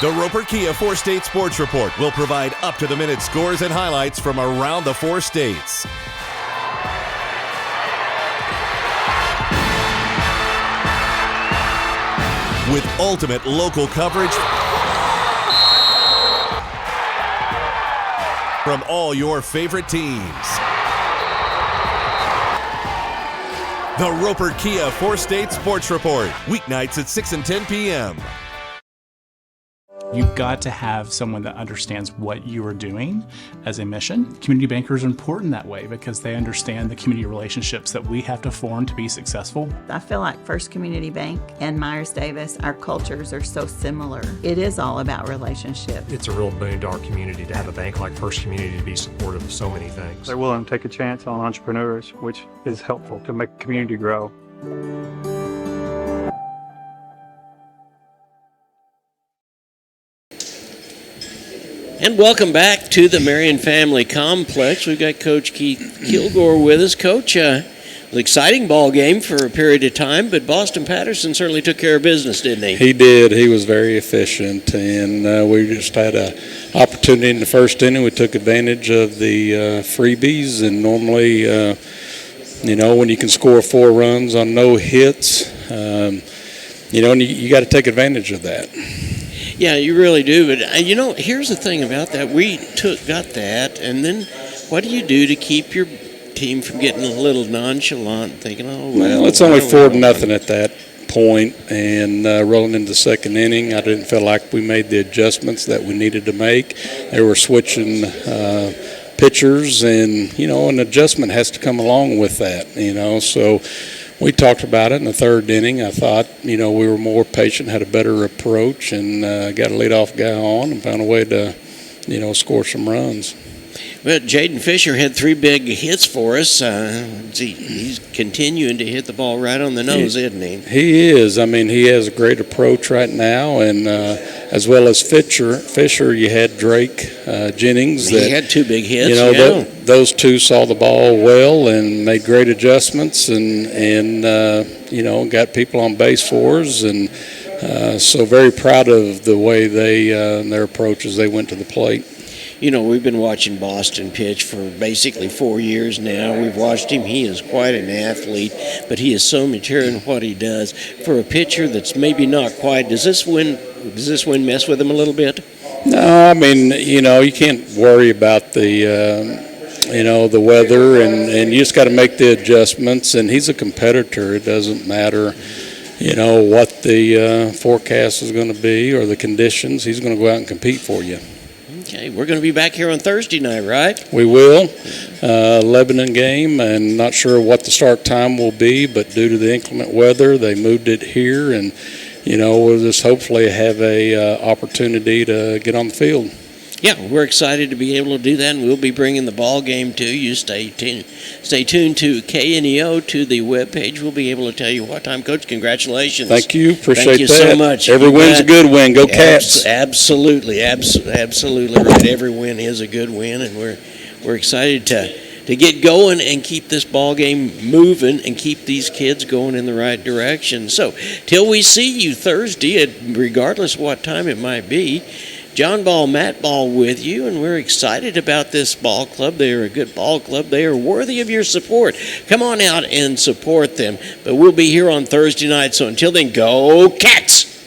S11: The Roper Kia 4-State Sports Report will provide up-to-the-minute scores and highlights from around the 4 states. With ultimate local coverage from all your favorite teams. The Roper Kia 4-State Sports Report, weeknights at 6 and 10 p.m.
S3: You've got to have someone that understands what you are doing as a mission. Community bankers are important that way because they understand the community relationships that we have to form to be successful.
S15: I feel like First Community Bank and Myers Davis, our cultures are so similar. It is all about relationship.
S16: It's a real boon to our community to have a bank like First Community to be supportive of so many things.
S24: They're willing to take a chance on entrepreneurs, which is helpful to make the community grow.
S1: And welcome back to the Marion Family Complex. We've got Coach Keith Kilgore with us. Coach, an exciting ball game for a period of time, but Boston Patterson certainly took care of business, didn't he?
S9: He did. He was very efficient, and we just had an opportunity in the first inning. We took advantage of the freebies, and normally, when you can score 4 runs on no hits, and you got to take advantage of that.
S1: Yeah, you really do. But, here's the thing about that. We got that, and then what do you do to keep your team from getting a little nonchalant and thinking,
S9: well, it's only 4-0 at that point, and rolling into the second inning, I didn't feel like we made the adjustments that we needed to make. They were switching pitchers, and, an adjustment has to come along with that, so we talked about it in the third inning. I thought, we were more patient, had a better approach, and got a leadoff guy on and found a way to, score some runs.
S1: Well, Jaden Fisher had 3 big hits for us. He's continuing to hit the ball right on the nose, isn't he?
S9: He is. He has a great approach right now, and as well as Fisher, you had Drake Jennings.
S1: He had 2 big hits.
S9: Those two saw the ball well and made great adjustments, and got people on base for us, and so very proud of the way their approach as they went to the plate.
S1: We've been watching Boston pitch for basically 4 years now. We've watched him. He is quite an athlete, but he is so mature in what he does. For a pitcher that's maybe not quite, does this win mess with him a little bit?
S9: No, you can't worry about the weather, and you just got to make the adjustments, and he's a competitor. It doesn't matter, what the forecast is going to be or the conditions. He's going to go out and compete for you.
S1: Okay, we're going to be back here on Thursday night, right?
S9: We will. Lebanon game, and not sure what the start time will be, but due to the inclement weather, they moved it here, and, we'll just hopefully have a opportunity to get on the field.
S1: Yeah, we're excited to be able to do that, and we'll be bringing the ball game to you. Stay tuned to KNEO, to the webpage. We'll be able to tell you what time. Coach, congratulations.
S9: Thank you. Appreciate that.
S1: Thank you so much.
S9: Every win's a good win. Go Cats.
S1: Absolutely right. Every win is a good win, and we're excited to get going and keep this ball game moving and keep these kids going in the right direction. So, till we see you Thursday, regardless of what time it might be, John Ball, Matt Ball with you, and we're excited about this ball club. They are a good ball club. They are worthy of your support. Come on out and support them. But we'll be here on Thursday night, so until then, go Cats!